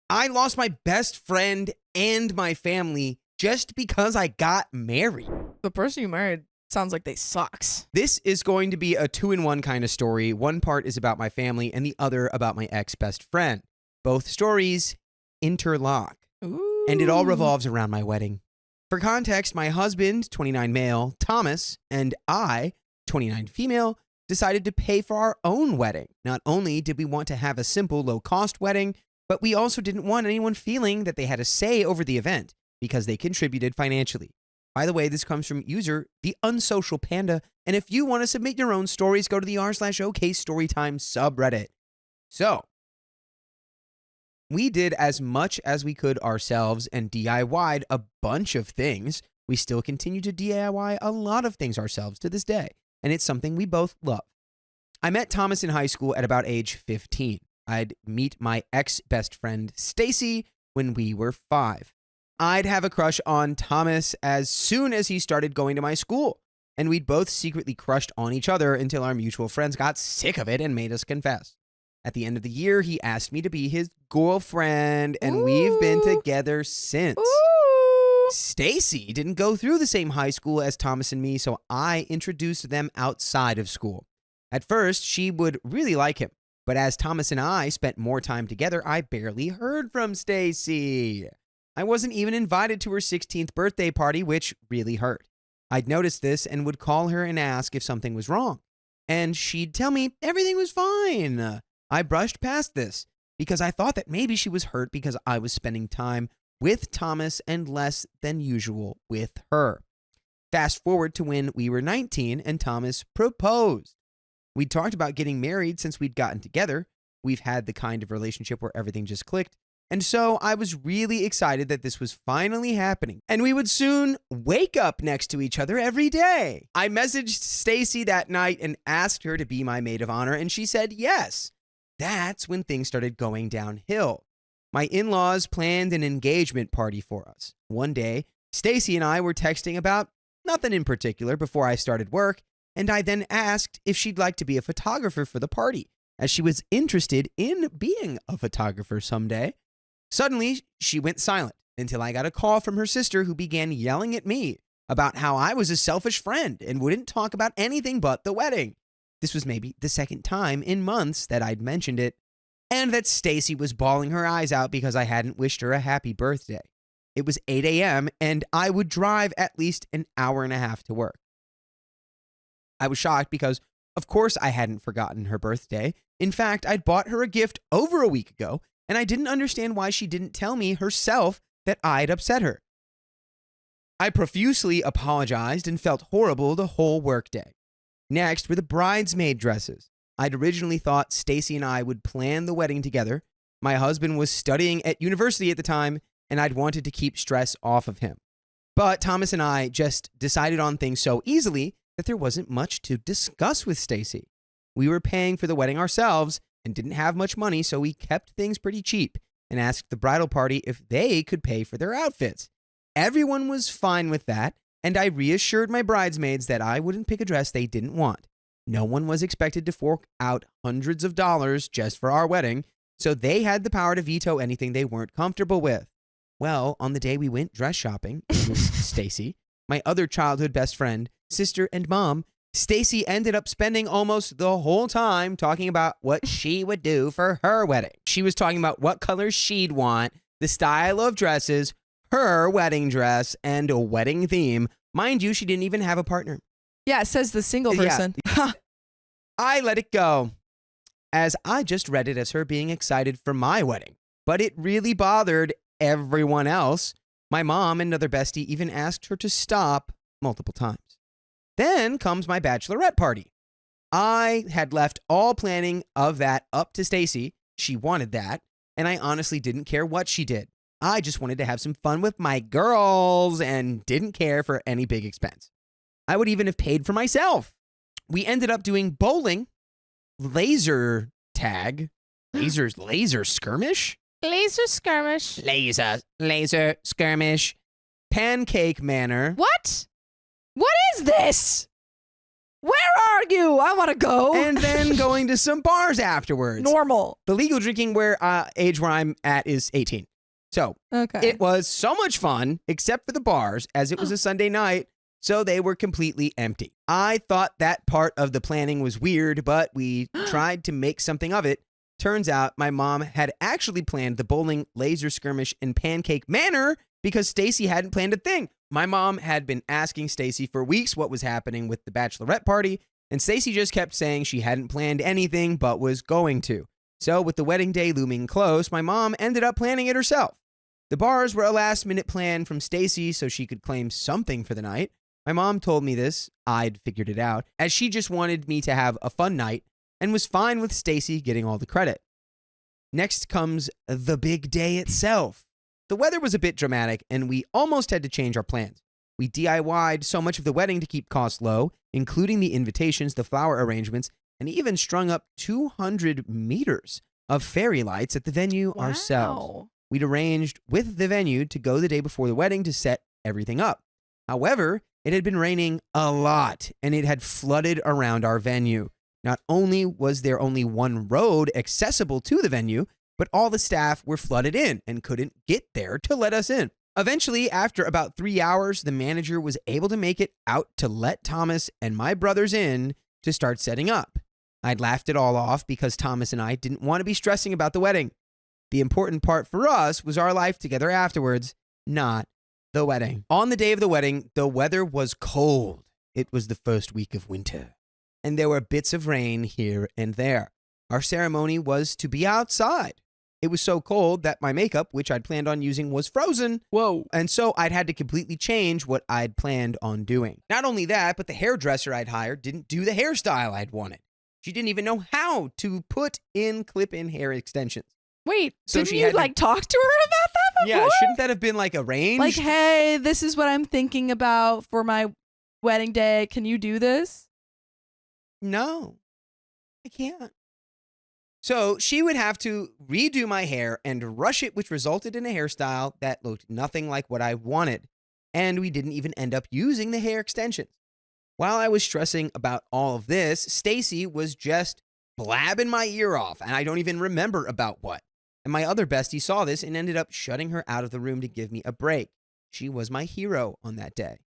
I lost my best friend and my family just because I got married. The person you married sounds like they sucks. This is going to be a 2-in-1 kind of story. One part is about my family and the other about my ex-best friend. Both stories interlock. Ooh. And it all revolves around my wedding. For context, my husband, 29 male, Thomas, and I, 29 female, decided to pay for our own wedding. Not only did we want to have a simple, low-cost wedding, but we also didn't want anyone feeling that they had a say over the event because they contributed financially. By the way, this comes from user The Unsocial Panda, and if you want to submit your own stories, go to the r/OK Storytime subreddit. So, we did as much as we could ourselves and DIY'd a bunch of things. We still continue to DIY a lot of things ourselves to this day, and it's something we both love. I met Thomas in high school at about age 15. I'd meet my ex-best friend, Stacy, when we were 5. I'd have a crush on Thomas as soon as he started going to my school, and we'd both secretly crushed on each other until our mutual friends got sick of it and made us confess. At the end of the year, he asked me to be his girlfriend, and we've been together since. Stacy didn't go through the same high school as Thomas and me, so I introduced them outside of school. At first, she would really like him, but as Thomas and I spent more time together, I barely heard from Stacy. I wasn't even invited to her 16th birthday party, which really hurt. I'd noticed this and would call her and ask if something was wrong, and she'd tell me everything was fine. I brushed past this because I thought that maybe she was hurt because I was spending time with Thomas and less than usual with her. Fast forward to when we were 19 and Thomas proposed. We'd talked about getting married since we'd gotten together. We've had the kind of relationship where everything just clicked. And so I was really excited that this was finally happening. And we would soon wake up next to each other every day. I messaged Stacy that night and asked her to be my maid of honor, and she said yes. That's when things started going downhill. My in-laws planned an engagement party for us. One day, Stacy and I were texting about nothing in particular before I started work, and I then asked if she'd like to be a photographer for the party, as she was interested in being a photographer someday. Suddenly, she went silent until I got a call from her sister who began yelling at me about how I was a selfish friend and wouldn't talk about anything but the wedding. This was maybe the second time in months that I'd mentioned it, and that Stacy was bawling her eyes out because I hadn't wished her a happy birthday. It was 8 a.m., and I would drive at least an hour and a half to work. I was shocked because, of course, I hadn't forgotten her birthday. In fact, I'd bought her a gift over a week ago, and I didn't understand why she didn't tell me herself that I'd upset her. I profusely apologized and felt horrible the whole workday. Next were the bridesmaid dresses. I'd originally thought Stacy and I would plan the wedding together. My husband was studying at university at the time, and I'd wanted to keep stress off of him. But Thomas and I just decided on things so easily that there wasn't much to discuss with Stacy. We were paying for the wedding ourselves and didn't have much money, so we kept things pretty cheap and asked the bridal party if they could pay for their outfits. Everyone was fine with that, and I reassured my bridesmaids that I wouldn't pick a dress they didn't want. No one was expected to fork out hundreds of dollars just for our wedding, so they had the power to veto anything they weren't comfortable with. Well, on the day we went dress shopping, it was Stacy, my other childhood best friend, sister, and mom. Stacy ended up spending almost the whole time talking about what she would do for her wedding. She was talking about what colors she'd want, the style of dresses, her wedding dress, and a wedding theme. Mind you, she didn't even have a partner. Yeah, it says the single person. Yeah. I let it go, as I just read it as her being excited for my wedding. But it really bothered everyone else. My mom, another bestie, even asked her to stop multiple times. Then comes my bachelorette party. I had left all planning of that up to Stacy. She wanted that, and I honestly didn't care what she did. I just wanted to have some fun with my girls and didn't care for any big expense. I would even have paid for myself. We ended up doing bowling, laser tag, laser skirmish, Laser skirmish. laser skirmish, pancake manor. What? What is this? Where are you? I want to go. and then going to some bars afterwards. Normal. The legal drinking age where I'm at is 18. So Okay. it was so much fun, except for the bars, as it was a Sunday night, so they were completely empty. I thought that part of the planning was weird, but we tried to make something of it. Turns out my mom had actually planned the bowling, laser skirmish, and pancake manor because Stacy hadn't planned a thing. My mom had been asking Stacy for weeks what was happening with the bachelorette party, and Stacy just kept saying she hadn't planned anything but was going to. So with the wedding day looming close, my mom ended up planning it herself. The bars were a last-minute plan from Stacy so she could claim something for the night. My mom told me this, I'd figured it out, as she just wanted me to have a fun night and was fine with Stacy getting all the credit. Next comes the big day itself. The weather was a bit dramatic, and we almost had to change our plans. We DIY'd so much of the wedding to keep costs low, including the invitations, the flower arrangements, and even strung up 200 meters of fairy lights at the venue ourselves. We'd arranged with the venue to go the day before the wedding to set everything up. However, it had been raining a lot, and it had flooded around our venue. Not only was there only one road accessible to the venue, but all the staff were flooded in and couldn't get there to let us in. Eventually, after about 3 hours, the manager was able to make it out to let Thomas and my brothers in to start setting up. I'd laughed it all off because Thomas and I didn't want to be stressing about the wedding. The important part for us was our life together afterwards, not the wedding. On the day of the wedding, the weather was cold. It was the first week of winter, and there were bits of rain here and there. Our ceremony was to be outside. It was so cold that my makeup, which I'd planned on using, was frozen. Whoa. And so I'd had to completely change what I'd planned on doing. Not only that, but the hairdresser I'd hired didn't do the hairstyle I'd wanted. She didn't even know how to put in clip-in hair extensions. Wait, So didn't she you had to- like talk to her about that before? Yeah, shouldn't that have been like arranged? Like, hey, this is what I'm thinking about for my wedding day. Can you do this? No, I can't. So she would have to redo my hair and rush it, which resulted in a hairstyle that looked nothing like what I wanted. And we didn't even end up using the hair extensions. While I was stressing about all of this, Stacy was just blabbing my ear off, and I don't even remember about what. And my other bestie saw this and ended up shutting her out of the room to give me a break. She was my hero on that day.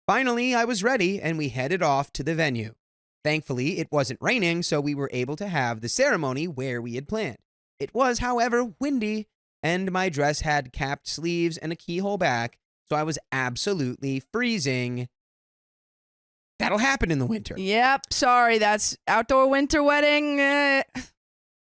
Finally, I was ready, and we headed off to the venue. Thankfully, it wasn't raining, so we were able to have the ceremony where we had planned. It was, however, windy, and my dress had capped sleeves and a keyhole back, so I was absolutely freezing. That'll happen in the winter. Yep. Sorry, that's outdoor winter wedding.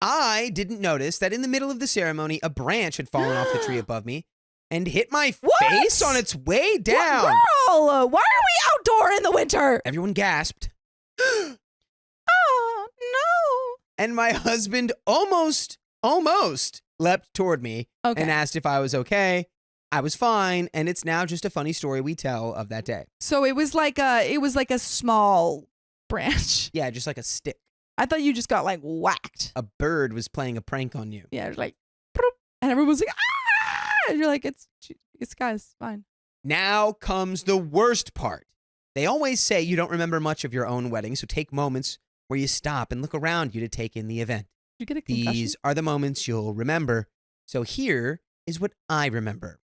I didn't notice that in the middle of the ceremony, a branch had fallen off the tree above me and hit my face on its way down. What, girl, why are we outdoor in the winter? Everyone gasped. Oh, no. And my husband almost leapt toward me Okay. and asked if I was okay. I was fine, and it's now just a funny story we tell of that day. So it was like a small branch. Yeah, just like a stick. I thought you just got like whacked. A bird was playing a prank on you. Yeah, it was like, "Proop," and everyone was like, ah! And you're like, it's guys, fine. Now comes the worst part. They always say you don't remember much of your own wedding, so take moments where you stop and look around you to take in the event. You get a concussion? These are the moments you'll remember. So here is what I remember.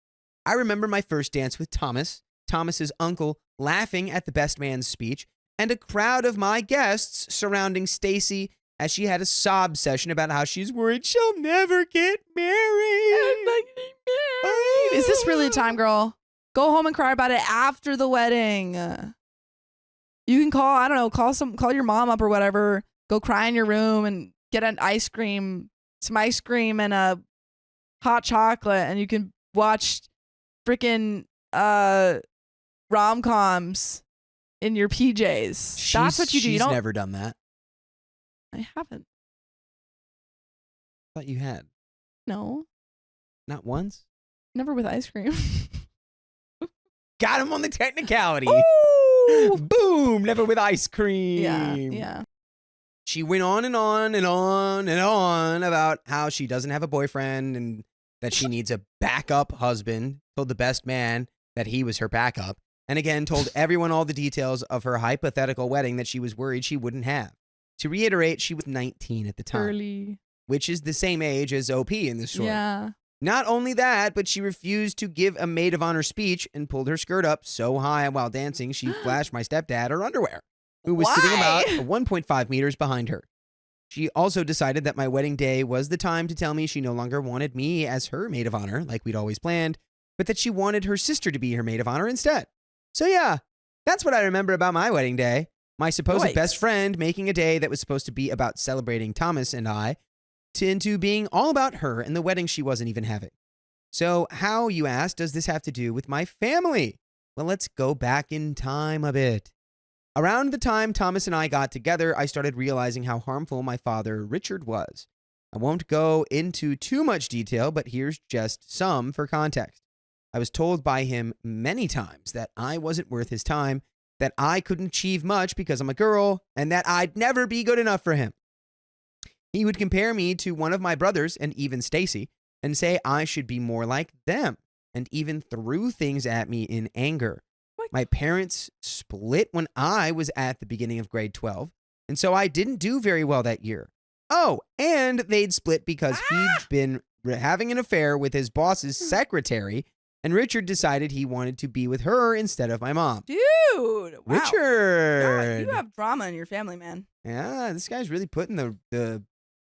I remember my first dance with Thomas's uncle laughing at the best man's speech, and a crowd of my guests surrounding Stacy as she had a sob session about how she's worried she'll never get married. Is this really the time, girl? Go home and cry about it after the wedding. You can call, I don't know, call your mom up or whatever. Go cry in your room and get some ice cream and a hot chocolate, and you can watch freaking rom-coms in your PJs. That's what you do. You She's don't. never done that. I haven't. I thought you had. No, Not once? never with ice cream. Got him on the technicality. Ooh. Boom! Never with ice cream. Yeah. She went on and on and on and on about how she doesn't have a boyfriend and that she needs a backup husband. Told the best man that he was her backup. and again told everyone all the details of her hypothetical wedding that she was worried she wouldn't have. To reiterate, she was 19 at the time, Early. which is the same age as OP in this story. Yeah. Not only that, but she refused to give a maid of honor speech and pulled her skirt up so high while dancing she flashed my stepdad her underwear, who was sitting about 1.5 meters behind her. She also decided that my wedding day was the time to tell me she no longer wanted me as her maid of honor, like we'd always planned, but that she wanted her sister to be her maid of honor instead. So yeah, that's what I remember about my wedding day. My supposed best friend making a day that was supposed to be about celebrating Thomas and I into being all about her and the wedding she wasn't even having. So how, you ask, does this have to do with my family? Well, let's go back in time a bit. Around the time Thomas and I got together, I started realizing how harmful my father, Richard, was. I won't go into too much detail, but here's just some for context. I was told by him many times that I wasn't worth his time, that I couldn't achieve much because I'm a girl, and that I'd never be good enough for him. He would compare me to one of my brothers, and even Stacy, and say I should be more like them, and even threw things at me in anger. My parents split when I was at the beginning of grade 12, and so I didn't do very well that year. Oh, and they'd split because he'd been having an affair with his boss's secretary, and Richard decided he wanted to be with her instead of my mom. Dude, wow. Richard. God, you have drama in your family, man. Yeah, this guy's really putting the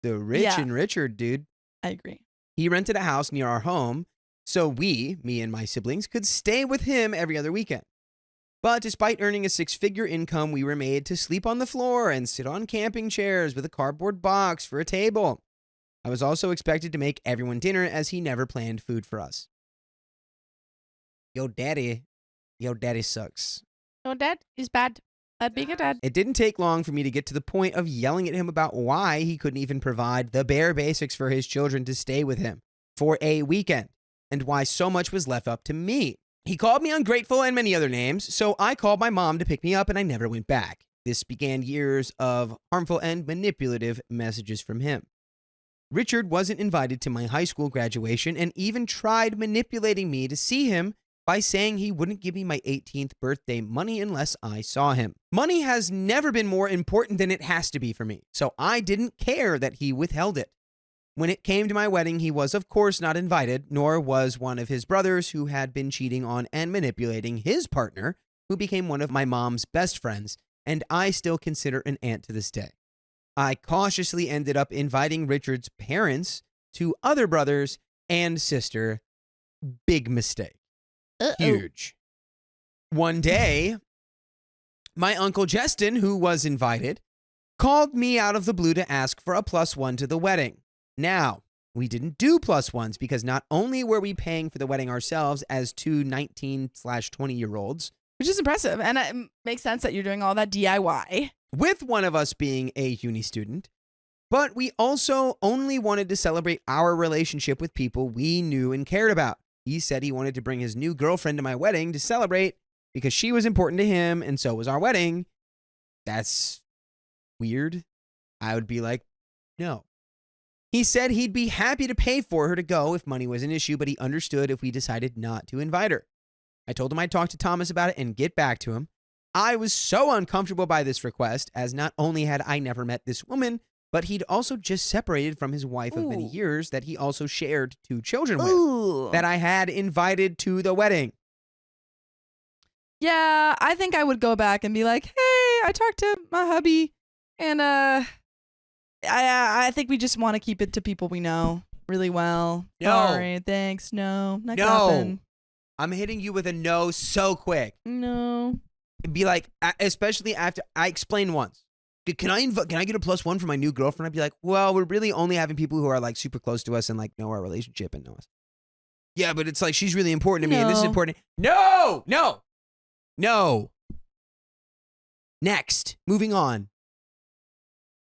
rich in Richard, dude. I agree. He rented a house near our home, so me and my siblings, could stay with him every other weekend. But despite earning a 6-figure income, we were made to sleep on the floor and sit on camping chairs with a cardboard box for a table. I was also expected to make everyone dinner as he never planned food for us. Yo, daddy sucks. Your dad is bad at being a dad. It didn't take long for me to get to the point of yelling at him about why he couldn't even provide the bare basics for his children to stay with him for a weekend, and why so much was left up to me. He called me ungrateful and many other names, so I called my mom to pick me up and I never went back. This began years of harmful and manipulative messages from him. Richard wasn't invited to my high school graduation and even tried manipulating me to see him by saying he wouldn't give me my 18th birthday money unless I saw him. Money has never been more important than it has to be for me, so I didn't care that he withheld it. When it came to my wedding, he was of course not invited, nor was one of his brothers who had been cheating on and manipulating his partner, who became one of my mom's best friends, and I still consider an aunt to this day. I cautiously ended up inviting Richard's parents to other brothers and sister. Big mistake. Huge. One day, my Uncle Justin, who was invited, called me out of the blue to ask for a +1 to the wedding. Now, we didn't do +1s because not only were we paying for the wedding ourselves as two 19/20-year-olds, which is impressive, and it makes sense that you're doing all that DIY. with one of us being a uni student, but we also only wanted to celebrate our relationship with people we knew and cared about. He said he wanted to bring his new girlfriend to my wedding to celebrate because she was important to him and so was our wedding. That's weird. I would be like, no. He said he'd be happy to pay for her to go if money was an issue, but he understood if we decided not to invite her. I told him I'd talk to Thomas about it and get back to him. I was so uncomfortable by this request, as not only had I never met this woman, but he'd also just separated from his wife of many years that he also shared 2 children with, that I had invited to the wedding. Yeah, I think I would go back and be like, hey, I talked to my hubby, and I think we just want to keep it to people we know really well. No. Sorry, thanks. No, not gonna happen. I'm hitting you with a no so quick. No. It'd be like, especially after I explained once. Can I get a +1 for my new girlfriend? I'd be like, well, we're really only having people who are like super close to us and like know our relationship and know us. Yeah, but it's like she's really important to me and this is important. No. Next, moving on.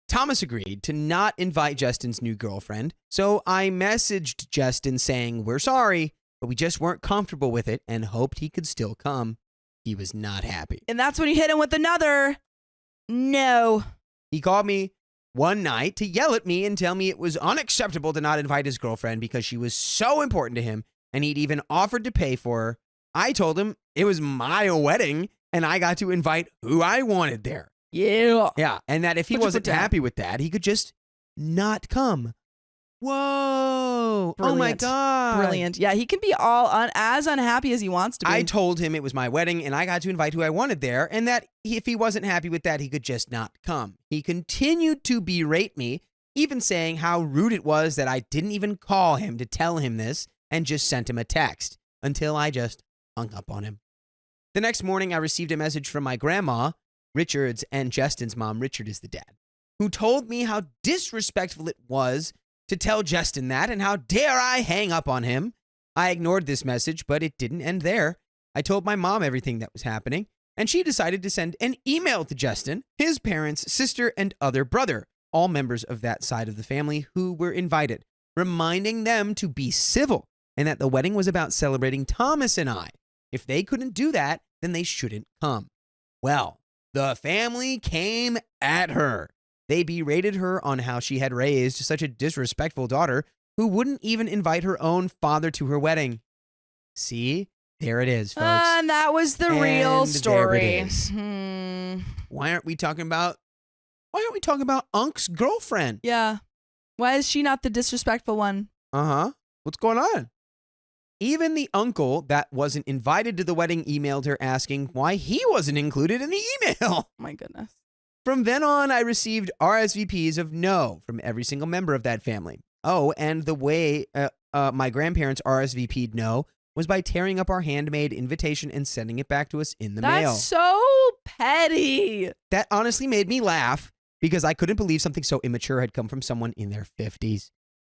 Thomas agreed to not invite Justin's new girlfriend, so I messaged Justin saying we're sorry, but we just weren't comfortable with it and hoped he could still come. He was not happy. And that's when you hit him with another no. He called me one night to yell at me and tell me it was unacceptable to not invite his girlfriend because she was so important to him, and he'd even offered to pay for her, I told him it was my wedding and I got to invite who I wanted there. Yeah. Yeah, and that if he Put your wasn't foot down. happy with that, he could just not come. Whoa. Oh my Brilliant. God. Brilliant. Yeah, he can be as unhappy as he wants to be. I told him it was my wedding and I got to invite who I wanted there, and that if he wasn't happy with that, he could just not come. He continued to berate me, even saying how rude it was that I didn't even call him to tell him this and just sent him a text, until I just hung up on him. The next morning, I received a message from my grandma, Richard's and Justin's mom. Richard is the dad, who told me how disrespectful it was to tell Justin that, and how dare I hang up on him. I ignored this message, but it didn't end there. I told my mom everything that was happening, and she decided to send an email to Justin, his parents, sister, and other brother, all members of that side of the family who were invited, reminding them to be civil and that the wedding was about celebrating Thomas and I. If they couldn't do that, then they shouldn't come. Well, the family came at her. They berated her on how she had raised such a disrespectful daughter who wouldn't even invite her own father to her wedding. See? There it is, folks. And that was the real And story. there it is. Why aren't we talking about Unc's girlfriend? Yeah. Why is she not the disrespectful one? Uh-huh. What's going on? Even the uncle that wasn't invited to the wedding emailed her asking why he wasn't included in the email. Oh my goodness. From then on, I received RSVPs of no from every single member of that family. Oh, and the way my grandparents RSVP'd no was by tearing up our handmade invitation and sending it back to us in the mail. That's so petty. That honestly made me laugh because I couldn't believe something so immature had come from someone in their 50s.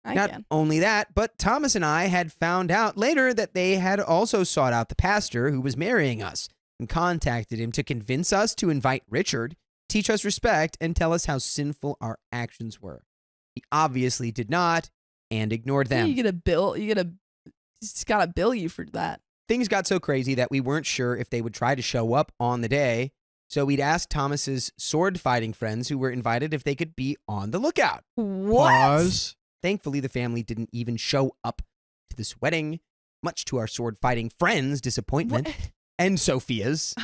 Not can. only that, but Thomas and I had found out later that they had also sought out the pastor who was marrying us and contacted him to convince us to invite Richard, teach us respect, and tell us how sinful our actions were. He obviously did not and ignored them. You get a bill. It's got to bill you for that. Things got so crazy that we weren't sure if they would try to show up on the day, so we'd asked Thomas's sword fighting friends who were invited if they could be on the lookout. What? Pause. Thankfully, the family didn't even show up to this wedding, much to our sword fighting friends' disappointment and Sophia's.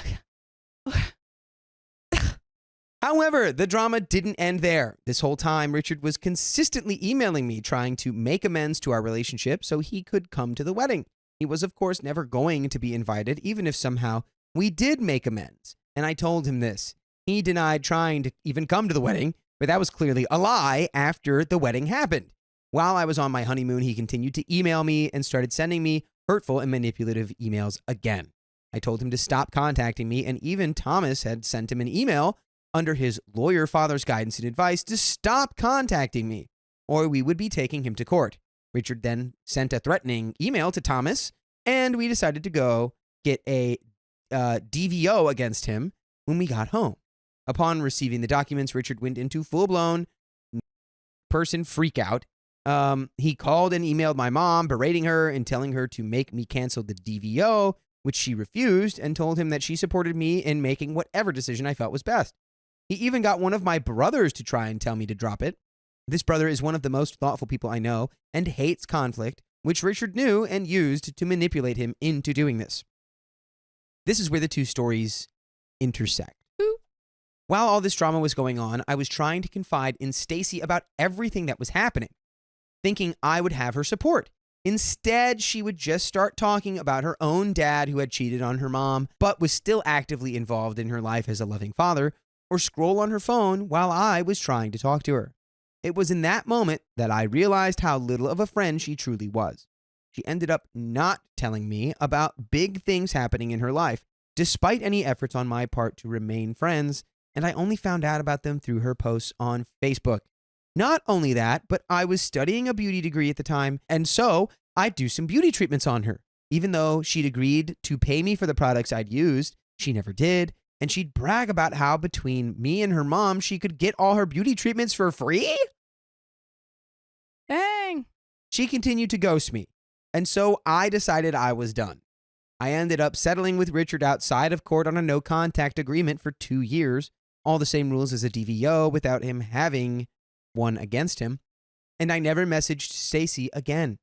However, the drama didn't end there. This whole time, Richard was consistently emailing me trying to make amends to our relationship so he could come to the wedding. He was, of course, never going to be invited, even if somehow we did make amends. And I told him this. He denied trying to even come to the wedding, but that was clearly a lie after the wedding happened. While I was on my honeymoon, he continued to email me and started sending me hurtful and manipulative emails again. I told him to stop contacting me, and even Thomas had sent him an email under his lawyer father's guidance and advice to stop contacting me, or we would be taking him to court. Richard then sent a threatening email to Thomas, and we decided to go get a DVO against him when we got home. Upon receiving the documents, Richard went into full-blown person freak out. He called and emailed my mom, berating her and telling her to make me cancel the DVO, which she refused, and told him that she supported me in making whatever decision I felt was best. He even got one of my brothers to try and tell me to drop it. This brother is one of the most thoughtful people I know and hates conflict, which Richard knew and used to manipulate him into doing this. This is where the two stories intersect. While all this drama was going on, I was trying to confide in Stacy about everything that was happening, thinking I would have her support. Instead, she would just start talking about her own dad who had cheated on her mom, but was still actively involved in her life as a loving father, or scroll on her phone while I was trying to talk to her. It was in that moment that I realized how little of a friend she truly was. She ended up not telling me about big things happening in her life, despite any efforts on my part to remain friends, and I only found out about them through her posts on Facebook. Not only that, but I was studying a beauty degree at the time, and so I'd do some beauty treatments on her. Even though she'd agreed to pay me for the products I'd used, she never did, and she'd brag about how between me and her mom, she could get all her beauty treatments for free? Dang. She continued to ghost me, and so I decided I was done. I ended up settling with Richard outside of court on a no-contact agreement for 2 years, all the same rules as a DVO without him having one against him, and I never messaged Stacy again.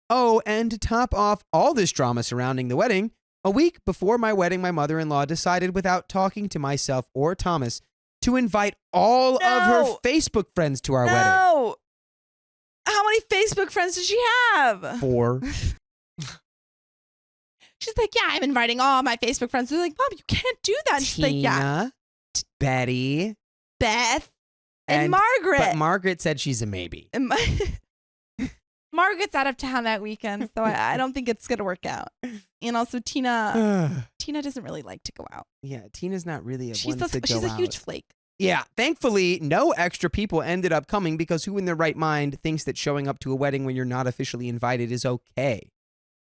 Oh, and to top off all this drama surrounding the wedding, A week before my wedding, my mother-in-law decided, without talking to myself or Thomas, to invite all of her Facebook friends to our wedding. No. How many Facebook friends does she have? 4. She's like, yeah, I'm inviting all my Facebook friends. They're like, Mom, you can't do that. And she's like, yeah. Betty. Beth. And Margaret. But Margaret said she's a maybe. And Margaret's out of town that weekend, so I don't think it's going to work out. And also Tina doesn't really like to go out. Yeah, Tina's not really she's one to go out. She's a huge flake. Yeah, thankfully, no extra people ended up coming because who in their right mind thinks that showing up to a wedding when you're not officially invited is okay?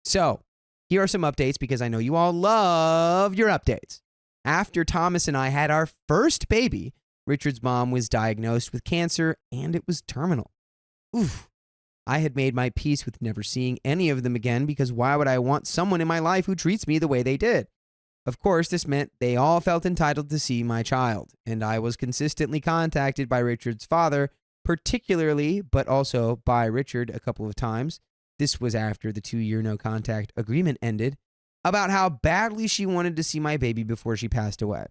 So, here are some updates because I know you all love your updates. After Thomas and I had our first baby, Richard's mom was diagnosed with cancer and it was terminal. Oof. I had made my peace with never seeing any of them again because why would I want someone in my life who treats me the way they did? Of course, this meant they all felt entitled to see my child, and I was consistently contacted by Richard's father, particularly, but also by Richard a couple of times. This was after the 2-year no-contact agreement ended, about how badly she wanted to see my baby before she passed away.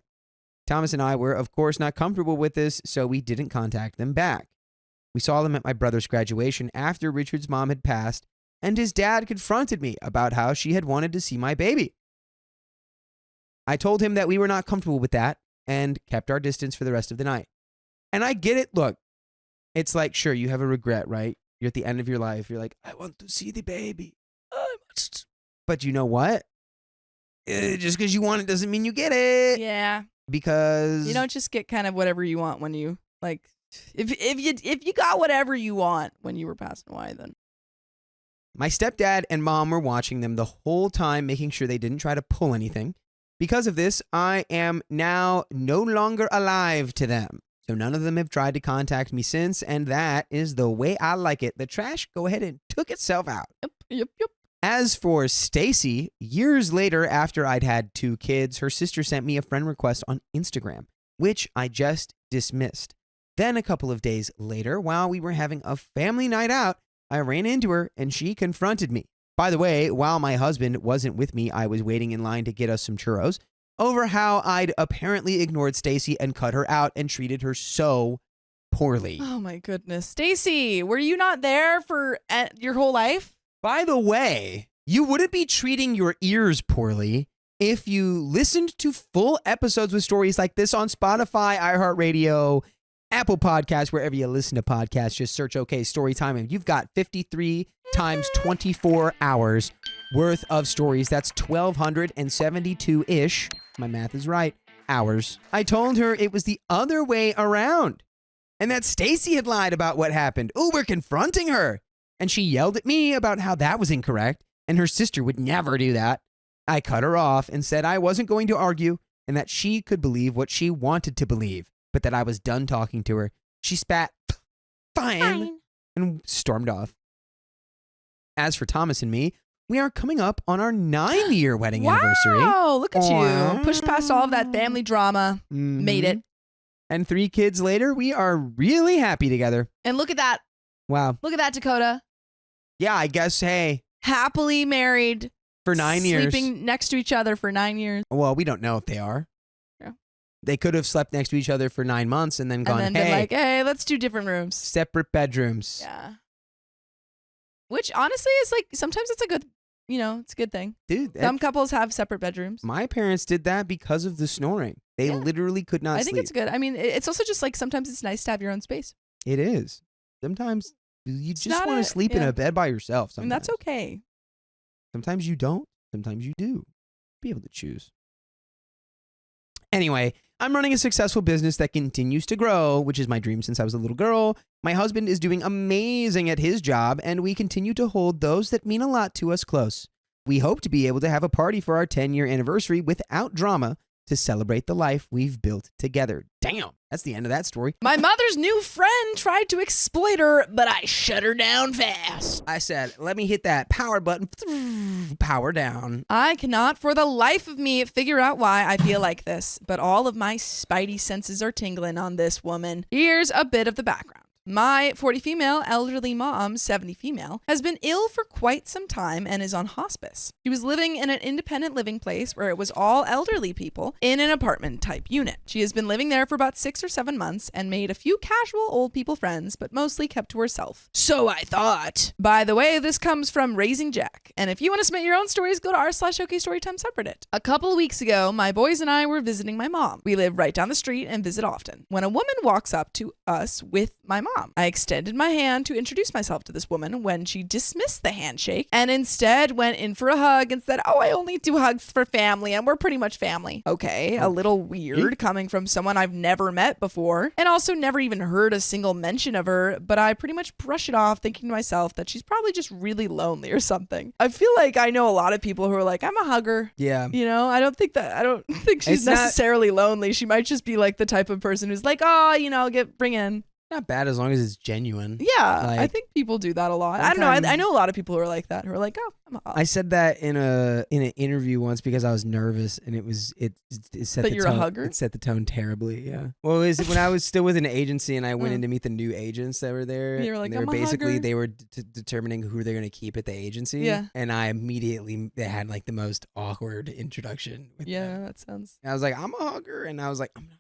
Thomas and I were, of course, not comfortable with this, so we didn't contact them back. We saw them at my brother's graduation after Richard's mom had passed, and his dad confronted me about how she had wanted to see my baby. I told him that we were not comfortable with that and kept our distance for the rest of the night. And I get it. Look, it's like, sure, you have a regret, right? You're at the end of your life. You're like, I want to see the baby. But you know what? Just because you want it doesn't mean you get it. Yeah. Because you don't just get kind of whatever you want when you like. If you got whatever you want when you were passing away, then. My stepdad and mom were watching them the whole time, making sure they didn't try to pull anything. Because of this, I am now no longer alive to them. So none of them have tried to contact me since, and that is the way I like it. The trash go ahead and took itself out. Yep. As for Stacy, years later after I'd had 2 kids, her sister sent me a friend request on Instagram, which I just dismissed. Then a couple of days later, while we were having a family night out, I ran into her and she confronted me. By the way, while my husband wasn't with me, I was waiting in line to get us some churros over how I'd apparently ignored Stacy and cut her out and treated her so poorly. Oh my goodness. Stacy, were you not there for your whole life? By the way, you wouldn't be treating your ears poorly if you listened to full episodes with stories like this on Spotify, iHeartRadio, Apple Podcasts, wherever you listen to podcasts. Just search OK Storytime, and you've got 53 times 24 hours worth of stories. That's 1,272-ish. My math is right. Hours. I told her it was the other way around, and that Stacy had lied about what happened. Oh, we're confronting her. And she yelled at me about how that was incorrect, and her sister would never do that. I cut her off and said I wasn't going to argue and that she could believe what she wanted to believe, but that I was done talking to her. She spat, fine, and stormed off. As for Thomas and me, we are coming up on our 9-year wedding anniversary. Wow, look at you. Pushed past all of that family drama. Mm-hmm. Made it. And 3 kids later, we are really happy together. And look at that. Wow. Look at that, Dakota. Yeah, I guess, hey. Happily married. For 9 years. Sleeping next to each other for 9 years. Well, we don't know if they are. Yeah. They could have slept next to each other for 9 months and then gone, and then hey. been like, hey, let's do different rooms. Separate bedrooms. Yeah. Which honestly is like, sometimes it's a good, it's a good thing. Dude. Some couples have separate bedrooms. My parents did that because of the snoring. They literally could not sleep. I think it's good. I mean, it's also just like sometimes it's nice to have your own space. It is. Sometimes you just want to sleep in yeah. a bed by yourself. Sometimes. And that's okay. Sometimes you don't. Sometimes you do. Be able to choose. Anyway, I'm running a successful business that continues to grow, which is my dream since I was a little girl. My husband is doing amazing at his job, and we continue to hold those that mean a lot to us close. We hope to be able to have a party for our 10-year anniversary without drama to celebrate the life we've built together. Damn, that's the end of that story. My mother's new friend tried to exploit her, but I shut her down fast. I said, let me hit that power button. Power down. I cannot for the life of me figure out why I feel like this, but all of my spidey senses are tingling on this woman. Here's a bit of the background. My 40 female, elderly mom, 70 female, has been ill for quite some time and is on hospice. She was living in an independent living place where it was all elderly people in an apartment type unit. She has been living there for about 6 or 7 months and made a few casual old people friends, but mostly kept to herself. So I thought. By the way, this comes from Raising Jack. And if you want to submit your own stories, go to r/OK Storytime subreddit. A couple of weeks ago, my boys and I were visiting my mom. We live right down the street and visit often. When a woman walks up to us with my mom, I extended my hand to introduce myself to this woman when she dismissed the handshake and instead went in for a hug and said, "Oh, I only do hugs for family and we're pretty much family." Okay, a little weird coming from someone I've never met before and also never even heard a single mention of her, but I pretty much brush it off thinking to myself that she's probably just really lonely or something. I feel like I know a lot of people who are like, I'm a hugger. Yeah. You know, I don't think she's necessarily lonely. She might just be like the type of person who's like, oh, you know, bring in. Not bad as long as it's genuine. Yeah, like, I think people do that a lot. I don't know. I know a lot of people who are like that, who are like, oh, I'm a hug. I said that in an interview once because I was nervous, and it set that the you're tone. A hugger? It set the tone terribly. Yeah. Well, it was when I was still with an agency, and I went in to meet the new agents that were there. And you were like, they were I'm a basically hugger. they were determining who they're going to keep at the agency. Yeah. And I immediately they had like the most awkward introduction. With them. That sounds. And I was like, I'm a hugger, and I was like, I'm not.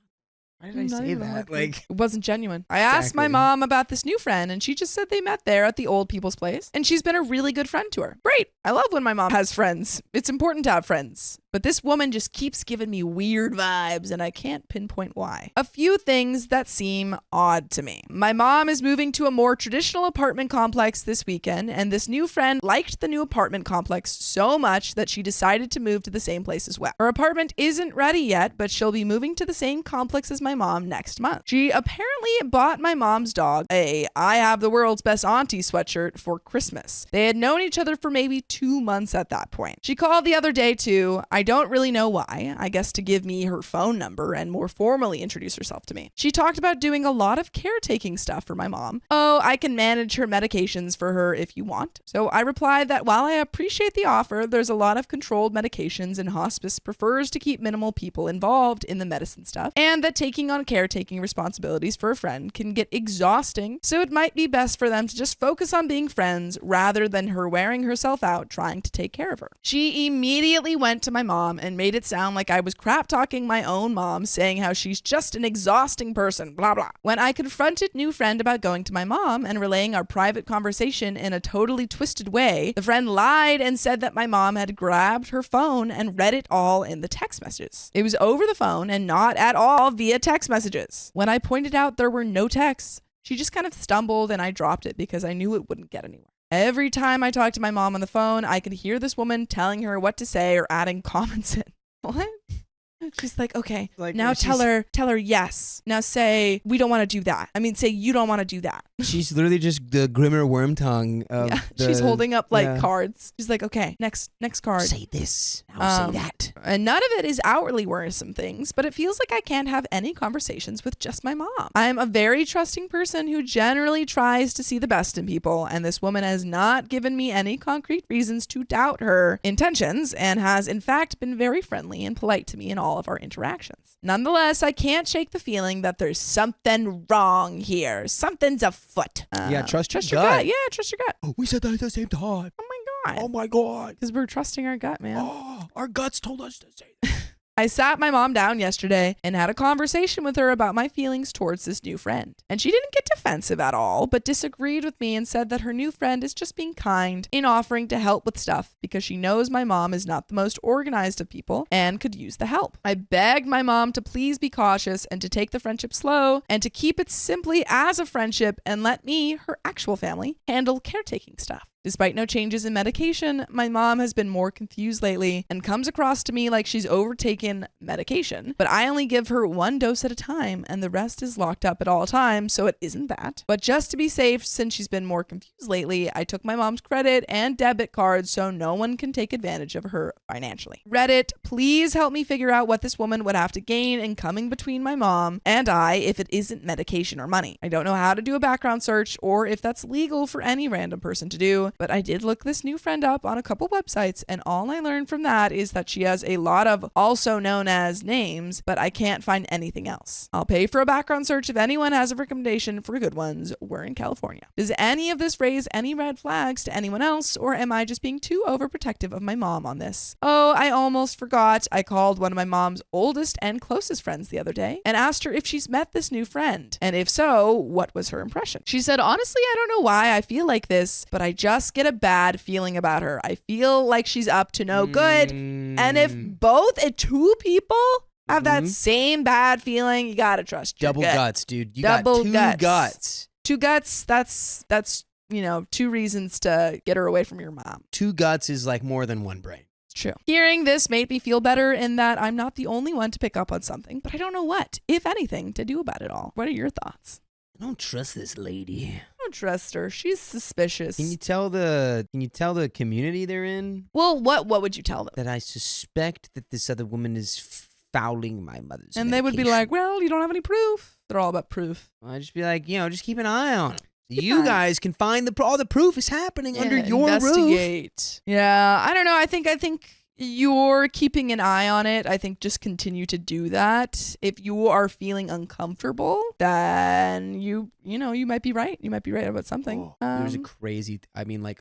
Why did I I'm not say even a that? hugger. Like, it wasn't genuine. I asked my mom about this new friend, and she just said they met there at the old people's place, and she's been a really good friend to her. Great. I love when my mom has friends. It's important to have friends. But this woman just keeps giving me weird vibes, and I can't pinpoint why. A few things that seem odd to me. My mom is moving to a more traditional apartment complex this weekend, and this new friend liked the new apartment complex so much that she decided to move to the same place as well. Her apartment isn't ready yet, but she'll be moving to the same complex as my mom next month. She apparently bought my mom's dog a I Have the World's Best Auntie sweatshirt for Christmas. They had known each other for maybe 2 months at that point. She called the other day too. I don't really know why. I guess to give me her phone number and more formally introduce herself to me. She talked about doing a lot of caretaking stuff for my mom. Oh, I can manage her medications for her if you want. So I replied that while I appreciate the offer, there's a lot of controlled medications and hospice prefers to keep minimal people involved in the medicine stuff, and that taking on caretaking responsibilities for a friend can get exhausting, so it might be best for them to just focus on being friends rather than her wearing herself out trying to take care of her. She immediately went to my mom and made it sound like I was crap talking my own mom, saying how she's just an exhausting person, blah blah. When I confronted new friend about going to my mom and relaying our private conversation in a totally twisted way, the friend lied and said that my mom had grabbed her phone and read it all in the text messages. It was over the phone and not at all via text messages. When I pointed out there were no texts, she just kind of stumbled and I dropped it because I knew it wouldn't get anywhere. Every time I talked to my mom on the phone, I could hear this woman telling her what to say or adding comments in. What? She's like, okay, like, now tell her yes. Now say, we don't want to do that. I mean, say you don't want to do that. She's literally just the Grimmer Wormtongue of she's holding up like cards. She's like, okay, next card. Say this. Now say that. And none of it is outwardly worrisome things, but it feels like I can't have any conversations with just my mom. I'm a very trusting person who generally tries to see the best in people, and this woman has not given me any concrete reasons to doubt her intentions and has in fact been very friendly and polite to me in all of our interactions. Nonetheless, I can't shake the feeling that there's something wrong here. Something's afoot. Trust your gut. Yeah, trust your gut. Oh, we said that at the same time. Oh my God. Oh my God. Because we're trusting our gut, man. Oh, our guts told us to say that. I sat my mom down yesterday and had a conversation with her about my feelings towards this new friend. And she didn't get defensive at all, but disagreed with me and said that her new friend is just being kind in offering to help with stuff because she knows my mom is not the most organized of people and could use the help. I begged my mom to please be cautious and to take the friendship slow and to keep it simply as a friendship and let me, her actual family, handle caretaking stuff. Despite no changes in medication, my mom has been more confused lately and comes across to me like she's overtaken medication. But I only give her 1 dose at a time and the rest is locked up at all times, so it isn't that. But just to be safe, since she's been more confused lately, I took my mom's credit and debit cards so no one can take advantage of her financially. Reddit, please help me figure out what this woman would have to gain in coming between my mom and I if it isn't medication or money. I don't know how to do a background search or if that's legal for any random person to do. but I did look this new friend up on a couple websites, and all I learned from that is that she has a lot of also known as names, but I can't find anything else. I'll pay for a background search if anyone has a recommendation for good ones. We're in California. Does any of this raise any red flags to anyone else, or am I just being too overprotective of my mom on this? Oh, I almost forgot. I called one of my mom's oldest and closest friends the other day and asked her if she's met this new friend, and if so, what was her impression? She said, honestly, I don't know why I feel like this, but I just get a bad feeling about her. I feel like she's up to no good. And if two people have that same bad feeling, you gotta trust your double gut. Guts, dude. You Double got two guts. Two guts, that's two reasons to get her away from your mom. Two guts is like more than one brain. It's true. Hearing this made me feel better in that I'm not the only one to pick up on something, but I don't know what, if anything, to do about it all. What are your thoughts? I don't trust this lady. I don't trust her. She's suspicious. Can you tell the community they're in? Well, what would you tell them? That I suspect that this other woman is fouling my mother's And they would be like, well, you don't have any proof. They're all about proof. I'd just be like, just keep an eye on it. You guys can find all the proof is happening under your investigate. roof. Yeah, I don't know. I think you're keeping an eye on it. I think just continue to do that. If you are feeling uncomfortable, then you might be right. You might be right about something. There's a crazy.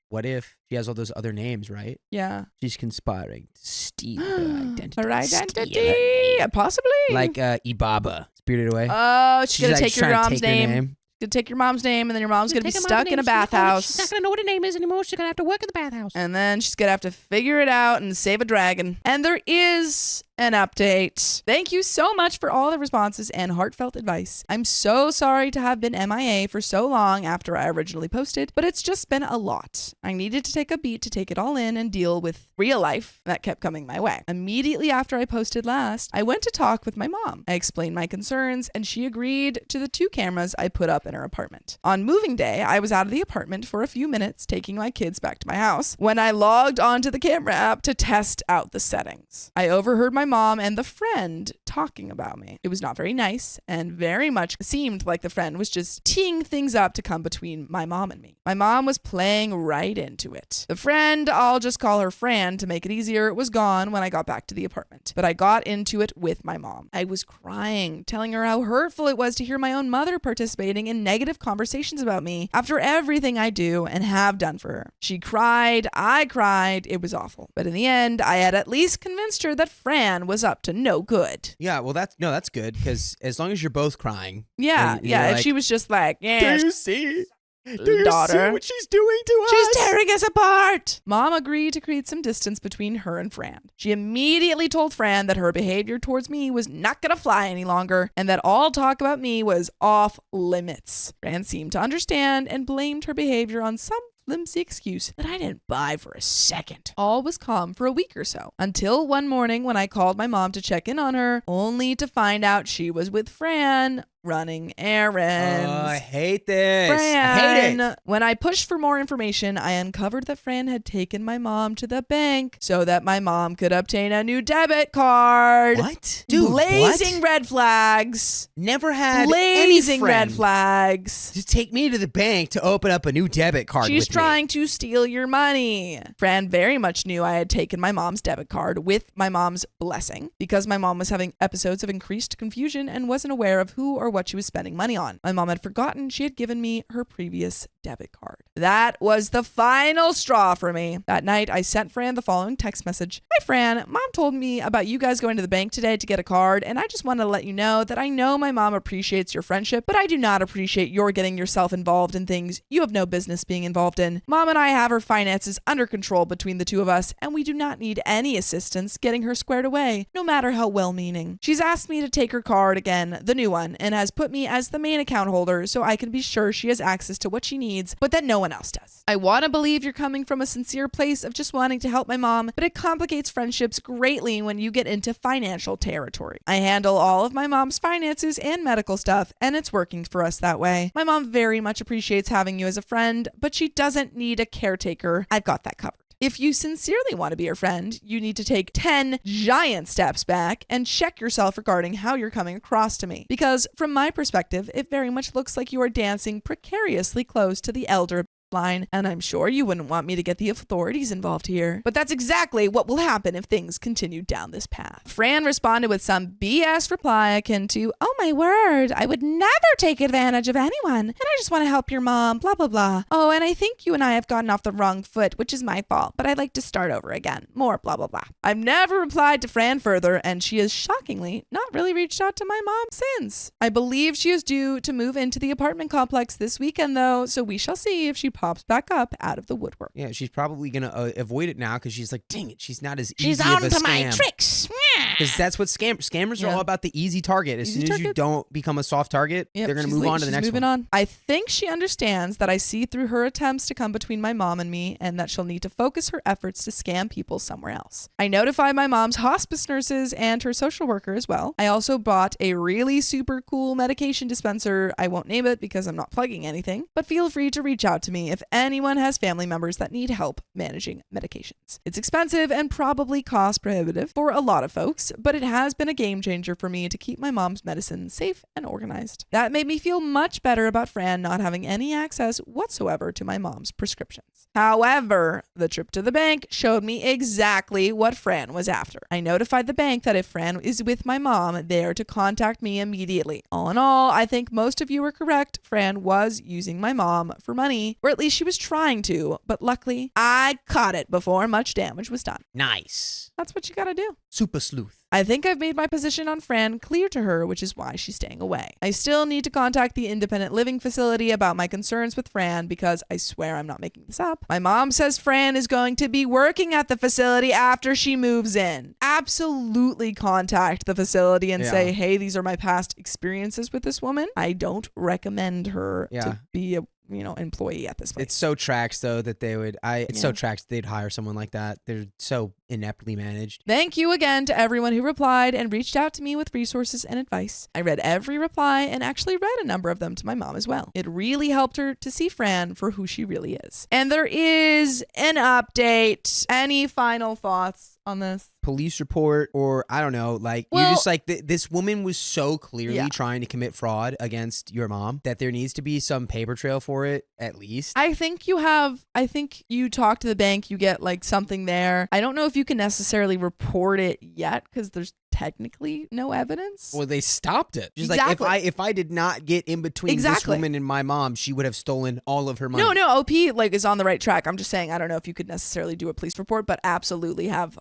What if she has all those other names, right? Yeah. She's conspiring to steal her identity. Her identity, possibly. Like Ibaba, Spirited Away. Oh, she's gonna take your trying to mom's take her name. Gonna take your mom's name, and then your mom's gonna be stuck in a bathhouse. She's not gonna know what her name is anymore. She's gonna have to work in the bathhouse. And then she's gonna have to figure it out and save a dragon. And there is an update. Thank you so much for all the responses and heartfelt advice. I'm so sorry to have been MIA for so long after I originally posted, but it's just been a lot. I needed to take a beat to take it all in and deal with real life that kept coming my way. Immediately after I posted last, I went to talk with my mom. I explained my concerns, and she agreed to the 2 cameras I put up in her apartment. On moving day, I was out of the apartment for a few minutes taking my kids back to my house when I logged onto the camera app to test out the settings. I overheard my mom and the friend talking about me. It was not very nice and very much seemed like the friend was just teeing things up to come between my mom and me. My mom was playing right into it. The friend, I'll just call her Fran to make it easier, was gone when I got back to the apartment, but I got into it with my mom. I was crying, telling her how hurtful it was to hear my own mother participating in negative conversations about me after everything I do and have done for her. She cried, I cried, it was awful. But in the end, I had at least convinced her that Fran was up to no good. Yeah, well, that's good, because as long as you're both crying. Yeah, and you're if like, she was just like, do you see? Do you daughter, see what she's doing to us? She's tearing us apart. Mom agreed to create some distance between her and Fran. She immediately told Fran that her behavior towards me was not gonna fly any longer and that all talk about me was off limits. Fran seemed to understand and blamed her behavior on some flimsy excuse that I didn't buy for a second. All was calm for a week or so, until one morning when I called my mom to check in on her, only to find out she was with Fran running errands. Oh, I hate this. Fran. I hate it. When I pushed for more information, I uncovered that Fran had taken my mom to the bank so that my mom could obtain a new debit card. What? Dude, blazing what? red flags. Never had blazing any friend red flags. to take me to the bank to open up a new debit card. She's with trying me. to steal your money. Fran very much knew I had taken my mom's debit card with my mom's blessing because my mom was having episodes of increased confusion and wasn't aware of who or what she was spending money on. My mom had forgotten she had given me her previous debit card. That was the final straw for me. That night, I sent Fran the following text message. Hi, Fran. Mom told me about you guys going to the bank today to get a card, and I just wanted to let you know that I know my mom appreciates your friendship, but I do not appreciate your getting yourself involved in things you have no business being involved in. Mom and I have her finances under control between the two of us, and we do not need any assistance getting her squared away, no matter how well-meaning. She's asked me to take her card again, the new one, and has put me as the main account holder so I can be sure she has access to what she needs, but that no one else does. I want to believe you're coming from a sincere place of just wanting to help my mom, but it complicates friendships greatly when you get into financial territory. I handle all of my mom's finances and medical stuff, and it's working for us that way. My mom very much appreciates having you as a friend, but she doesn't need a caretaker. I've got that covered. If you sincerely want to be her friend, you need to take 10 giant steps back and check yourself regarding how you're coming across to me. Because from my perspective, it very much looks like you are dancing precariously close to the elder line, and I'm sure you wouldn't want me to get the authorities involved here. But that's exactly what will happen if things continue down this path. Fran responded with some BS reply akin to, oh my word, I would never take advantage of anyone, and I just want to help your mom, blah, blah, blah. Oh, and I think you and I have gotten off the wrong foot, which is my fault, but I'd like to start over again. More blah, blah, blah. I've never replied to Fran further, and she has shockingly not really reached out to my mom since. I believe she is due to move into the apartment complex this weekend, though, so we shall see if she pops back up out of the woodwork. Yeah, she's probably going to avoid it now because she's like, dang it, she's not as easy She's of on a to scam. my tricks. Because that's what scammers are Yeah. all about, the easy target. As Easy soon as you target. don't become a soft target, Yep, they're going to she's move like- on to the she's next moving one. on. I think she understands that I see through her attempts to come between my mom and me, and that she'll need to focus her efforts to scam people somewhere else. I notified my mom's hospice nurses and her social worker as well. I also bought a really super cool medication dispenser. I won't name it because I'm not plugging anything, but feel free to reach out to me if anyone has family members that need help managing medications. It's expensive and probably cost prohibitive for a lot of folks, but it has been a game changer for me to keep my mom's medicine safe and organized. That made me feel much better about Fran not having any access whatsoever to my mom's prescriptions. However, the trip to the bank showed me exactly what Fran was after. I notified the bank that if Fran is with my mom, they are to contact me immediately. All in all, I think most of you are correct. Fran was using my mom for money, or at least she was trying to, but luckily, I caught it before much damage was done. Nice. That's what you gotta do. Super sleuth. I think I've made my position on Fran clear to her, which is why she's staying away. I still need to contact the independent living facility about my concerns with Fran because I swear I'm not making this up. My mom says Fran is going to be working at the facility after she moves in. Absolutely contact the facility and say, hey, these are my past experiences with this woman. I don't recommend her to be a employee at this place. It's so tracks though that they would. It's so Yeah. tracks they'd hire someone like that. They're so ineptly managed. Thank you again to everyone who replied and reached out to me with resources and advice. I read every reply and actually read a number of them to my mom as well. It really helped her to see Fran for who she really is. And there is an update. Any final thoughts on this? Police report, or I don't know, like Well- you're just like this woman was so clearly Yeah. trying to commit fraud against your mom that there needs to be some paper trail for it at least. I think you talk to the bank, you get like something there. I don't know if you can necessarily report it yet because there's technically no evidence. Well, they stopped it. Just Exactly. like if I did not get in between this Exactly. woman and my mom, she would have stolen all of her money. No, OP like is on the right track. I'm just saying I don't know if you could necessarily do a police report, but absolutely have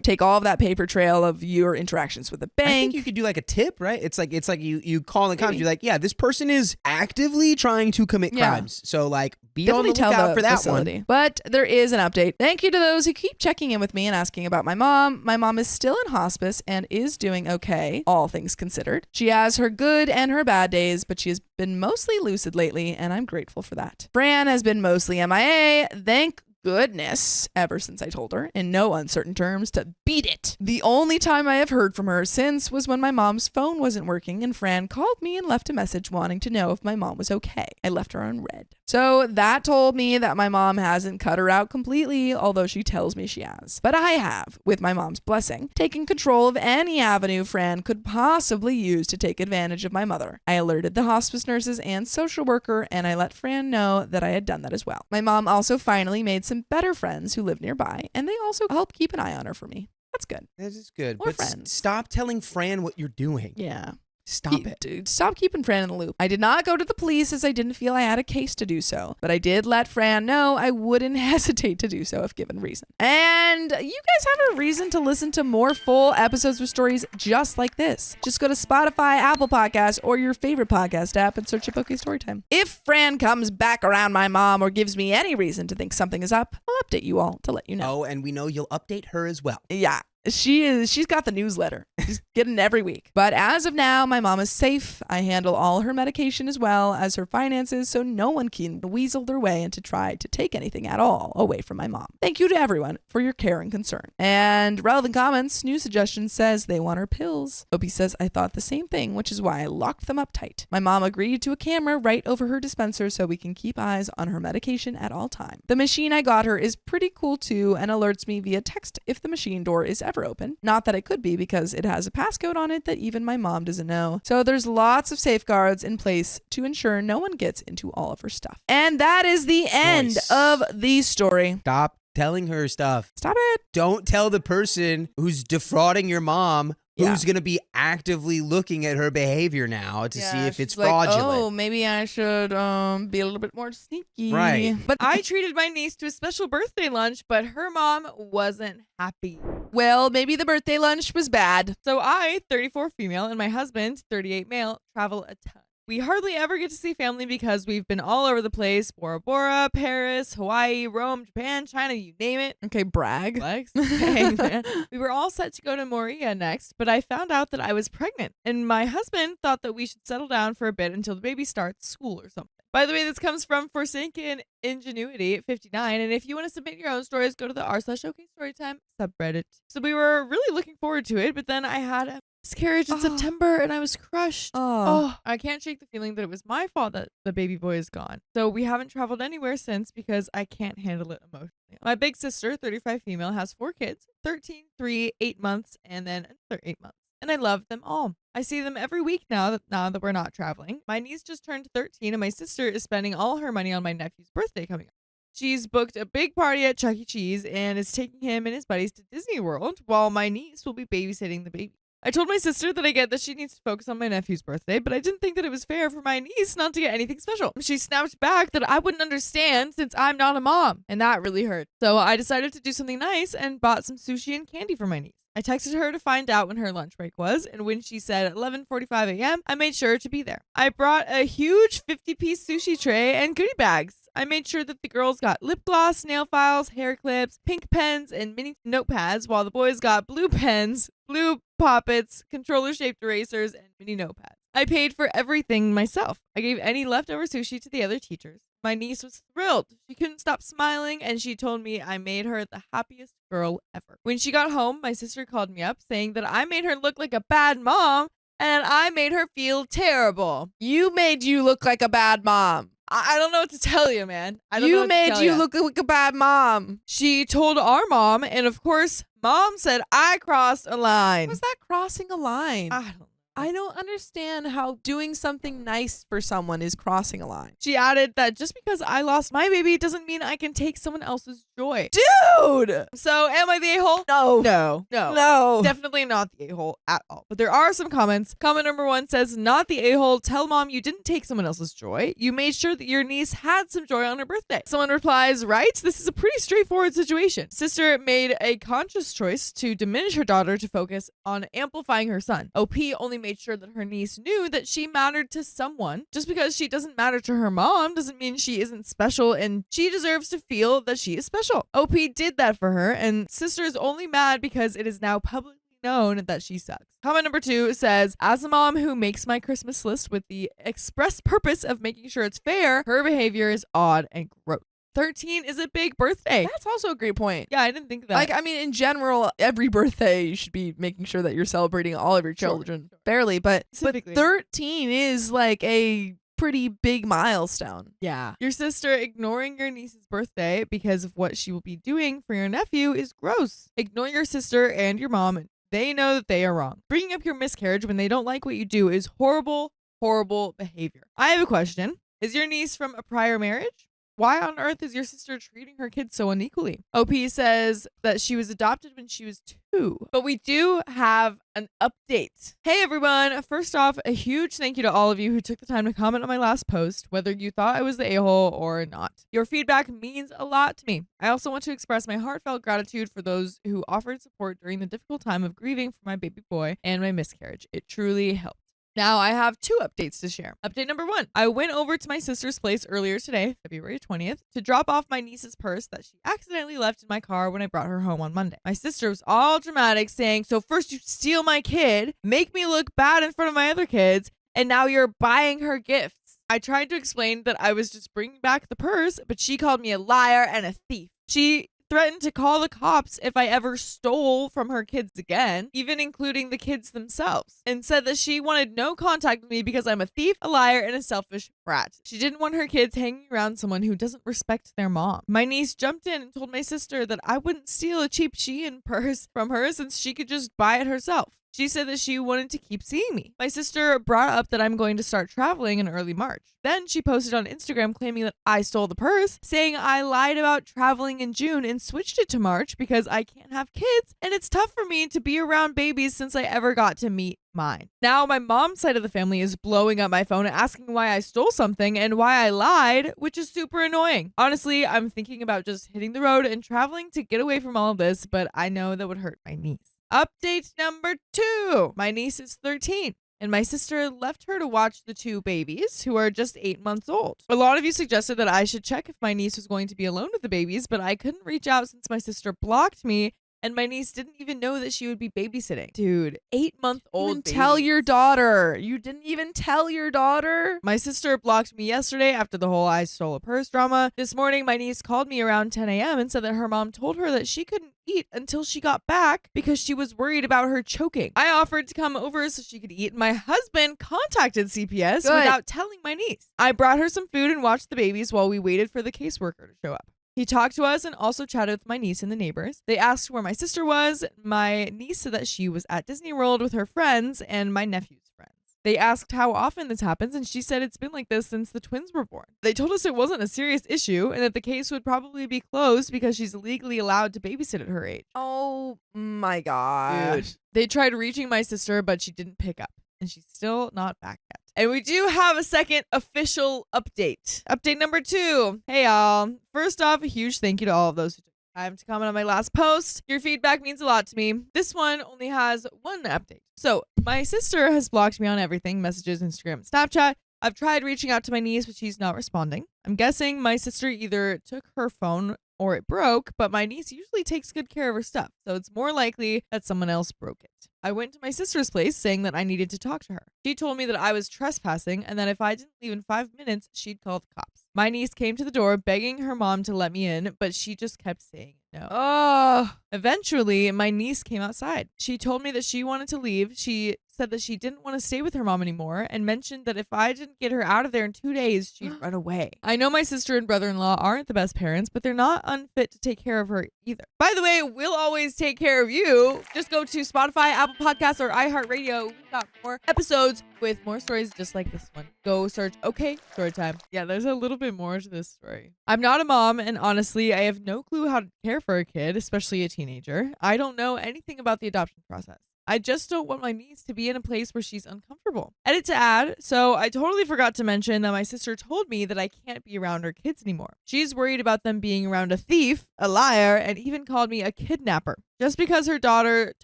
take all of that paper trail of your interactions with the bank. I think you could do like a tip, right? It's like you call the cops. You're like, yeah, this person is actively trying to commit Yeah. crimes. So like, be on Definitely the tell lookout the for that facility. one. But there is an update. Thank you to those who keep checking in with me and asking about my mom. My mom is still in hospice and is doing okay, all things considered. She has her good and her bad days, but she has been mostly lucid lately, and I'm grateful for that. Fran has been mostly MIA. Thank goodness, ever since I told her, in no uncertain terms, to beat it. The only time I have heard from her since was when my mom's phone wasn't working and Fran called me and left a message wanting to know if my mom was okay. I left her on red. So that told me that my mom hasn't cut her out completely, although she tells me she has. But I have, with my mom's blessing, taken control of any avenue Fran could possibly use to take advantage of my mother. I alerted the hospice nurses and social worker, and I let Fran know that I had done that as well. My mom also finally made some better friends who live nearby, and they also help keep an eye on her for me. That's good. This is good. More But friends. stop telling Fran what you're doing. Yeah. Stop it. Dude, stop keeping Fran in the loop. I did not go to the police as I didn't feel I had a case to do so, but I did let Fran know I wouldn't hesitate to do so if given reason. And you guys have a reason to listen to more full episodes with stories just like this. Just go to Spotify, Apple Podcasts, or your favorite podcast app and search up OK Storytime. If Fran comes back around my mom or gives me any reason to think something is up, I'll update you all to let you know. Oh, and we know you'll update her as well. Yeah. She's got the newsletter. She's getting it every week. But as of now, my mom is safe. I handle all her medication as well as her finances, so no one can weasel their way into try to take anything at all away from my mom. Thank you to everyone for your care and concern. And relevant comments, new suggestion says they want her pills. Opie says I thought the same thing, which is why I locked them up tight. My mom agreed to a camera right over her dispenser so we can keep eyes on her medication at all times. The machine I got her is pretty cool too and alerts me via text if the machine door is ever never open. Not that it could be, because it has a passcode on it that even my mom doesn't know. So there's lots of safeguards in place to ensure no one gets into all of her stuff. And that is the end Nice. of the story. Stop telling her stuff. Stop it. Don't tell the person who's defrauding your mom who's going to be actively looking at her behavior now to see if it's she's like, fraudulent. oh, maybe I should be a little bit more sneaky. Right. But I treated my niece to a special birthday lunch, but her mom wasn't happy. well, maybe the birthday lunch was bad. So I, 34 female, and my husband, 38 male, travel a ton. We hardly ever get to see family because we've been all over the place. Bora Bora, Paris, Hawaii, Rome, Japan, China, you name it. Okay, brag. Flex. Dang, man. We were all set to go to Moria next, but I found out that I was pregnant. And my husband thought that we should settle down for a bit until the baby starts school or something. By the way, this comes from Forsaken Ingenuity 59. And if you want to submit your own stories, go to the r/OK Storytime subreddit. So we were really looking forward to it, but then I had a miscarriage in September and I was crushed. Oh. I can't shake the feeling that it was my fault that the baby boy is gone. So we haven't traveled anywhere since because I can't handle it emotionally. My big sister, 35 female, has 4 kids, 13, 3, 8 months, and then another 8 months. And I love them all. I see them every week now that we're not traveling. My niece just turned 13 and my sister is spending all her money on my nephew's birthday coming up. She's booked a big party at Chuck E. Cheese and is taking him and his buddies to Disney World while my niece will be babysitting the baby. I told my sister that I get that she needs to focus on my nephew's birthday, but I didn't think that it was fair for my niece not to get anything special. She snapped back that I wouldn't understand since I'm not a mom, and that really hurt. So I decided to do something nice and bought some sushi and candy for my niece. I texted her to find out when her lunch break was, and when she said 11:45 a.m., I made sure to be there. I brought a huge 50-piece sushi tray and goodie bags. I made sure that the girls got lip gloss, nail files, hair clips, pink pens, and mini notepads, while the boys got blue pens, blue poppets, controller-shaped erasers, and mini notepads. I paid for everything myself. I gave any leftover sushi to the other teachers. My niece was thrilled. She couldn't stop smiling, and she told me I made her the happiest girl ever. When she got home, my sister called me up saying that I made her look like a bad mom, and I made her feel terrible. You made you look like a bad mom. I don't know what to tell you, man. I don't know You what to made tell you ya. look like a bad mom. She told our mom, and of course, mom said I crossed a line. Was that crossing a line? I don't I don't understand how doing something nice for someone is crossing a line. She added that just because I lost my baby doesn't mean I can take someone else's joy. Dude! So am I the a-hole? No. No. No. Definitely not the a-hole at all. But there are some comments. Comment number 1 says, not the a-hole. Tell mom you didn't take someone else's joy. You made sure that your niece had some joy on her birthday. Someone replies, right? This is a pretty straightforward situation. Sister made a conscious choice to diminish her daughter to focus on amplifying her son. OP only made sure that her niece knew that she mattered to someone. Just because she doesn't matter to her mom doesn't mean she isn't special, and she deserves to feel that she is special. OP did that for her, and sister is only mad because it is now publicly known that she sucks. Comment number 2 says, as a mom who makes my Christmas list with the express purpose of making sure it's fair, her behavior is odd and gross. 13 is a big birthday. That's also a great point. Yeah, I didn't think of that. Like, I mean, in general, every birthday you should be making sure that you're celebrating all of your children fairly, but Specifically. 13 is like a pretty big milestone. Yeah. Your sister ignoring your niece's birthday because of what she will be doing for your nephew is gross. Ignore your sister and your mom. They know that they are wrong. Bringing up your miscarriage when they don't like what you do is horrible, horrible behavior. I have a question. Is your niece from a prior marriage? Why on earth is your sister treating her kids so unequally? OP says that she was adopted when she was 2. But we do have an update. Hey everyone! First off, a huge thank you to all of you who took the time to comment on my last post, whether you thought I was the a-hole or not. Your feedback means a lot to me. I also want to express my heartfelt gratitude for those who offered support during the difficult time of grieving for my baby boy and my miscarriage. It truly helped. Now I have 2 updates to share. Update number 1. I went over to my sister's place earlier today, February 20th, to drop off my niece's purse that she accidentally left in my car when I brought her home on Monday. My sister was all dramatic saying, so first you steal my kid, make me look bad in front of my other kids, and now you're buying her gifts. I tried to explain that I was just bringing back the purse, but she called me a liar and a thief. She threatened to call the cops if I ever stole from her kids again, even including the kids themselves, and said that she wanted no contact with me because I'm a thief, a liar, and a selfish brat. She didn't want her kids hanging around someone who doesn't respect their mom. My niece jumped in and told my sister that I wouldn't steal a cheap Shein purse from her since she could just buy it herself. She said that she wanted to keep seeing me. My sister brought up that I'm going to start traveling in early March. Then she posted on Instagram claiming that I stole the purse, saying I lied about traveling in June and switched it to March because I can't have kids and it's tough for me to be around babies since I ever got to meet mine. Now my mom's side of the family is blowing up my phone asking why I stole something and why I lied, which is super annoying. Honestly, I'm thinking about just hitting the road and traveling to get away from all of this, but I know that would hurt my niece. Update number 2. My niece is 13. And my sister left her to watch the 2 babies who are just 8 months old. A lot of you suggested that I should check if my niece was going to be alone with the babies, but I couldn't reach out since my sister blocked me and my niece didn't even know that she would be babysitting. Dude, 8-month-old baby. Tell your daughter. You didn't even tell your daughter. My sister blocked me yesterday after the whole I stole a purse drama. This morning, my niece called me around 10 a.m. and said that her mom told her that she couldn't eat until she got back because she was worried about her choking. I offered to come over so she could eat. My husband contacted CPS without telling my niece. I brought her some food and watched the babies while we waited for the caseworker to show up. He talked to us and also chatted with my niece and the neighbors. They asked where my sister was. My niece said that she was at Disney World with her friends and my nephew's friends. They asked how often this happens, and she said it's been like this since the twins were born. They told us it wasn't a serious issue and that the case would probably be closed because she's legally allowed to babysit at her age. Oh my gosh. Dude. They tried reaching my sister, but she didn't pick up, and she's still not back yet. And we do have a second official update. Update number 2. Hey, y'all. First off, a huge thank you to all of those who took time to comment on my last post. Your feedback means a lot to me. This one only has one update. So, my sister has blocked me on everything, messages, Instagram, and Snapchat. I've tried reaching out to my niece, but she's not responding. I'm guessing my sister either took her phone or it broke, but my niece usually takes good care of her stuff, so it's more likely that someone else broke it. I went to my sister's place saying that I needed to talk to her. She told me that I was trespassing and that if I didn't leave in 5 minutes, she'd call the cops. My niece came to the door begging her mom to let me in, but she just kept saying no. Oh. Eventually, my niece came outside. She told me that she wanted to leave. She said that she didn't want to stay with her mom anymore and mentioned that if I didn't get her out of there in 2 days, she'd run away. I know my sister and brother-in-law aren't the best parents, but they're not unfit to take care of her either. By the way, we'll always take care of you. Just go to Spotify, Apple Podcasts, or iHeartRadio. We've got more episodes with more stories just like this one. Go search OK Storytime. Yeah, there's a little bit more to this story. I'm not a mom, and honestly, I have no clue how to care for a kid, especially a teenager. I don't know anything about the adoption process. I just don't want my niece to be in a place where she's uncomfortable. Edit to add, so I totally forgot to mention that my sister told me that I can't be around her kids anymore. She's worried about them being around a thief, a liar, and even called me a kidnapper, just because her daughter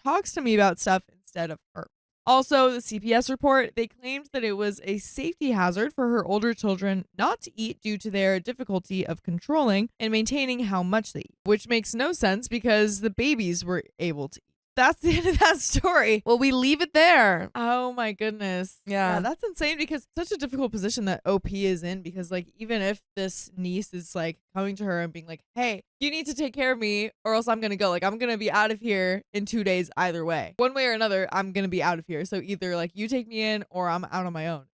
talks to me about stuff instead of her. Also, the CPS report, they claimed that it was a safety hazard for her older children not to eat due to their difficulty of controlling and maintaining how much they eat, which makes no sense because the babies were able to eat. That's the end of that story. Well, we leave it there. Oh my goodness. Yeah. That's insane because it's such a difficult position that OP is in because like even if this niece is like coming to her and being like, hey, you need to take care of me or else I'm going to go. Like I'm going to be out of here in 2 days either way. One way or another, I'm going to be out of here. So either like you take me in or I'm out on my own.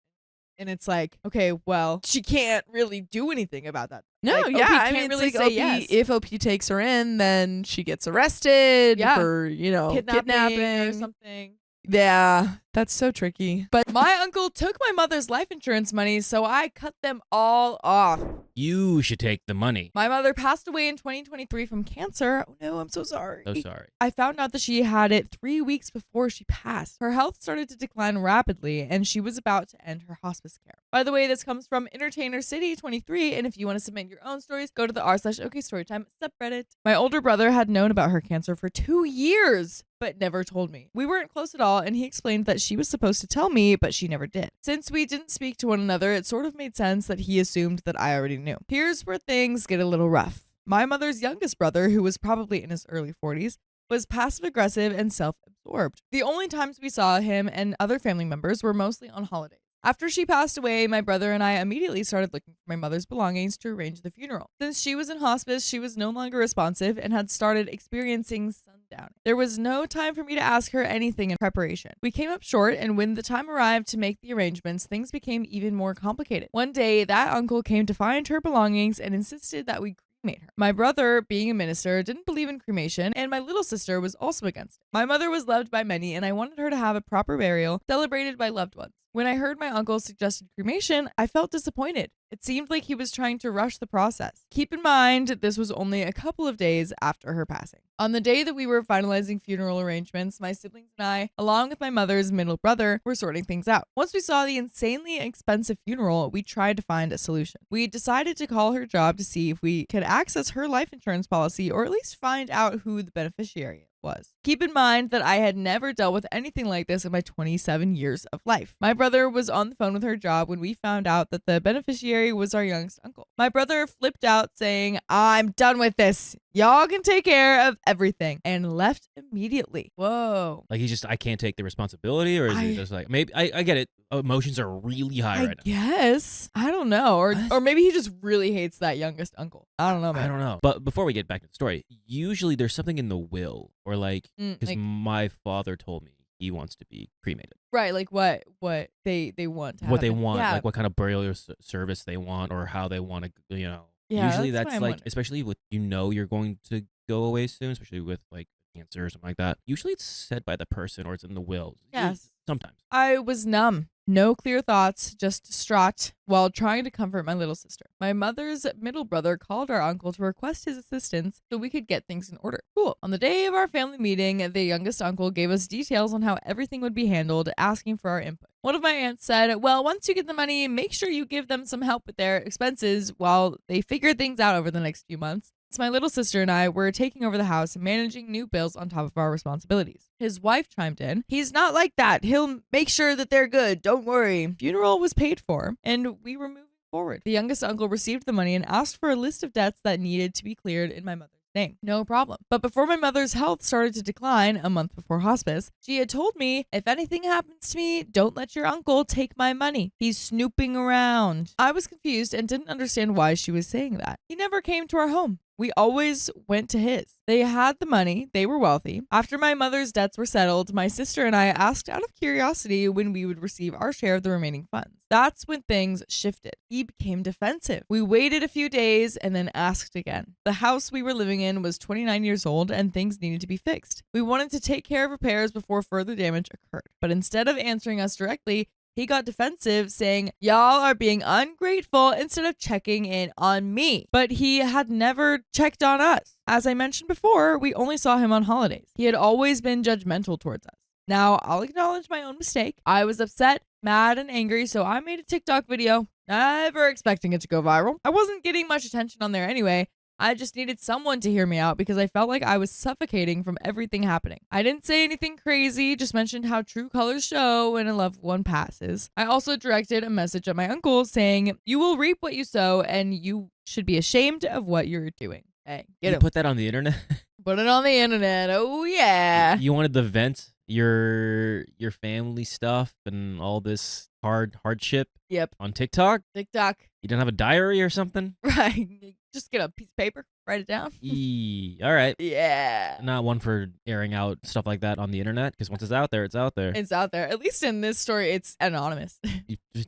And it's like, okay, well, she can't really do anything about that. No, like, yeah. OP I can't mean, really it's say like OP, yes. if OP takes her in, then she gets arrested for, kidnapping or something. Yeah, that's so tricky. But My uncle took my mother's life insurance money, so I cut them all off. You should take the money. My mother passed away in 2023 from cancer. Oh no, I'm so sorry. So sorry. I found out that she had it 3 weeks before she passed. Her health started to decline rapidly, and she was about to end her hospice care. By the way, this comes from Entertainer City 23, and if you want to submit your own stories, go to the r/OKStorytime subreddit. My older brother had known about her cancer for 2 years, but never told me. We weren't close at all, and he explained that she was supposed to tell me, but she never did. Since we didn't speak to one another, it sort of made sense that he assumed that I already knew. Here's where things get a little rough. My mother's youngest brother, who was probably in his early 40s, was passive-aggressive and self-absorbed. The only times we saw him and other family members were mostly on holidays. After she passed away, my brother and I immediately started looking for my mother's belongings to arrange the funeral. Since she was in hospice, she was no longer responsive and had started experiencing sundowning. There was no time for me to ask her anything in preparation. We came up short, and when the time arrived to make the arrangements, things became even more complicated. One day, that uncle came to find her belongings and insisted that we cremate her. My brother, being a minister, didn't believe in cremation, and my little sister was also against it. My mother was loved by many, and I wanted her to have a proper burial celebrated by loved ones. When I heard my uncle suggested cremation, I felt disappointed. It seemed like he was trying to rush the process. Keep in mind, this was only a couple of days after her passing. On the day that we were finalizing funeral arrangements, my siblings and I, along with my mother's middle brother, were sorting things out. Once we saw the insanely expensive funeral, we tried to find a solution. We decided to call her job to see if we could access her life insurance policy or at least find out who the beneficiary was. Keep in mind that I had never dealt with anything like this in my 27 years of life. My brother was on the phone with her job when we found out that the beneficiary was our youngest uncle. My brother flipped out saying, "I'm done with this. Y'all can take care of everything," and left immediately. Whoa. Like I can't take the responsibility, or is it just like, maybe I get it. Emotions are really high right now. Guess. I don't know. Or maybe he just really hates that youngest uncle. I don't know, man. I don't know. But before we get back to the story, usually there's something in the will, or like, because my father told me he wants to be cremated. Right, like what they want to What they happen. want, Yeah. like what kind of burial service they want, or how they want to, Yeah, usually that's that's what I'm like, wondering. especially with, you're going to go away soon, especially with like cancer or something like that. Usually it's said by the person, or it's in the will. Yes. Sometimes. I was numb. No clear thoughts, just distraught while trying to comfort my little sister. My mother's middle brother called our uncle to request his assistance so we could get things in order. Cool. On the day of our family meeting, the youngest uncle gave us details on how everything would be handled, asking for our input. One of my aunts said, "Well, once you get the money, make sure you give them some help with their expenses while they figure things out over the next few months." So my little sister and I were taking over the house and managing new bills on top of our responsibilities. His wife chimed in, "He's not like that. He'll make sure that they're good. Don't worry." Funeral was paid for, and we were moving forward. The youngest uncle received the money and asked for a list of debts that needed to be cleared in my mother's name. No problem. But before my mother's health started to decline a month before hospice, she had told me, "If anything happens to me, don't let your uncle take my money. He's snooping around." I was confused and didn't understand why she was saying that. He never came to our home. We always went to his. They had the money. They were wealthy. After my mother's debts were settled, my sister and I asked out of curiosity when we would receive our share of the remaining funds. That's when things shifted. He became defensive. We waited a few days and then asked again. The house we were living in was 29 years old and things needed to be fixed. We wanted to take care of repairs before further damage occurred. But instead of answering us directly, he got defensive, saying, "Y'all are being ungrateful," instead of checking in on me. But he had never checked on us. As I mentioned before, we only saw him on holidays. He had always been judgmental towards us. Now, I'll acknowledge my own mistake. I was upset, mad, and angry, so I made a TikTok video, never expecting it to go viral. I wasn't getting much attention on there anyway. I just needed someone to hear me out because I felt like I was suffocating from everything happening. I didn't say anything crazy, just mentioned how true colors show when a loved one passes. I also directed a message at my uncle saying, "You will reap what you sow and you should be ashamed of what you're doing." Hey, get You it. put that on the internet? Put it on the internet. Oh, yeah. You wanted to vent your family stuff and all this hardship Yep. on TikTok? TikTok. You don't have a diary or something? Right. Just get a piece of paper, write it down. All right. Yeah. Not one for airing out stuff like that on the internet, because once it's out there, it's out there. It's out there. At least in this story, it's anonymous.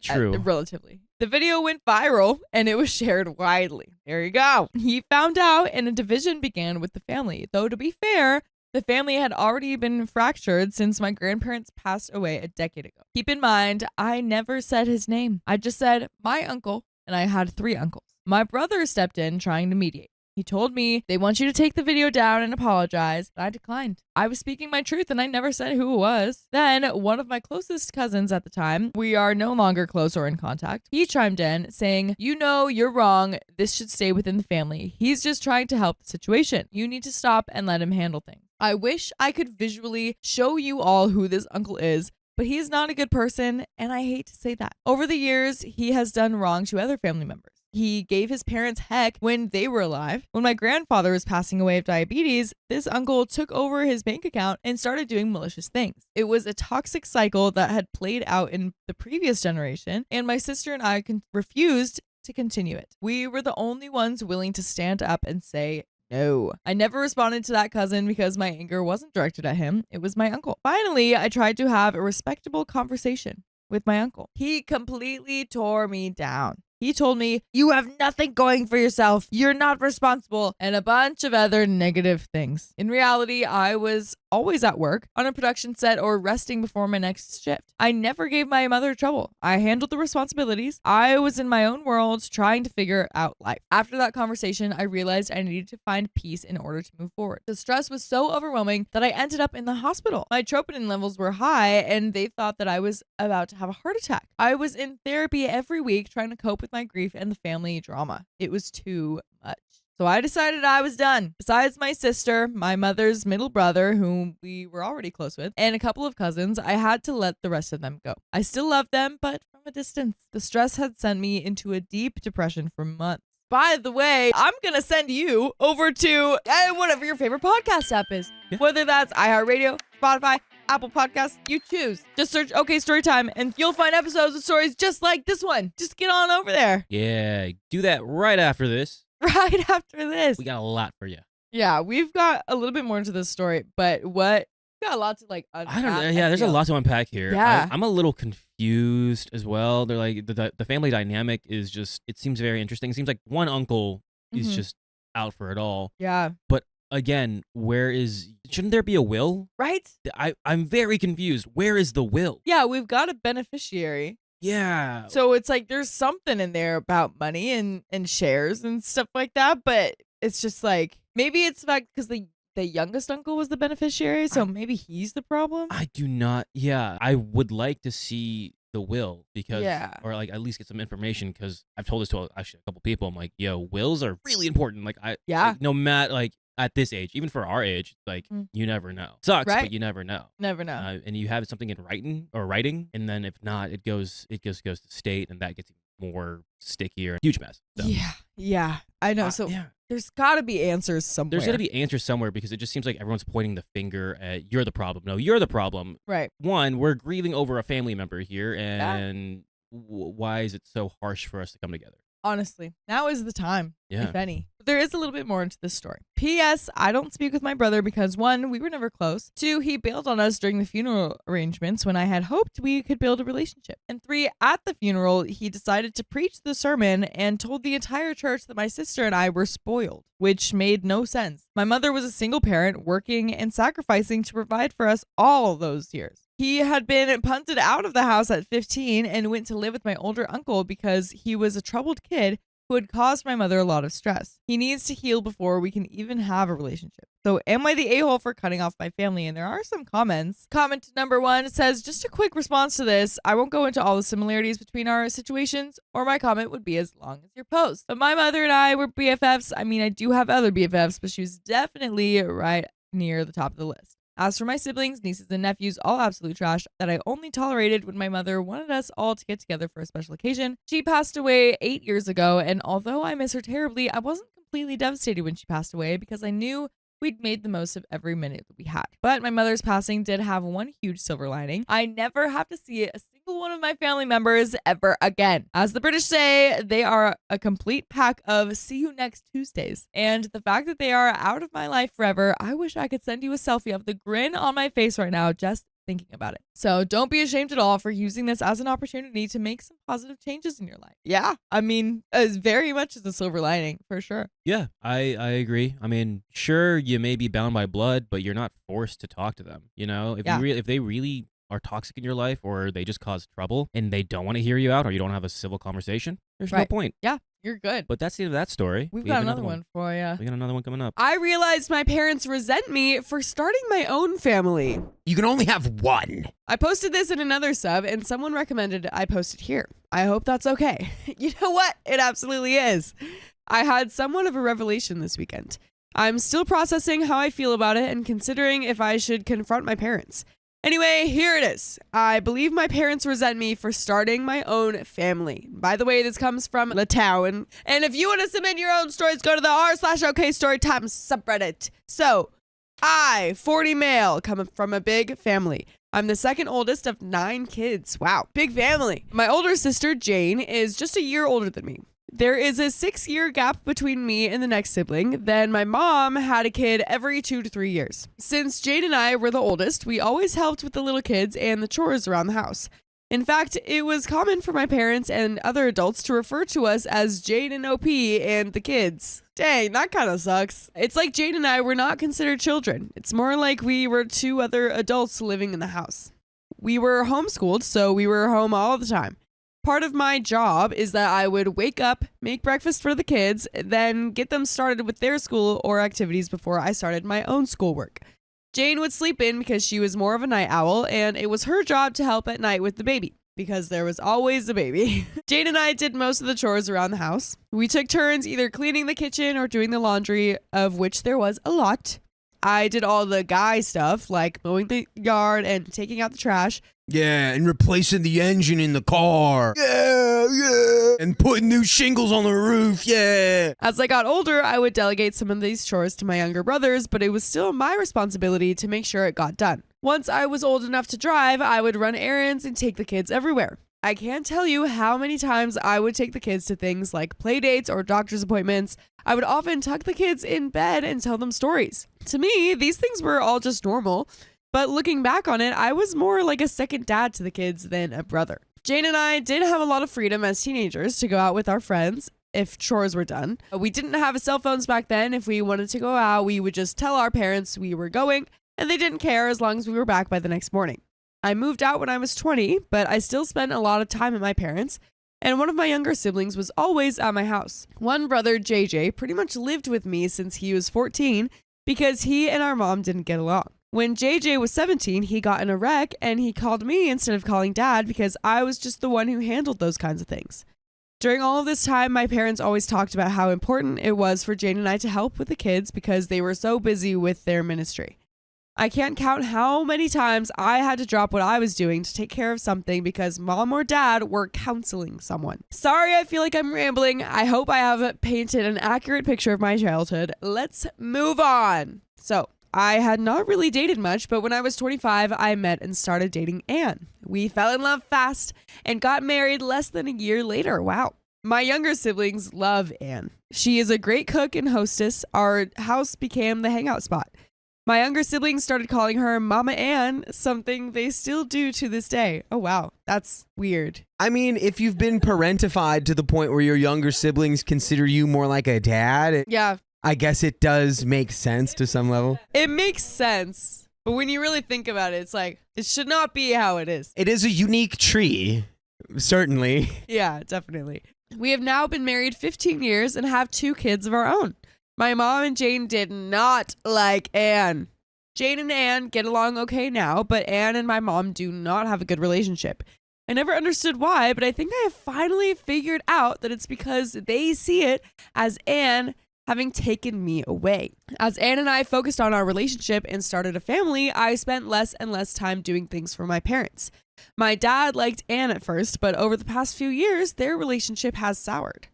True. Relatively. The video went viral and it was shared widely. There you go. He found out and a division began with the family. Though to be fair, the family had already been fractured since my grandparents passed away a decade ago. Keep in mind, I never said his name. I just said my uncle, and I had 3 uncles. My brother stepped in trying to mediate. He told me, "They want you to take the video down and apologize." I declined. I was speaking my truth and I never said who it was. Then one of my closest cousins at the time, we are no longer close or in contact, he chimed in saying, "You know, you're wrong. This should stay within the family. He's just trying to help the situation. You need to stop and let him handle things." I wish I could visually show you all who this uncle is, but he is not a good person, and I hate to say that. Over the years, he has done wrong to other family members. He gave his parents heck when they were alive. When my grandfather was passing away of diabetes, this uncle took over his bank account and started doing malicious things. It was a toxic cycle that had played out in the previous generation, and my sister and I refused to continue it. We were the only ones willing to stand up and say no. I never responded to that cousin because my anger wasn't directed at him. It was my uncle. Finally, I tried to have a respectable conversation with my uncle. He completely tore me down. He told me, "You have nothing going for yourself. You're not responsible," and a bunch of other negative things. In reality, I was always at work, on a production set, or resting before my next shift. I never gave my mother trouble. I handled the responsibilities. I was in my own world trying to figure out life. After that conversation, I realized I needed to find peace in order to move forward. The stress was so overwhelming that I ended up in the hospital. My troponin levels were high, and they thought that I was about to have a heart attack. I was in therapy every week trying to cope with my grief and the family drama. It was too much. So I decided I was done. Besides my sister, my mother's middle brother, whom we were already close with, and a couple of cousins, I had to let the rest of them go. I still loved them, but from a distance. The stress had sent me into a deep depression for months. By the way, I'm going to send you over to whatever your favorite podcast app is. Yeah. Whether that's iHeartRadio, Spotify, Apple Podcasts, you choose. Just search OK Storytime and you'll find episodes of stories just like this one. Just get on over there. Yeah, do that right after this. Right after this. We got a lot for you. Yeah, we've got a little bit more into this story, but we got a lot to unpack. I don't know. Yeah, there's a lot to unpack here. Yeah. I'm a little confused as well. They're like the family dynamic is just, it seems very interesting. It seems like one uncle is just out for it all. Yeah. But again, shouldn't there be a will? Right? I'm very confused. Where is the will? Yeah, we've got a beneficiary. Yeah. So it's like there's something in there about money and shares and stuff like that, but it's just like maybe it's the fact because the youngest uncle was the beneficiary, so maybe he's the problem. I do not. Yeah, I would like to see the will because, or like at least get some information because I've told this to actually a couple people. I'm like, yo, wills are really important. Like no matter like at this age, even for our age, like you never know. Sucks, but you never know. Never know. And you have something in writing, and then if not, it goes to state, and that gets more stickier. Huge mess. So. Yeah. I know. So there's got to be answers somewhere. There's got to be answers somewhere because it just seems like everyone's pointing the finger at you're the problem. No, you're the problem. Right. One, we're grieving over a family member here, and why is it so harsh for us to come together? Honestly, now is the time, if any. There is a little bit more into this story. P.S. I don't speak with my brother because 1, we were never close. 2, he bailed on us during the funeral arrangements when I had hoped we could build a relationship. And 3, at the funeral, he decided to preach the sermon and told the entire church that my sister and I were spoiled, which made no sense. My mother was a single parent working and sacrificing to provide for us all those years. He had been punted out of the house at 15 and went to live with my older uncle because he was a troubled kid who had caused my mother a lot of stress. He needs to heal before we can even have a relationship. So am I the a-hole for cutting off my family? And there are some comments. Comment number 1 says, just a quick response to this. I won't go into all the similarities between our situations, or my comment would be as long as your post. But my mother and I were BFFs. I mean, I do have other BFFs, but she was definitely right near the top of the list. As for my siblings, nieces, and nephews, all absolute trash that I only tolerated when my mother wanted us all to get together for a special occasion. She passed away 8 years ago, and although I miss her terribly, I wasn't completely devastated when she passed away because I knew we'd made the most of every minute that we had. But my mother's passing did have one huge silver lining. I never have to see a single one of my family members ever again. As the British say, they are a complete pack of see you next Tuesdays. And the fact that they are out of my life forever, I wish I could send you a selfie of the grin on my face right now just thinking about it. So don't be ashamed at all for using this as an opportunity to make some positive changes in your life. Yeah, I mean, as very much as a silver lining, for sure. Yeah, I agree. I mean, sure, you may be bound by blood, but you're not forced to talk to them. You know, if they really are toxic in your life or they just cause trouble and they don't want to hear you out or you don't have a civil conversation, there's no point. Yeah, you're good. But that's the end of that story. We've got another one for you. We got another one coming up. I realized my parents resent me for starting my own family. You can only have one. I posted this in another sub and someone recommended I post it here. I hope that's okay. You know what? It absolutely is. I had somewhat of a revelation this weekend. I'm still processing how I feel about it and considering if I should confront my parents. Anyway, here it is. I believe my parents resent me for starting my own family. By the way, this comes from Latown. And if you want to submit your own stories, go to the r/OKStorytime subreddit. So, I, 40 male, come from a big family. I'm the second oldest of 9 kids. Wow, big family. My older sister, Jane, is just a year older than me. There is a 6-year gap between me and the next sibling. Then my mom had a kid every 2 to 3 years. Since Jade and I were the oldest, we always helped with the little kids and the chores around the house. In fact, it was common for my parents and other adults to refer to us as Jade and OP and the kids. Dang, that kind of sucks. It's like Jade and I were not considered children. It's more like we were 2 other adults living in the house. We were homeschooled, so we were home all the time. Part of my job is that I would wake up, make breakfast for the kids, then get them started with their school or activities before I started my own schoolwork. Jane would sleep in because she was more of a night owl, and it was her job to help at night with the baby, because there was always a baby. Jane and I did most of the chores around the house. We took turns either cleaning the kitchen or doing the laundry, of which there was a lot. I did all the guy stuff, like mowing the yard and taking out the trash. Yeah, and replacing the engine in the car. Yeah. And putting new shingles on the roof. Yeah. As I got older, I would delegate some of these chores to my younger brothers, but it was still my responsibility to make sure it got done. Once I was old enough to drive, I would run errands and take the kids everywhere. I can't tell you how many times I would take the kids to things like play dates or doctor's appointments. I would often tuck the kids in bed and tell them stories. To me, these things were all just normal. But looking back on it, I was more like a second dad to the kids than a brother. Jane and I did have a lot of freedom as teenagers to go out with our friends if chores were done. We didn't have cell phones back then. If we wanted to go out, we would just tell our parents we were going, and they didn't care as long as we were back by the next morning. I moved out when I was 20, but I still spent a lot of time at my parents', and one of my younger siblings was always at my house. One brother, JJ, pretty much lived with me since he was 14 because he and our mom didn't get along. When JJ was 17, he got in a wreck and he called me instead of calling dad because I was just the one who handled those kinds of things. During all of this time, my parents always talked about how important it was for Jane and I to help with the kids because they were so busy with their ministry. I can't count how many times I had to drop what I was doing to take care of something because mom or dad were counseling someone. Sorry, I feel like I'm rambling. I hope I have painted an accurate picture of my childhood. Let's move on. So, I had not really dated much, but when I was 25, I met and started dating Anne. We fell in love fast and got married less than a year later. Wow. My younger siblings love Anne. She is a great cook and hostess. Our house became the hangout spot. My younger siblings started calling her Mama Anne, something they still do to this day. Oh, wow. That's weird. I mean, if you've been parentified to the point where your younger siblings consider you more like a dad, Yeah. I guess it does make sense to some level. It makes sense. But when you really think about it, it's like, it should not be how it is. It is a unique tree, certainly. Yeah, definitely. We have now been married 15 years and have 2 kids of our own. My mom and Jane did not like Anne. Jane and Anne get along okay now, but Anne and my mom do not have a good relationship. I never understood why, but I think I have finally figured out that it's because they see it as Anne having taken me away. As Anne and I focused on our relationship and started a family, I spent less and less time doing things for my parents. My dad liked Anne at first, but over the past few years, their relationship has soured.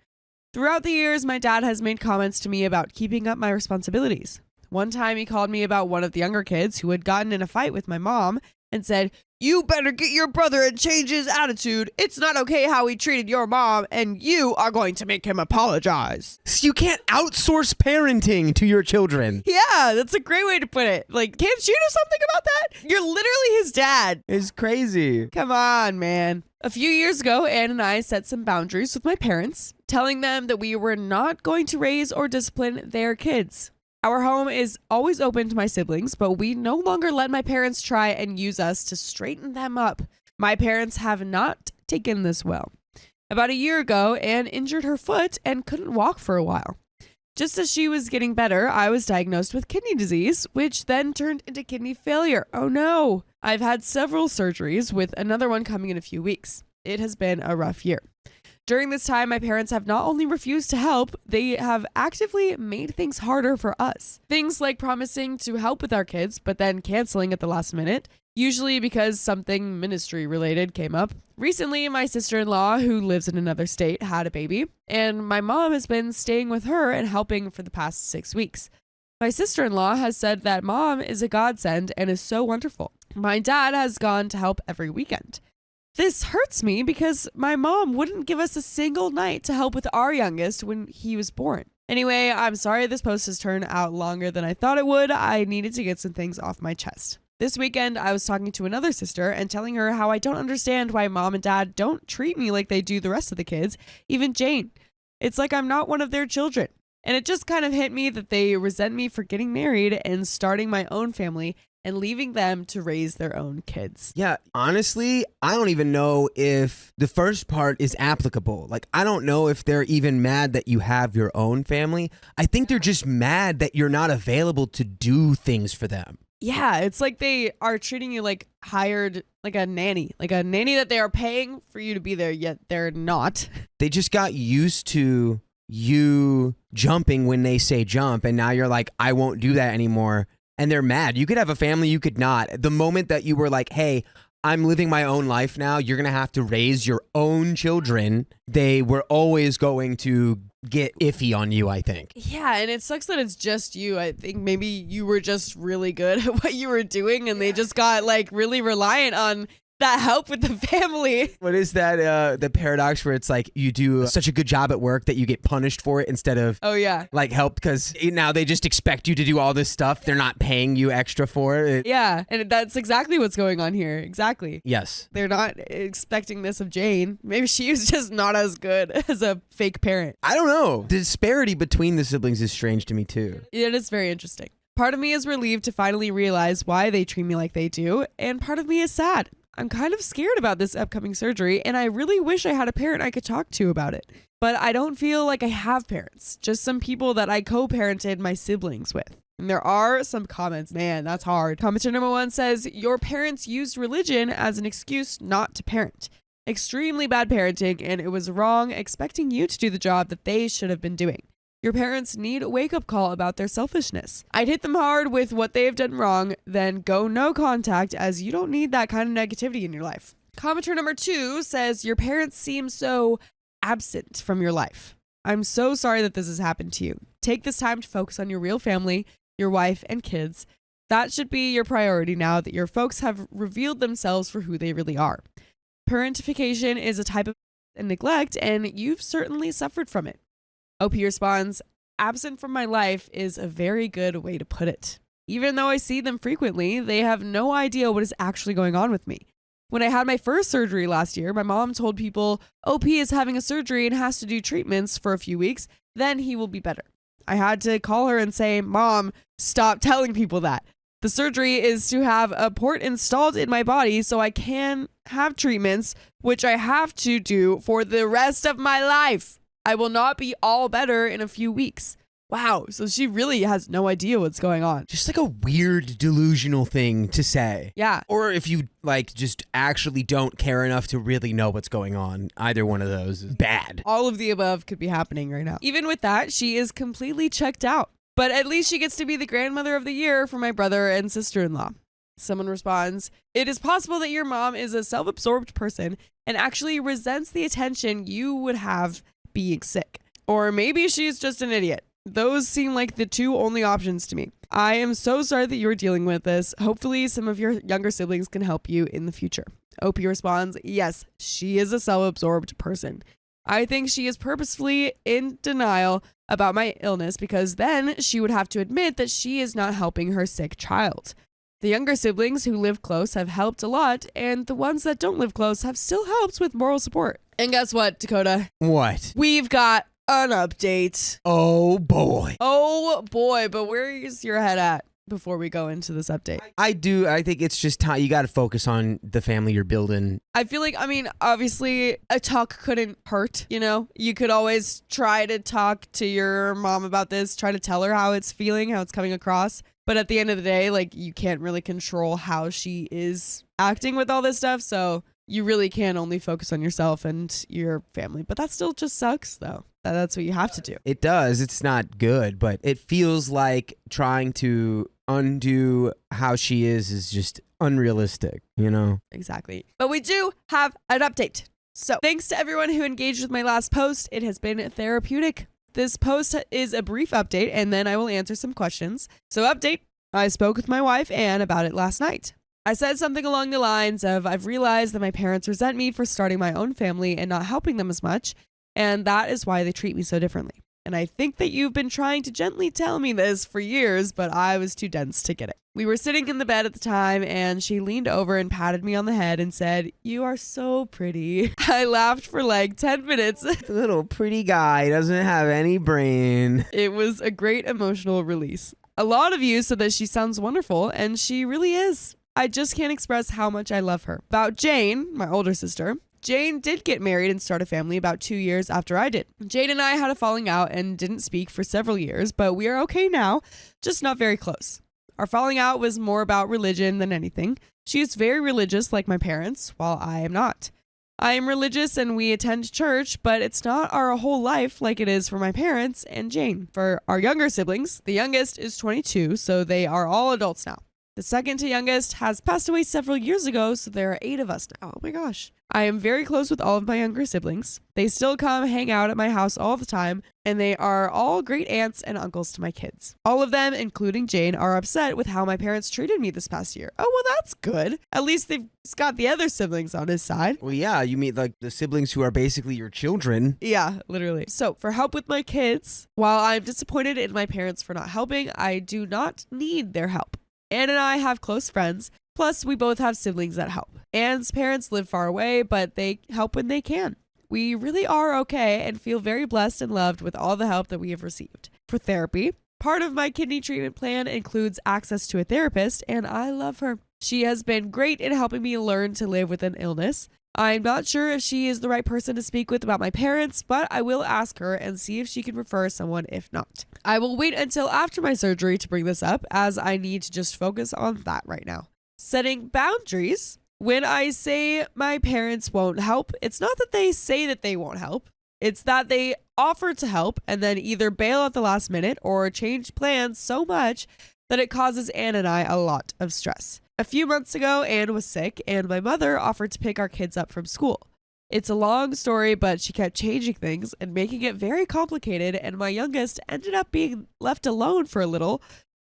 Throughout the years, my dad has made comments to me about keeping up my responsibilities. One time he called me about one of the younger kids who had gotten in a fight with my mom and said, "You better get your brother and change his attitude. It's not okay how he treated your mom, and you are going to make him apologize." So you can't outsource parenting to your children. Yeah, that's a great way to put it. Like, can't you do something about that? You're literally his dad. It's crazy. Come on, man. A few years ago, Anne and I set some boundaries with my parents, telling them that we were not going to raise or discipline their kids. Our home is always open to my siblings, but we no longer let my parents try and use us to straighten them up. My parents have not taken this well. About a year ago, Anne injured her foot and couldn't walk for a while. Just as she was getting better, I was diagnosed with kidney disease, which then turned into kidney failure. Oh no! I've had several surgeries, with another one coming in a few weeks. It has been a rough year. During this time, my parents have not only refused to help, they have actively made things harder for us. Things like promising to help with our kids, but then canceling at the last minute, usually because something ministry related came up. Recently, my sister-in-law, who lives in another state, had a baby, and my mom has been staying with her and helping for the past 6 weeks. My sister-in-law has said that mom is a godsend and is so wonderful. My dad has gone to help every weekend. This hurts me because my mom wouldn't give us a single night to help with our youngest when he was born. Anyway, I'm sorry this post has turned out longer than I thought it would. I needed to get some things off my chest. This weekend, I was talking to another sister and telling her how I don't understand why mom and dad don't treat me like they do the rest of the kids, even Jane. It's like I'm not one of their children. And it just kind of hit me that they resent me for getting married and starting my own family and leaving them to raise their own kids. Yeah, honestly, I don't even know if the first part is applicable. Like, I don't know if they're even mad that you have your own family. I think they're just mad that you're not available to do things for them. Yeah, it's like they are treating you like hired, like a nanny that they are paying for you to be there, yet they're not. They just got used to you jumping when they say jump, and now you're like, I won't do that anymore. And they're mad. You could have a family, you could not. The moment that you were like, hey, I'm living my own life now, you're going to have to raise your own children, they were always going to get iffy on you, I think. Yeah, and it sucks that it's just you. I think maybe you were just really good at what you were doing, and they just got like really reliant on that help with the family. What is that, the paradox where it's like you do such a good job at work that you get punished for it instead of like help, because now they just expect you to do all this stuff. They're not paying you extra for it. Yeah, and that's exactly what's going on here. Exactly. Yes. They're not expecting this of Jane. Maybe she was just not as good as a fake parent. I don't know. The disparity between the siblings is strange to me too. It is very interesting. Part of me is relieved to finally realize why they treat me like they do, and part of me is sad. I'm kind of scared about this upcoming surgery, and I really wish I had a parent I could talk to about it. But I don't feel like I have parents, just some people that I co-parented my siblings with. And there are some comments. Man, that's hard. Commenter number 1 says, your parents used religion as an excuse not to parent. Extremely bad parenting, and it was wrong expecting you to do the job that they should have been doing. Your parents need a wake-up call about their selfishness. I'd hit them hard with what they have done wrong, then go no contact, as you don't need that kind of negativity in your life. Commenter number 2 says, your parents seem so absent from your life. I'm so sorry that this has happened to you. Take this time to focus on your real family, your wife and kids. That should be your priority now that your folks have revealed themselves for who they really are. Parentification is a type of neglect, and you've certainly suffered from it. OP responds, absent from my life is a very good way to put it. Even though I see them frequently, they have no idea what is actually going on with me. When I had my first surgery last year, my mom told people, OP is having a surgery and has to do treatments for a few weeks, then he will be better. I had to call her and say, Mom, stop telling people that. The surgery is to have a port installed in my body so I can have treatments, which I have to do for the rest of my life. I will not be all better in a few weeks. Wow, so she really has no idea what's going on. Just like a weird delusional thing to say. Yeah. Or if you like just actually don't care enough to really know what's going on. Either one of those is bad. All of the above could be happening right now. Even with that, she is completely checked out. But at least she gets to be the grandmother of the year for my brother and sister-in-law. Someone responds, it is possible that your mom is a self-absorbed person and actually resents the attention you would have being sick. Or maybe she's just an idiot. Those seem like the two only options to me. I am so sorry that you're dealing with this. Hopefully some of your younger siblings can help you in the future. OP responds, yes, she is a self-absorbed person. I think she is purposefully in denial about my illness because then she would have to admit that she is not helping her sick child. The younger siblings who live close have helped a lot, and the ones that don't live close have still helped with moral support. And guess what, Dakota? What? We've got an update. Oh boy. Oh boy, but where's your head at before we go into this update? I think it's just time. You got to focus on the family you're building. I feel like, obviously a talk couldn't hurt, you know? You could always try to talk to your mom about this, try to tell her how it's feeling, how it's coming across. But at the end of the day, like, you can't really control how she is acting with all this stuff. So you really can only focus on yourself and your family. But that still just sucks, though. That's what you have to do. It does. It's not good, but it feels like trying to undo how she is just unrealistic, you know? Exactly. But we do have an update. So thanks to everyone who engaged with my last post. It has been therapeutic. This post is a brief update, and then I will answer some questions. So update, I spoke with my wife, Anne, about it last night. I said something along the lines of, I've realized that my parents resent me for starting my own family and not helping them as much, and that is why they treat me so differently. And I think that you've been trying to gently tell me this for years, but I was too dense to get it. We were sitting in the bed at the time, and she leaned over and patted me on the head and said, "You are so pretty." I laughed for like 10 minutes. The little pretty guy doesn't have any brain. It was a great emotional release. A lot of you said that she sounds wonderful, and she really is. I just can't express how much I love her. About Jane, my older sister, Jane did get married and start a family about 2 years after I did. Jane and I had a falling out and didn't speak for several years, but we are okay now, just not very close. Our falling out was more about religion than anything. She is very religious like my parents, while I am not. I am religious and we attend church, but it's not our whole life like it is for my parents and Jane. For our younger siblings, the youngest is 22, so they are all adults now. The second to youngest has passed away several years ago, so there are 8 of us now. Oh my gosh. I am very close with all of my younger siblings. They still come hang out at my house all the time, and they are all great aunts and uncles to my kids. All of them, including Jane, are upset with how my parents treated me this past year. Oh, well, that's good. At least they've got the other siblings on his side. Well, yeah, you meet like the siblings who are basically your children. Yeah, literally. So for help with my kids, while I'm disappointed in my parents for not helping, I do not need their help. Anne and I have close friends, plus we both have siblings that help. Anne's parents live far away, but they help when they can. We really are okay and feel very blessed and loved with all the help that we have received. For therapy, part of my kidney treatment plan includes access to a therapist, and I love her. She has been great in helping me learn to live with an illness. I'm not sure if she is the right person to speak with about my parents, but I will ask her and see if she can refer someone if not. I will wait until after my surgery to bring this up, as I need to just focus on that right now. Setting boundaries. When I say my parents won't help, it's not that they say that they won't help. It's that they offer to help and then either bail at the last minute or change plans so much that it causes Anne and I a lot of stress. A few months ago, Anne was sick, and my mother offered to pick our kids up from school. It's a long story, but she kept changing things and making it very complicated, and my youngest ended up being left alone for a little,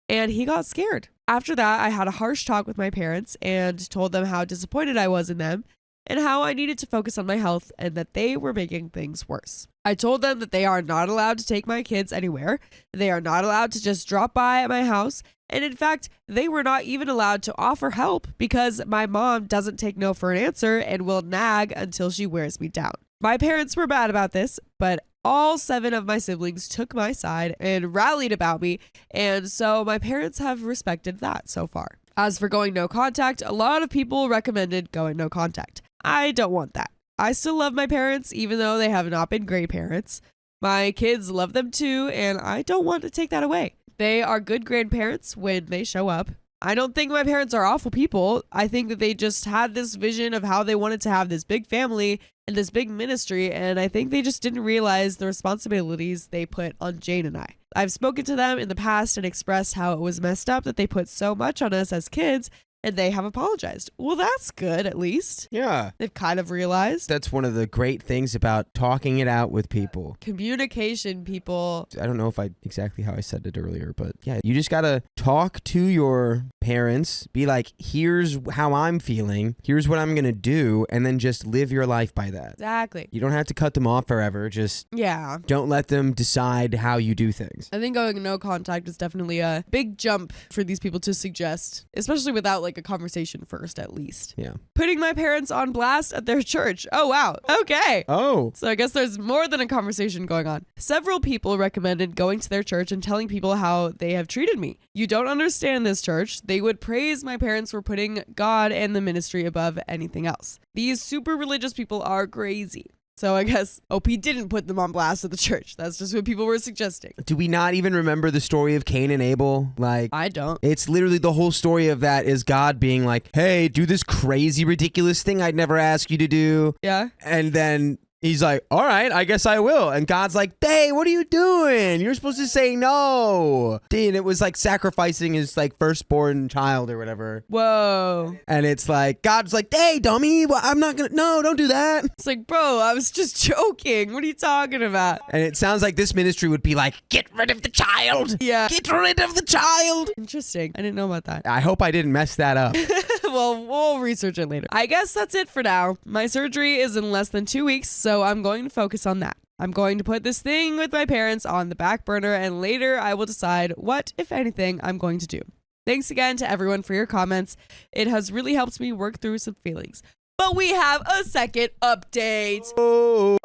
and he got scared. After that, I had a harsh talk with my parents and told them how disappointed I was in them and how I needed to focus on my health and that they were making things worse. I told them that they are not allowed to take my kids anywhere. They are not allowed to just drop by at my house. And in fact, they were not even allowed to offer help because my mom doesn't take no for an answer and will nag until she wears me down. My parents were bad about this, but all 7 of my siblings took my side and rallied about me, and so my parents have respected that so far. As for going no contact, a lot of people recommended going no contact. I don't want that. I still love my parents, even though they have not been great parents. My kids love them too, and I don't want to take that away. They are good grandparents when they show up. I don't think my parents are awful people. I think that they just had this vision of how they wanted to have this big family and this big ministry, and I think they just didn't realize the responsibilities they put on Jane and I. I've spoken to them in the past and expressed how it was messed up that they put so much on us as kids, and they have apologized. Well, that's good, at least. Yeah. They've kind of realized. That's one of the great things about talking it out with people. Communication, people. I don't know if exactly how I said it earlier, but yeah, you just gotta talk to your parents, be like, here's how I'm feeling, here's what I'm gonna do, and then just live your life by that. Exactly. You don't have to cut them off forever, just don't let them decide how you do things. I think going no contact is definitely a big jump for these people to suggest, especially without like a conversation first, at least. Yeah. Putting my parents on blast at their church. Oh, wow. Okay. Oh. So I guess there's more than a conversation going on. Several people recommended going to their church and telling people how they have treated me. You don't understand this church. They would praise my parents for putting God and the ministry above anything else. These super religious people are crazy. So I guess OP didn't put them on blast at the church. That's just what people were suggesting. Do we not even remember the story of Cain and Abel? Like, I don't. It's literally the whole story of that is God being like, hey, do this crazy, ridiculous thing I'd never ask you to do. Yeah. And then he's like, all right, I guess I will. And God's like, hey, what are you doing? You're supposed to say no. And it was like sacrificing his like firstborn child or whatever. Whoa. And it's like, God's like, hey, dummy, well, I'm not going to, no, don't do that. It's like, bro, I was just joking. What are you talking about? And it sounds like this ministry would be like, get rid of the child. Yeah. Get rid of the child. Interesting. I didn't know about that. I hope I didn't mess that up. Well, we'll research it later. I guess that's it for now. My surgery is in less than 2 weeks, so I'm going to focus on that. I'm going to put this thing with my parents on the back burner, and later I will decide what, if anything, I'm going to do. Thanks again to everyone for your comments. It has really helped me work through some feelings. But we have a second update. Oh,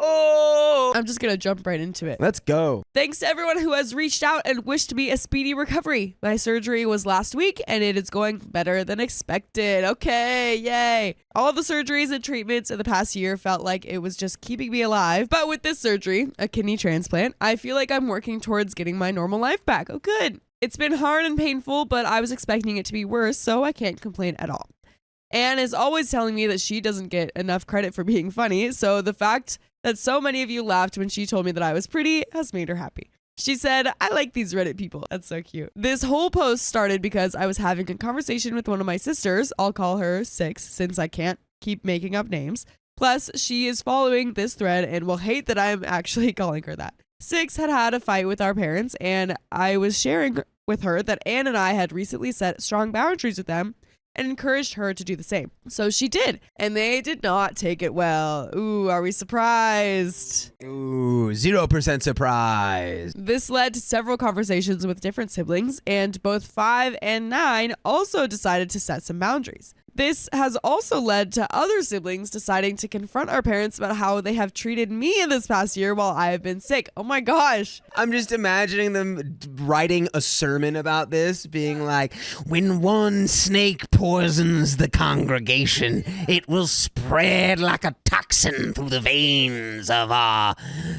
I'm just going to jump right into it. Let's go. Thanks to everyone who has reached out and wished me a speedy recovery. My surgery was last week and it is going better than expected. Okay, yay. All the surgeries and treatments in the past year felt like it was just keeping me alive. But with this surgery, a kidney transplant, I feel like I'm working towards getting my normal life back. Oh, good. It's been hard and painful, but I was expecting it to be worse, so I can't complain at all. Anne is always telling me that she doesn't get enough credit for being funny, so the fact that so many of you laughed when she told me that I was pretty has made her happy. She said, I like these Reddit people. That's so cute. This whole post started because I was having a conversation with one of my sisters. I'll call her Six since I can't keep making up names. Plus, she is following this thread and will hate that I'm actually calling her that. Six had a fight with our parents, and I was sharing with her that Anne and I had recently set strong boundaries with them and encouraged her to do the same. So she did, and they did not take it well. Ooh, are we surprised? Ooh, 0% surprise. This led to several conversations with different siblings, and both 5 and 9 also decided to set some boundaries. This has also led to other siblings deciding to confront our parents about how they have treated me in this past year while I have been sick. Oh my gosh. I'm just imagining them writing a sermon about this, being like, when one snake poisons the congregation, it will spread like a toxin through the veins of our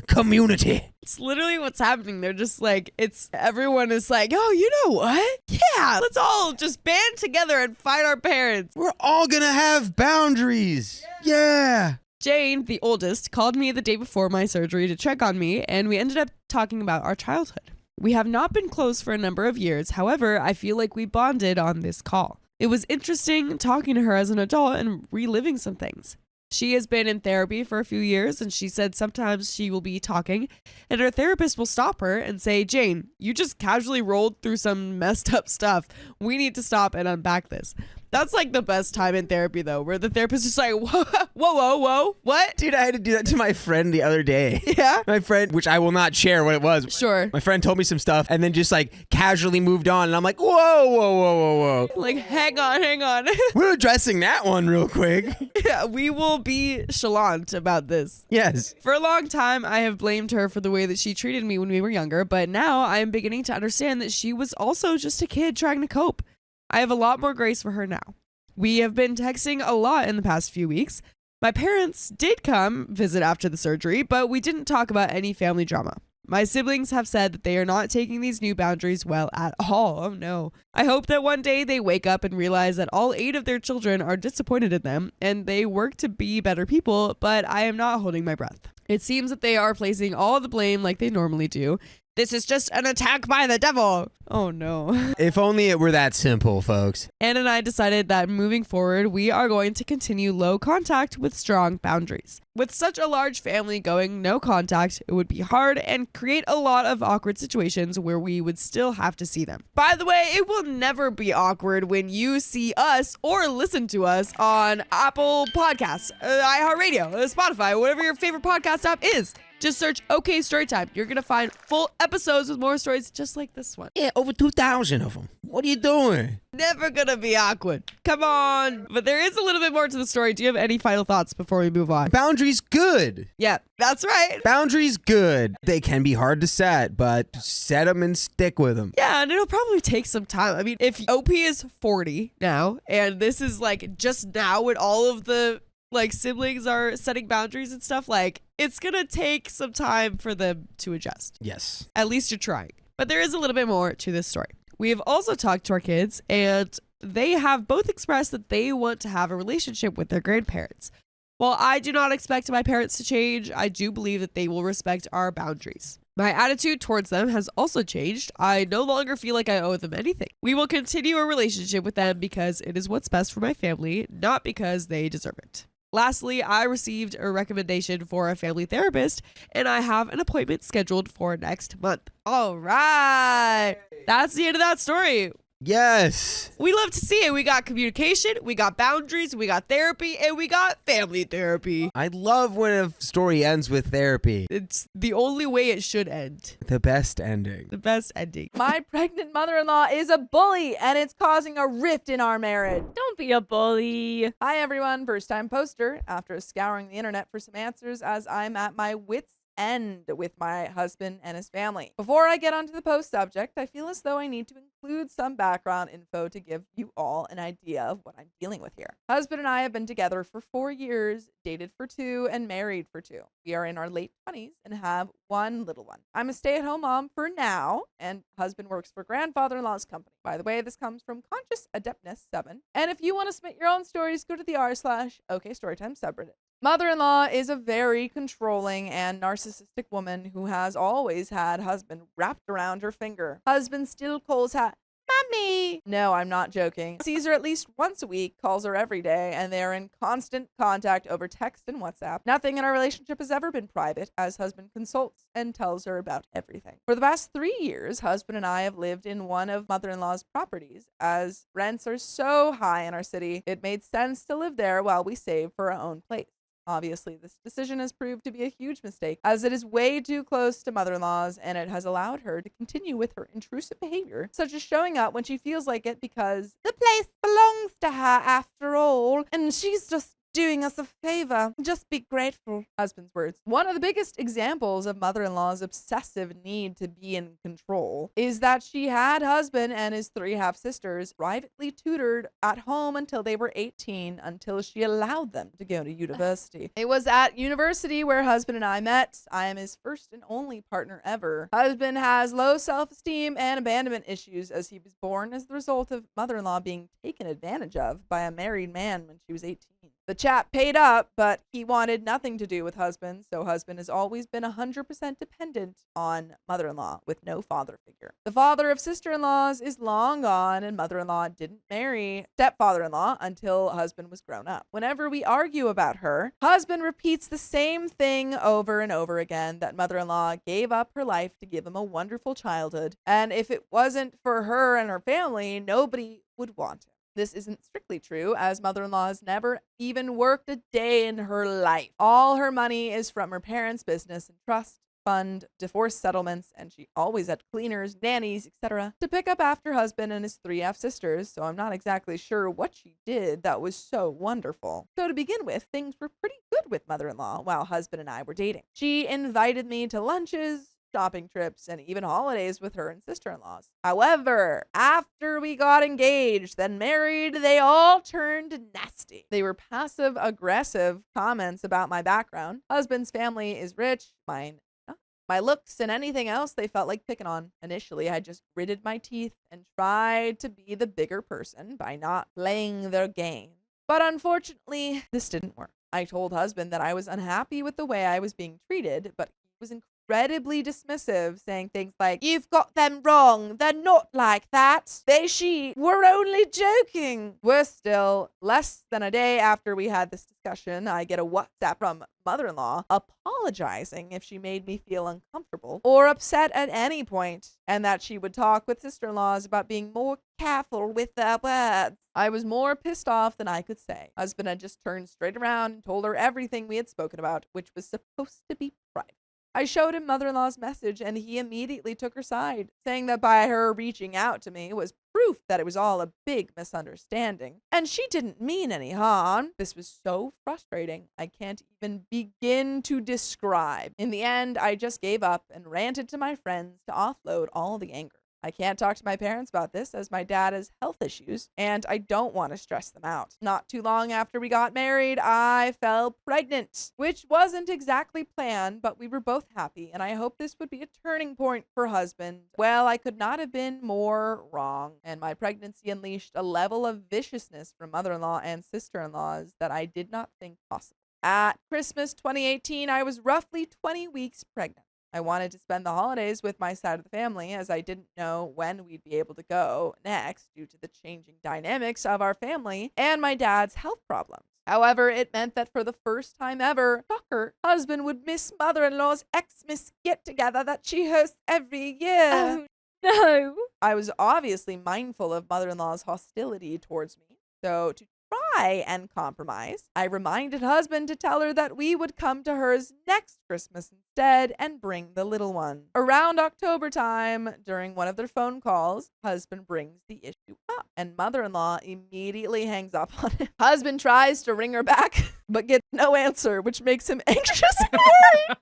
community. It's literally what's happening. They're just like, everyone is like, oh, you know what? Yeah, let's all just band together and fight our parents. We're all gonna have boundaries. Yeah. Jane, the oldest, called me the day before my surgery to check on me, and we ended up talking about our childhood. We have not been close for a number of years. However, I feel like we bonded on this call. It was interesting talking to her as an adult and reliving some things. She has been in therapy for a few years, and she said sometimes she will be talking and her therapist will stop her and say, Jane, you just casually rolled through some messed up stuff. We need to stop and unpack this. That's like the best time in therapy, though, where the therapist is like, whoa, what? Dude, I had to do that to my friend the other day. Yeah? My friend, which I will not share what it was. Sure. My friend told me some stuff and then just like casually moved on. And I'm like, whoa. Like, hang on. We're addressing that one real quick. Yeah, we will be chalant about this. Yes. For a long time, I have blamed her for the way that she treated me when we were younger, but now I am beginning to understand that she was also just a kid trying to cope. I have a lot more grace for her now. We have been texting a lot in the past few weeks. My parents did come visit after the surgery, but we didn't talk about any family drama. My siblings have said that they are not taking these new boundaries well at all. Oh no. I hope that one day they wake up and realize that all 8 of their children are disappointed in them and they work to be better people, but I am not holding my breath. It seems that they are placing all the blame like they normally do. This is just an attack by the devil. Oh no. If only it were that simple, folks. Anne and I decided that moving forward, we are going to continue low contact with strong boundaries. With such a large family going no contact, it would be hard and create a lot of awkward situations where we would still have to see them. By the way, it will never be awkward when you see us or listen to us on Apple Podcasts, iHeartRadio, Spotify, whatever your favorite podcast app is. Just search OK Storytime. You're going to find full episodes with more stories just like this one. Yeah, over 2,000 of them. What are you doing? Never going to be awkward. Come on. But there is a little bit more to the story. Do you have any final thoughts before we move on? Boundaries good. Yeah, that's right. Boundaries good. They can be hard to set, but set them and stick with them. Yeah, and it'll probably take some time. I mean, if OP is 40 now, and this is like just now with all of the like siblings are setting boundaries and stuff, like it's gonna take some time for them to adjust. Yes. At least you're trying. But there is a little bit more to this story. We have also talked to our kids, and they have both expressed that they want to have a relationship with their grandparents. While I do not expect my parents to change, I do believe that they will respect our boundaries. My attitude towards them has also changed. I no longer feel like I owe them anything. We will continue a relationship with them because it is what's best for my family, not because they deserve it. Lastly, I received a recommendation for a family therapist, and I have an appointment scheduled for next month. All right. That's the end of that story. Yes. We love to see it. We got communication, we got boundaries, we got therapy, and we got family therapy. I love when a story ends with therapy. It's the only way it should end. The best ending. The best ending. My pregnant mother-in-law is a bully, and it's causing a rift in our marriage. Don't be a bully. Hi, everyone. First-time poster. After scouring the internet for some answers, as I'm at my wits' end with my husband and his family. Before I get onto the post subject, I feel as though I need to include some background info to give you all an idea of what I'm dealing with here. Husband and I have been together for 4 years, dated for 2, and married for 2. We are in our late 20s and have 1 little one. I'm a stay-at-home mom for now, and husband works for grandfather-in-law's company. By the way, this comes from Conscious Adeptness 7. And if you want to submit your own stories, go to the r/OKStorytime subreddit. Mother-in-law is a very controlling and narcissistic woman who has always had husband wrapped around her finger. Husband still calls her Mommy. No, I'm not joking. Sees her at least once a week, calls her every day, and they are in constant contact over text and WhatsApp. Nothing in our relationship has ever been private, as husband consults and tells her about everything. For the past 3 years, husband and I have lived in one of mother-in-law's properties. As rents are so high in our city, it made sense to live there while we save for our own place. Obviously, this decision has proved to be a huge mistake, as it is way too close to mother-in-law's, and it has allowed her to continue with her intrusive behavior, such as showing up when she feels like it because the place belongs to her after all, and she's just doing us a favor. Just be grateful. Husband's words. One of the biggest examples of mother-in-law's obsessive need to be in control is that she had husband and his 3 half-sisters privately tutored at home until they were 18, until she allowed them to go to university. It was at university where husband and I met. I am his first and only partner ever. Husband has low self-esteem and abandonment issues, as he was born as the result of mother-in-law being taken advantage of by a married man when she was 18. The chap paid up, but he wanted nothing to do with husband, so husband has always been 100% dependent on mother-in-law with no father figure. The father of sister-in-laws is long gone, and mother-in-law didn't marry stepfather-in-law until husband was grown up. Whenever we argue about her, husband repeats the same thing over and over again, that mother-in-law gave up her life to give him a wonderful childhood, and if it wasn't for her and her family, nobody would want him. This isn't strictly true, as mother-in-law has never even worked a day in her life. All her money is from her parents' business and trust fund, divorce settlements, and she always had cleaners, nannies, etc. to pick up after husband and his 3 half-sisters, so I'm not exactly sure what she did that was so wonderful. So to begin with, things were pretty good with mother-in-law while husband and I were dating. She invited me to lunches, shopping trips, and even holidays with her and sister-in-laws. However, after we got engaged, then married, they all turned nasty. They were passive-aggressive comments about my background. Husband's family is rich, mine not. My looks and anything else they felt like picking on. Initially, I just gritted my teeth and tried to be the bigger person by not playing their game. But unfortunately, this didn't work. I told husband that I was unhappy with the way I was being treated, but he was incredibly dismissive, saying things like, "You've got them wrong. They're not like that. We're only joking." Worse still, less than a day after we had this discussion, I get a WhatsApp from mother-in-law apologizing if she made me feel uncomfortable or upset at any point, and that she would talk with sister-in-laws about being more careful with their words. I was more pissed off than I could say. Husband had just turned straight around and told her everything we had spoken about, which was supposed to be private. I showed him mother-in-law's message, and he immediately took her side, saying that by her reaching out to me was proof that it was all a big misunderstanding, and she didn't mean any harm. This was so frustrating, I can't even begin to describe. In the end, I just gave up and ranted to my friends to offload all the anger. I can't talk to my parents about this as my dad has health issues and I don't want to stress them out. Not too long after we got married, I fell pregnant, which wasn't exactly planned, but we were both happy and I hoped this would be a turning point for husband. Well, I could not have been more wrong, and my pregnancy unleashed a level of viciousness from mother-in-law and sister-in-laws that I did not think possible. At Christmas 2018, I was roughly 20 weeks pregnant. I wanted to spend the holidays with my side of the family as I didn't know when we'd be able to go next due to the changing dynamics of our family and my dad's health problems. However, it meant that for the first time ever, shocker, husband would miss mother-in-law's Xmas get-together that she hosts every year. Oh, no. I was obviously mindful of mother-in-law's hostility towards me, so to try and compromise, I reminded husband to tell her that we would come to hers next Christmas instead and bring the little one. Around October time, during one of their phone calls, husband brings the issue up and mother-in-law immediately hangs up on him. Husband tries to ring her back, but gets no answer, which makes him anxious and worried.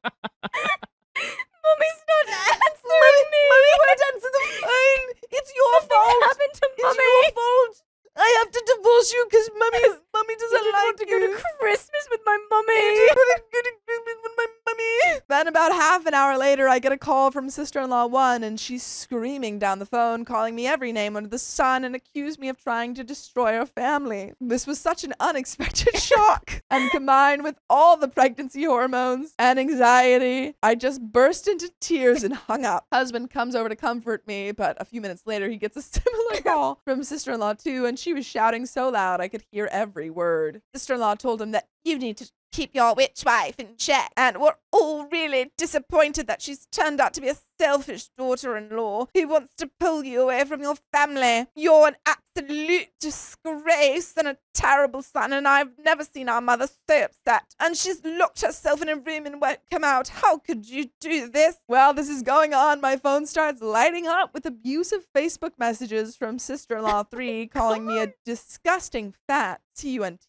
Mommy's not answering me. Mommy won't answer the phone. It's your fault. What happened to It's Mommy? your fault. I have to divorce you because mommy doesn't I like want to go you. to Christmas with my mummy. Then about half an hour later, I get a call from sister-in-law 1, and she's screaming down the phone, calling me every name under the sun, and accused me of trying to destroy our family. This was such an unexpected shock, and combined with all the pregnancy hormones and anxiety, I just burst into tears and hung up. Husband comes over to comfort me, but a few minutes later, he gets a similar call from sister-in-law 2, and she was shouting so loud I could hear every word. Sister-in-law told him that you need to keep your witch wife in check, and we're all really disappointed that she's turned out to be a selfish daughter-in-law who wants to pull you away from your family. You're an absolute disgrace and a terrible son, and I've never seen our mother so upset, and she's locked herself in a room and won't come out. How could you do this? Well, this is going on. My phone starts lighting up with abusive Facebook messages from sister-in-law 3 calling me a disgusting fat TUNT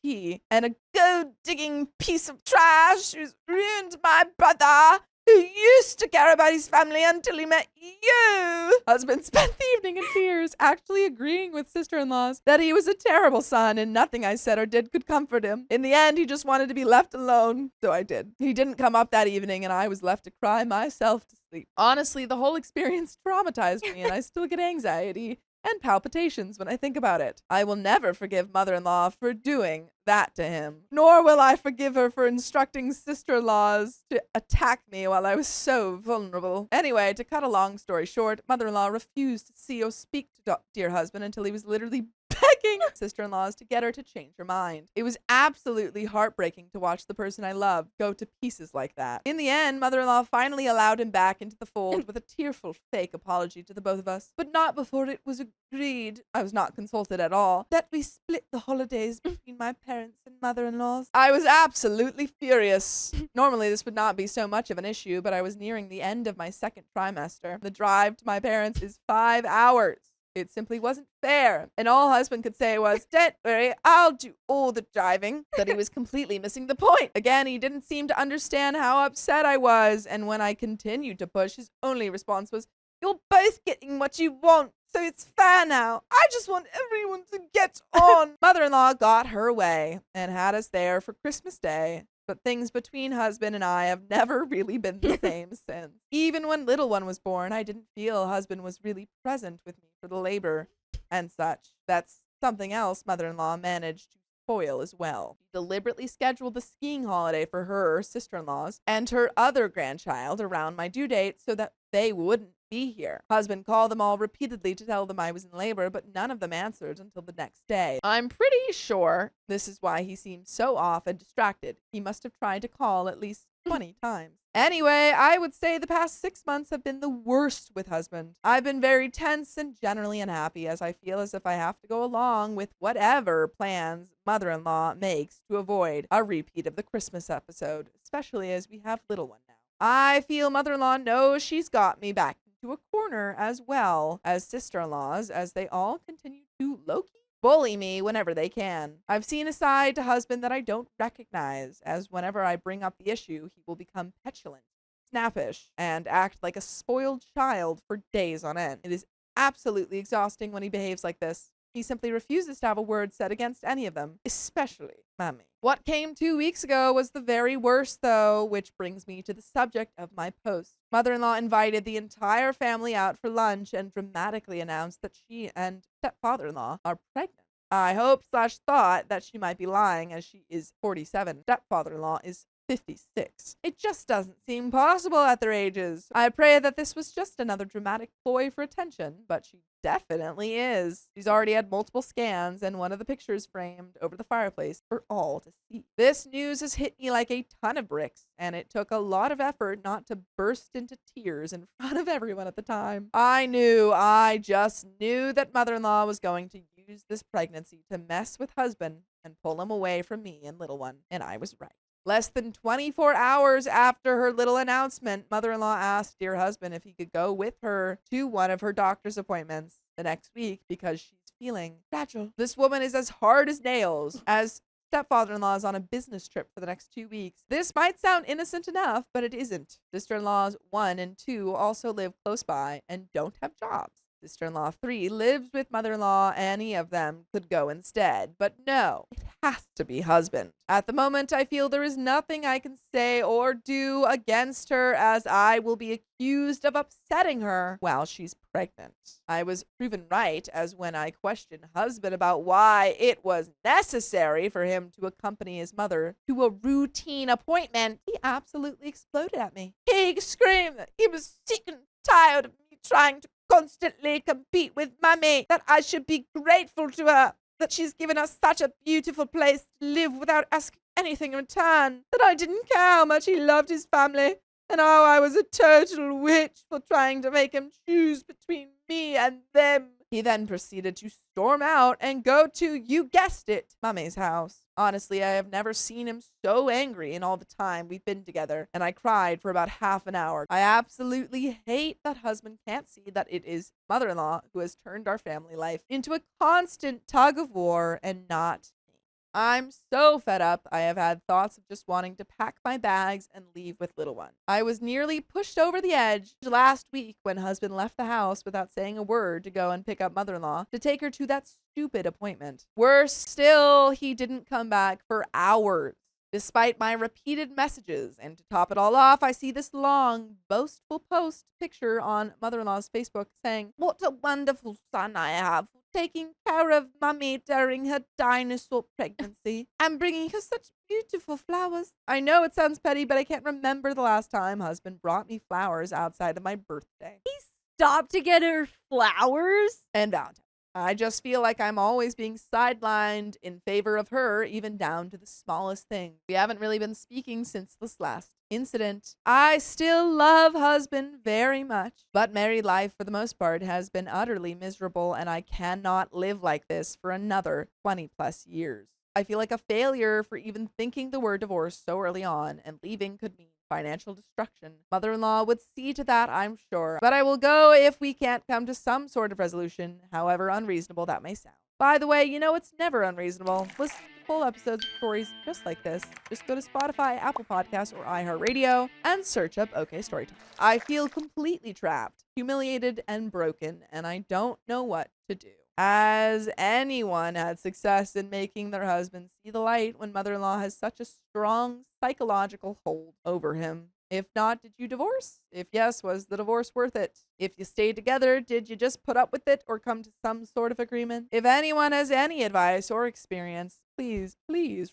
and a gold-digging piece of trash who's ruined my brother, who used to care about his family until he met you. Husband spent the evening in tears, actually agreeing with sister-in-laws that he was a terrible son and nothing I said or did could comfort him. In the end, he just wanted to be left alone, so I did. He didn't come up that evening and I was left to cry myself to sleep. Honestly, the whole experience traumatized me and I still get anxiety and palpitations when I think about it. I will never forgive mother-in-law for doing that to him, nor will I forgive her for instructing sister-in-laws to attack me while I was so vulnerable. Anyway, to cut a long story short, mother-in-law refused to see or speak to dear husband until he was literally begging sister-in-laws to get her to change her mind. It was absolutely heartbreaking to watch the person I loved go to pieces like that. In the end, mother-in-law finally allowed him back into the fold with a tearful fake apology to the both of us, but not before it was agreed, I was not consulted at all, that we split the holidays between my parents and mother-in-laws. I was absolutely furious. Normally this would not be so much of an issue, but I was nearing the end of my second trimester. The drive to my parents is 5 hours. It simply wasn't fair. And all husband could say was, "Don't worry, I'll do all the driving." That he was completely missing the point. Again, he didn't seem to understand how upset I was. And when I continued to push, his only response was, "You're both getting what you want, so it's fair now. I just want everyone to get on." Mother-in-law got her way and had us there for Christmas Day. But things between husband and I have never really been the same since. Even when little one was born, I didn't feel husband was really present with me for the labor and such. That's something else mother-in-law managed to spoil as well. She deliberately scheduled the skiing holiday for her sister-in-laws and her other grandchild around my due date so that they wouldn't be here. Husband called them all repeatedly to tell them I was in labor, but none of them answered until the next day. I'm pretty sure this is why he seemed so off and distracted. He must have tried to call at least 20 times. Anyway, I would say the past 6 months have been the worst with husband. I've been very tense and generally unhappy as I feel as if I have to go along with whatever plans mother-in-law makes to avoid a repeat of the Christmas episode, especially as we have little one now. I feel mother-in-law knows she's got me back into a corner as well as sister-in-laws as they all continue to low-key bully me whenever they can. I've seen a side to husband that I don't recognize, as whenever I bring up the issue, he will become petulant, snappish, and act like a spoiled child for days on end. It is absolutely exhausting when he behaves like this. He simply refuses to have a word said against any of them, especially Mommy. What came 2 weeks ago was the very worst, though, which brings me to the subject of my post. Mother-in-law invited the entire family out for lunch and dramatically announced that she and stepfather-in-law are pregnant. I hoped/thought that she might be lying, as she is 47. Stepfather-in-law is 56. It just doesn't seem possible at their ages. I pray that this was just another dramatic ploy for attention, but she definitely is. She's already had multiple scans and one of the pictures framed over the fireplace for all to see. This news has hit me like a ton of bricks, and it took a lot of effort not to burst into tears in front of everyone at the time. I just knew that mother-in-law was going to use this pregnancy to mess with husband and pull him away from me and little one, and I was right. Less than 24 hours after her little announcement, mother-in-law asked dear husband if he could go with her to one of her doctor's appointments the next week because she's feeling fragile. This woman is as hard as nails, as stepfather-in-law is on a business trip for the next 2 weeks. This might sound innocent enough, but it isn't. Sister-in-laws 1 and 2 also live close by and don't have jobs. Sister-in-law 3 lives with mother-in-law. Any of them could go instead. But no, it has to be husband. At the moment, I feel there is nothing I can say or do against her, as I will be accused of upsetting her while she's pregnant. I was proven right, as when I questioned husband about why it was necessary for him to accompany his mother to a routine appointment, he absolutely exploded at me. He screamed that he was sick and tired of me trying to constantly compete with Mummy, that I should be grateful to her, that she's given us such a beautiful place to live without asking anything in return, that I didn't care how much he loved his family, and how I was a total witch for trying to make him choose between me and them. He then proceeded to storm out and go to, you guessed it, Mummy's house. Honestly, I have never seen him so angry in all the time we've been together, and I cried for about half an hour. I absolutely hate that husband can't see that it is mother-in-law who has turned our family life into a constant tug of war and not me. I'm so fed up. I have had thoughts of just wanting to pack my bags and leave with little one. I was nearly pushed over the edge last week when husband left the house without saying a word to go and pick up mother-in-law to take her to that stupid appointment. Worse still, he didn't come back for hours, despite my repeated messages. And to top it all off, I see this long, boastful post picture on mother-in-law's Facebook saying, "What a wonderful son I have, taking care of Mummy during her dinosaur pregnancy and bringing her such beautiful flowers." I know it sounds petty, but I can't remember the last time husband brought me flowers outside of my birthday. He stopped to get her flowers? And Valentine. I just feel like I'm always being sidelined in favor of her, even down to the smallest thing. We haven't really been speaking since this last incident. I still love husband very much, but married life for the most part has been utterly miserable, and I cannot live like this for another 20 plus years. I feel like a failure for even thinking the word divorce so early on, and leaving could mean financial destruction. Mother-in-law would see to that, I'm sure. But I will go if we can't come to some sort of resolution, however unreasonable that may sound. By the way, you know it's never unreasonable. Listen to full episodes of stories just like this. Just go to Spotify, Apple Podcasts, or iHeartRadio and search up OK Storytime. I feel completely trapped, humiliated, and broken, and I don't know what to do. Has anyone had success in making their husband see the light when mother-in-law has such a strong psychological hold over him? If not, did you divorce? If yes, was the divorce worth it? If you stayed together, did you just put up with it or come to some sort of agreement? If anyone has any advice or experience, please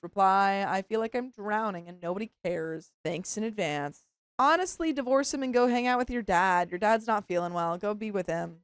reply. I feel like I'm drowning and nobody cares. Thanks in advance. Honestly, divorce him and go hang out with your dad. Your dad's not feeling well. Go be with him.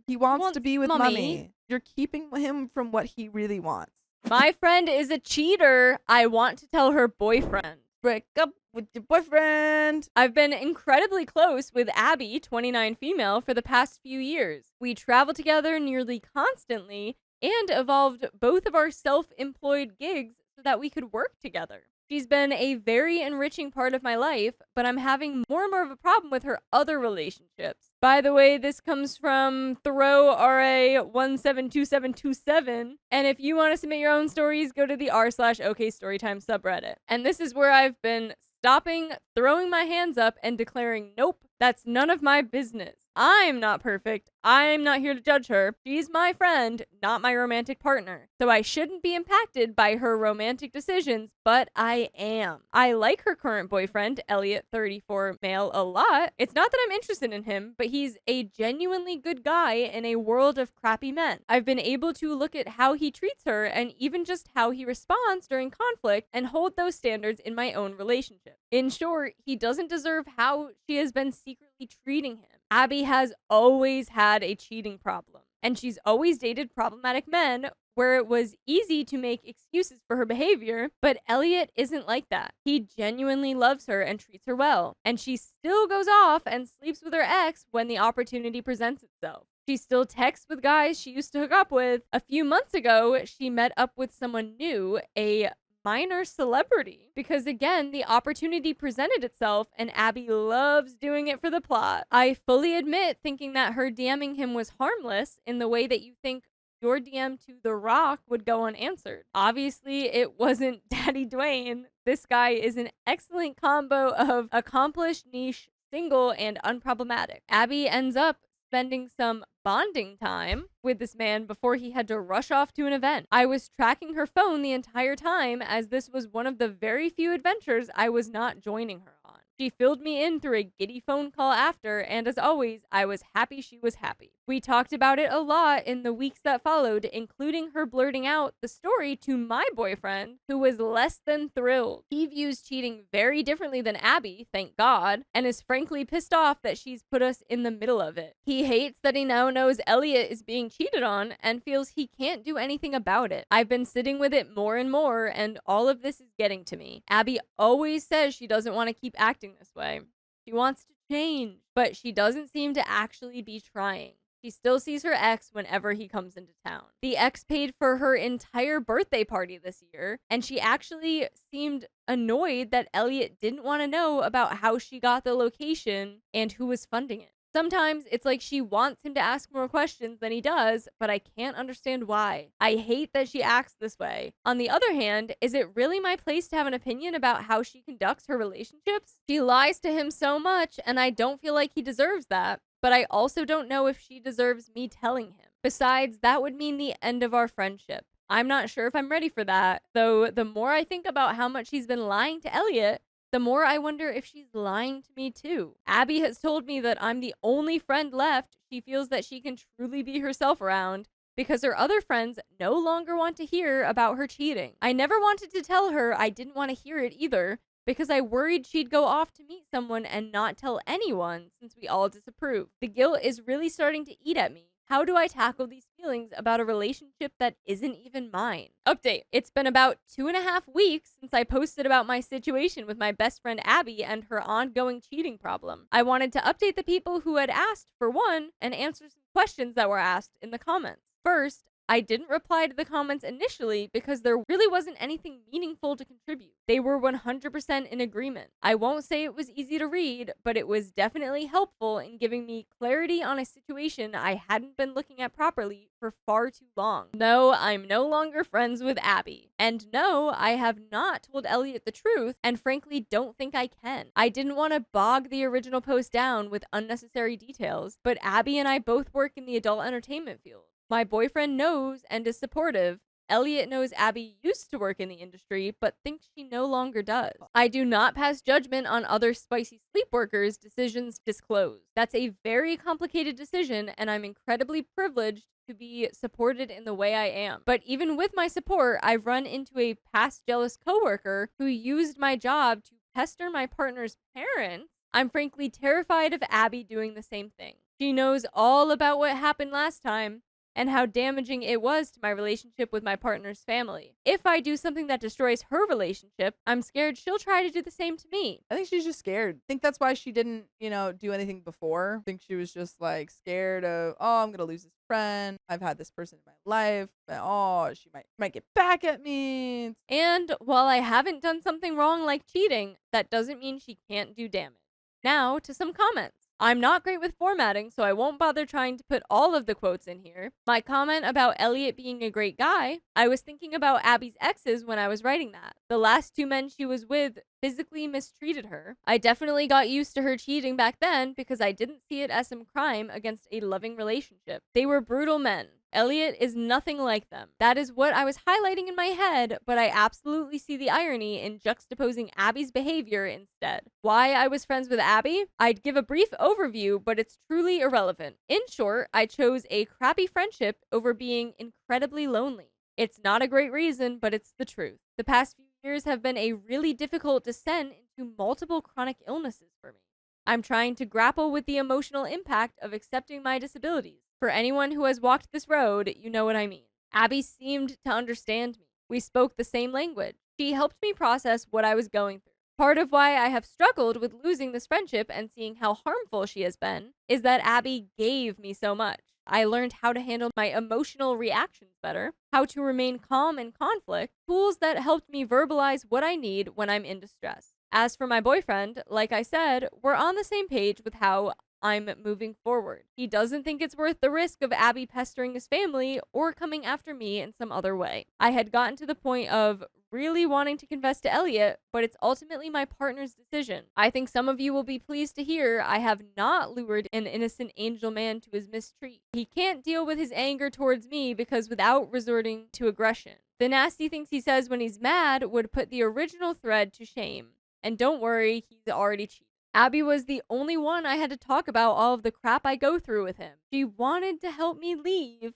He wants to be with Mommy. You're keeping him from what he really wants. My friend is a cheater. I want to tell her boyfriend. Break up with your boyfriend. I've been incredibly close with Abby, 29 female, for the past few years. We travel together nearly constantly and evolved both of our self-employed gigs so that we could work together. She's been a very enriching part of my life, but I'm having more and more of a problem with her other relationships. By the way, this comes from ThroRA172727, and if you want to submit your own stories, go to the r/OK Storytime subreddit. And this is where I've been stopping, throwing my hands up, and declaring, nope, that's none of my business. I'm not perfect. I'm not here to judge her. She's my friend, not my romantic partner. So I shouldn't be impacted by her romantic decisions, but I am. I like her current boyfriend, Elliot, 34 male, a lot. It's not that I'm interested in him, but he's a genuinely good guy in a world of crappy men. I've been able to look at how he treats her and even just how he responds during conflict and hold those standards in my own relationship. In short, he doesn't deserve how she has been secretly treating him. Abby has always had a cheating problem, and she's always dated problematic men where it was easy to make excuses for her behavior, but Elliot isn't like that. He genuinely loves her and treats her well, and she still goes off and sleeps with her ex when the opportunity presents itself. She still texts with guys she used to hook up with. A few months ago, she met up with someone new, a minor celebrity, because again, the opportunity presented itself and Abby loves doing it for the plot. I fully admit thinking that her DMing him was harmless in the way that you think your DM to The Rock would go unanswered. Obviously, it wasn't Daddy Dwayne. This guy is an excellent combo of accomplished, niche, single, and unproblematic. Abby ends up spending some bonding time with this man before he had to rush off to an event. I was tracking her phone the entire time as this was one of the very few adventures I was not joining her on. She filled me in through a giddy phone call after, and as always, I was happy she was happy. We talked about it a lot in the weeks that followed, including her blurting out the story to my boyfriend, who was less than thrilled. He views cheating very differently than Abby, thank God, and is frankly pissed off that she's put us in the middle of it. He hates that he now knows Elliot is being cheated on and feels he can't do anything about it. I've been sitting with it more and more, and all of this is getting to me. Abby always says she doesn't want to keep acting this way. She wants to change, but she doesn't seem to actually be trying. She still sees her ex whenever he comes into town. The ex paid for her entire birthday party this year, and she actually seemed annoyed that Elliot didn't want to know about how she got the location and who was funding it. Sometimes it's like she wants him to ask more questions than he does, but I can't understand why. I hate that she acts this way. On the other hand, is it really my place to have an opinion about how she conducts her relationships? She lies to him so much, and I don't feel like he deserves that, but I also don't know if she deserves me telling him. Besides, that would mean the end of our friendship. I'm not sure if I'm ready for that, though the more I think about how much he's been lying to Elliot, the more I wonder if she's lying to me too. Abby has told me that I'm the only friend left she feels that she can truly be herself around because her other friends no longer want to hear about her cheating. I never wanted to tell her I didn't want to hear it either because I worried she'd go off to meet someone and not tell anyone since we all disapprove. The guilt is really starting to eat at me. How do I tackle these feelings about a relationship that isn't even mine? Update. It's been about 2.5 weeks since I posted about my situation with my best friend Abby and her ongoing cheating problem. I wanted to update the people who had asked, for one, and answer some questions that were asked in the comments. First, I didn't reply to the comments initially because there really wasn't anything meaningful to contribute. They were 100% in agreement. I won't say it was easy to read, but it was definitely helpful in giving me clarity on a situation I hadn't been looking at properly for far too long. No, I'm no longer friends with Abby. And no, I have not told Elliot the truth, and frankly don't think I can. I didn't want to bog the original post down with unnecessary details, but Abby and I both work in the adult entertainment field. My boyfriend knows and is supportive. Elliot knows Abby used to work in the industry, but thinks she no longer does. I do not pass judgment on other spicy sleep workers' decisions disclosed. That's a very complicated decision, and I'm incredibly privileged to be supported in the way I am. But even with my support, I've run into a past jealous coworker who used my job to pester my partner's parents. I'm frankly terrified of Abby doing the same thing. She knows all about what happened last time and how damaging it was to my relationship with my partner's family. If I do something that destroys her relationship, I'm scared she'll try to do the same to me. I think she's just scared. I think that's why she didn't, do anything before. I think she was just like scared of, I'm going to lose this friend. I've had this person in my life. And, she might get back at me. And while I haven't done something wrong like cheating, that doesn't mean she can't do damage. Now to some comments. I'm not great with formatting, so I won't bother trying to put all of the quotes in here. My comment about Elliot being a great guy, I was thinking about Abby's exes when I was writing that. The last 2 men she was with physically mistreated her. I definitely got used to her cheating back then because I didn't see it as some crime against a loving relationship. They were brutal men. Elliot is nothing like them. That is what I was highlighting in my head, but I absolutely see the irony in juxtaposing Abby's behavior instead. Why I was friends with Abby? I'd give a brief overview, but it's truly irrelevant. In short, I chose a crappy friendship over being incredibly lonely. It's not a great reason, but it's the truth. The past few years have been a really difficult descent into multiple chronic illnesses for me. I'm trying to grapple with the emotional impact of accepting my disabilities. For anyone who has walked this road, you know what I mean. Abby seemed to understand me. We spoke the same language. She helped me process what I was going through. Part of why I have struggled with losing this friendship and seeing how harmful she has been is that Abby gave me so much. I learned how to handle my emotional reactions better, how to remain calm in conflict, tools that helped me verbalize what I need when I'm in distress. As for my boyfriend, like I said, we're on the same page with how I'm moving forward. He doesn't think it's worth the risk of Abby pestering his family or coming after me in some other way. I had gotten to the point of really wanting to confess to Elliot, but it's ultimately my partner's decision. I think some of you will be pleased to hear I have not lured an innocent angel man to his mistreat. He can't deal with his anger towards me because without resorting to aggression. The nasty things he says when he's mad would put the original thread to shame. And don't worry, he's already cheated. Abby was the only one I had to talk about all of the crap I go through with him. She wanted to help me leave.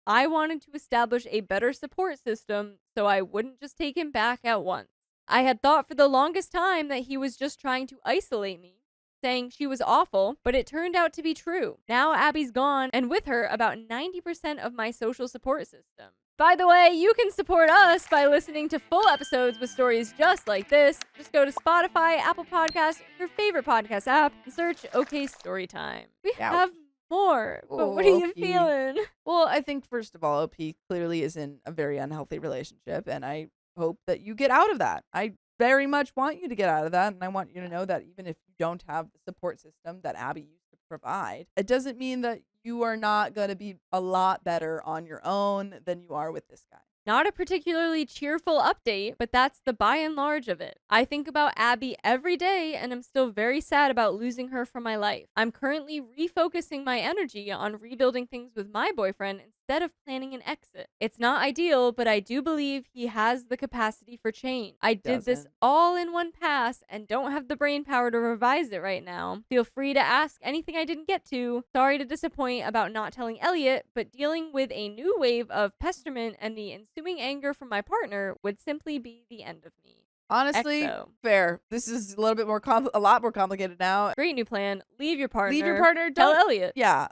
I wanted to establish a better support system so I wouldn't just take him back at once. I had thought for the longest time that he was just trying to isolate me, saying she was awful, but it turned out to be true. Now Abby's gone, and with her, about 90% of my social support system. By the way, you can support us by listening to full episodes with stories just like this. Just go to Spotify, Apple Podcasts, your favorite podcast app, and search OK Storytime. We have more, but what are you feeling? Well, I think first of all, OP clearly is in a very unhealthy relationship, and I hope that you get out of that. I very much want you to get out of that, and I want you to know that even if you don't have the support system that Abby used to provide, it doesn't mean that you are not going to be a lot better on your own than you are with this guy. Not a particularly cheerful update, but that's the by and large of it. I think about Abby every day, and I'm still very sad about losing her from my life. I'm currently refocusing my energy on rebuilding things with my boyfriend instead of planning an exit. It's not ideal, but I do believe he has the capacity for change. I did this all in one pass and don't have the brain power to revise it right now. Feel free to ask anything I didn't get to. Sorry to disappoint about not telling Elliot, but dealing with a new wave of pesterment and the ensuing anger from my partner would simply be the end of me. Honestly, XO. fair. This is a little bit more a lot more complicated now. Great new plan. Leave your partner. Leave your partner. Tell Elliot. Yeah.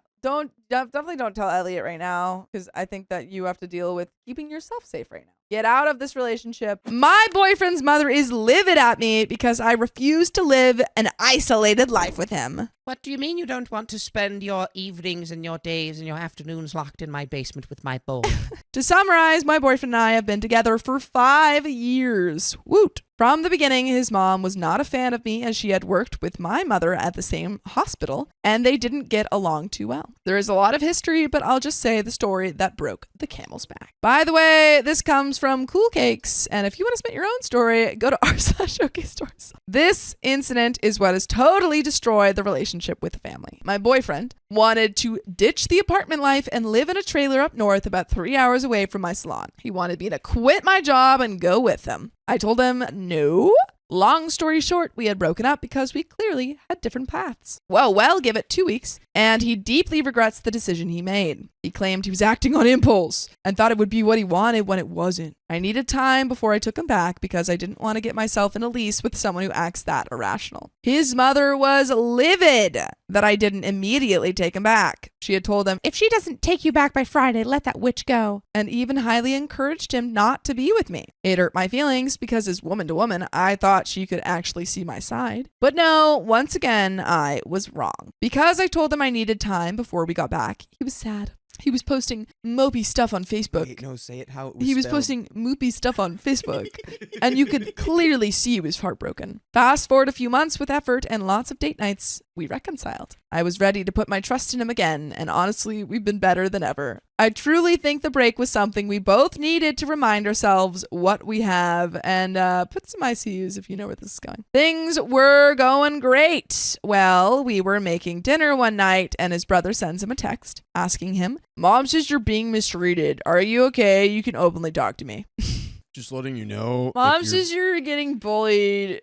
Definitely don't tell Elliot right now, because I think that you have to deal with keeping yourself safe right now. Get out of this relationship. My boyfriend's mother is livid at me because I refuse to live an isolated life with him. What do you mean you don't want to spend your evenings and your days and your afternoons locked in my basement with my bowl? To summarize, my boyfriend and I have been together for 5 years. Woot! From the beginning, his mom was not a fan of me as she had worked with my mother at the same hospital, and they didn't get along too well. There is a lot of history, but I'll just say the story that broke the camel's back. By the way, this comes from Cool Cakes, and if you want to submit your own story, go to r/OKStories. This incident is what has totally destroyed the relationship with the family. My boyfriend wanted to ditch the apartment life and live in a trailer up north about 3 hours away from my salon. He wanted me to quit my job and go with him. I told him no. Long story short, we had broken up because we clearly had different paths. Well, give it 2 weeks, and he deeply regrets the decision he made. He claimed he was acting on impulse and thought it would be what he wanted when it wasn't. I needed time before I took him back because I didn't want to get myself in a lease with someone who acts that irrational. His mother was livid that I didn't immediately take him back. She had told him, If she doesn't take you back by Friday, let that witch go. And even highly encouraged him not to be with me. It hurt my feelings because as woman to woman, I thought she could actually see my side. But no, once again, I was wrong. Because I told him I needed time before we got back, he was sad. He was posting mopey stuff on Facebook. Wait, no, say it how it was He was spelled. posting moopy stuff on Facebook, and you could clearly see he was heartbroken. Fast forward a few months with effort and lots of date nights, we reconciled. I was ready to put my trust in him again, and honestly, we've been better than ever. I truly think the break was something we both needed to remind ourselves what we have, and put some ICUs if you know where this is going. Things were going great. Well, we were making dinner one night, and his brother sends him a text asking him, "Mom says you're being mistreated. Are you okay? You can openly talk to me." Just letting you know. Mom says you're getting bullied.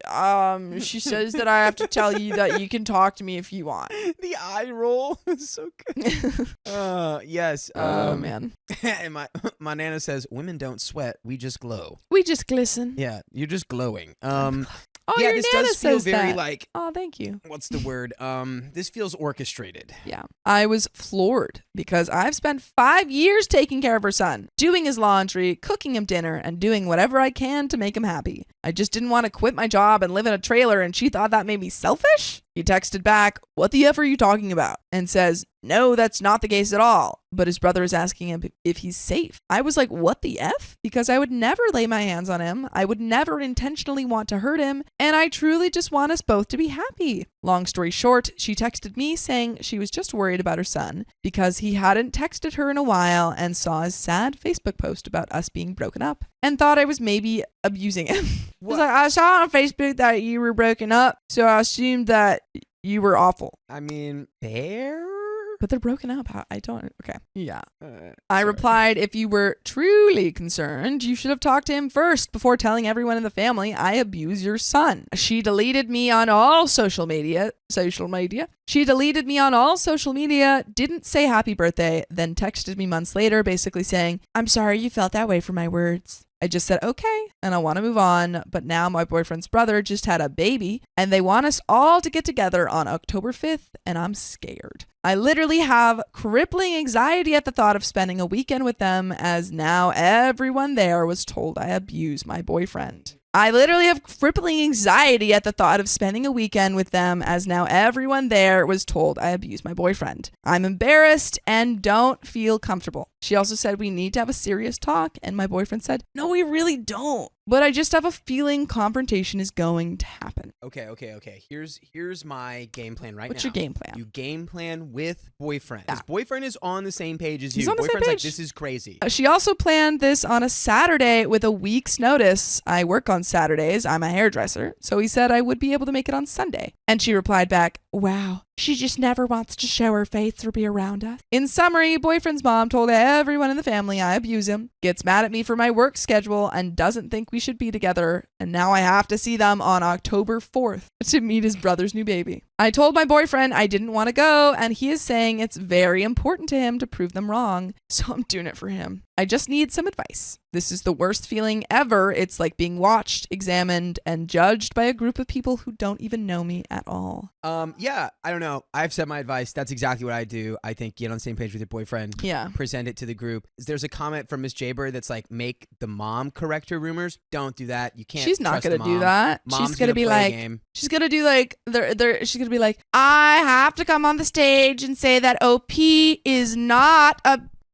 She says that I have to tell you that you can talk to me if you want. The eye roll is so good. Yes. Oh, man. And my Nana says, women don't sweat. We just glow. We just glisten. Yeah, you're just glowing. Oh, yeah, your this Nana does feel says very that. like, Oh, thank you. what's the word? This feels orchestrated. Yeah. I was floored because I've spent 5 years taking care of her son, doing his laundry, cooking him dinner, and doing whatever I can to make him happy. I just didn't want to quit my job and live in a trailer, and she thought that made me selfish? He texted back, "What the F are you talking about?" and says, "No, that's not the case at all." But his brother is asking him if he's safe. I was like, what the F? Because I would never lay my hands on him. I would never intentionally want to hurt him. And I truly just want us both to be happy. Long story short, she texted me saying she was just worried about her son because he hadn't texted her in a while and saw his sad Facebook post about us being broken up and thought I was maybe abusing him. She's like, "I saw on Facebook that you were broken up, so I assumed that you were awful." I mean, fair? But they're broken up. I don't. Okay. Yeah. I replied, "If you were truly concerned, you should have talked to him first before telling everyone in the family I abuse your son." She deleted me on all social media. She deleted me on all social media, didn't say happy birthday, then texted me months later basically saying, "I'm sorry you felt that way for my words." I just said, okay, and I want to move on. But now my boyfriend's brother just had a baby and they want us all to get together on October 5th, and I'm scared. I literally have crippling anxiety at the thought of spending a weekend with them, as now everyone there was told I abuse my boyfriend. I literally have crippling anxiety at the thought of spending a weekend with them, as now everyone there was told I abuse my boyfriend. I'm embarrassed and don't feel comfortable. She also said we need to have a serious talk, and my boyfriend said, "No, we really don't. But I just have a feeling confrontation is going to happen." Okay. Here's my game plan right now. What's your game plan? You game plan with boyfriend. Yeah. His boyfriend is on the same page as He's you. on the same Boyfriend's like, page. this is crazy. She also planned this on a Saturday with a week's notice. I work on Saturdays. I'm a hairdresser. So he said I would be able to make it on Sunday. And she replied back, "Wow, she just never wants to show her face or be around us." In summary, boyfriend's mom told everyone in the family I abuse him, gets mad at me for my work schedule, and doesn't think we should be together. And now I have to see them on October 4th to meet his brother's new baby. I told my boyfriend I didn't want to go, and he is saying it's very important to him to prove them wrong. So I'm doing it for him. I just need some advice. This is the worst feeling ever. It's like being watched, examined, and judged by a group of people who don't even know me at all. Yeah, I don't know. I've said my advice. That's exactly what I do. I think get on the same page with your boyfriend. Yeah. Present it to the group. There's a comment from Miss Jaber that's like, make the mom correct her rumors. Don't do that. You can't. She's not going gonna do that. Mom's She's gonna be play a like, game. she's gonna do like, she's gonna be like, "I have to come on the stage and say that OP is not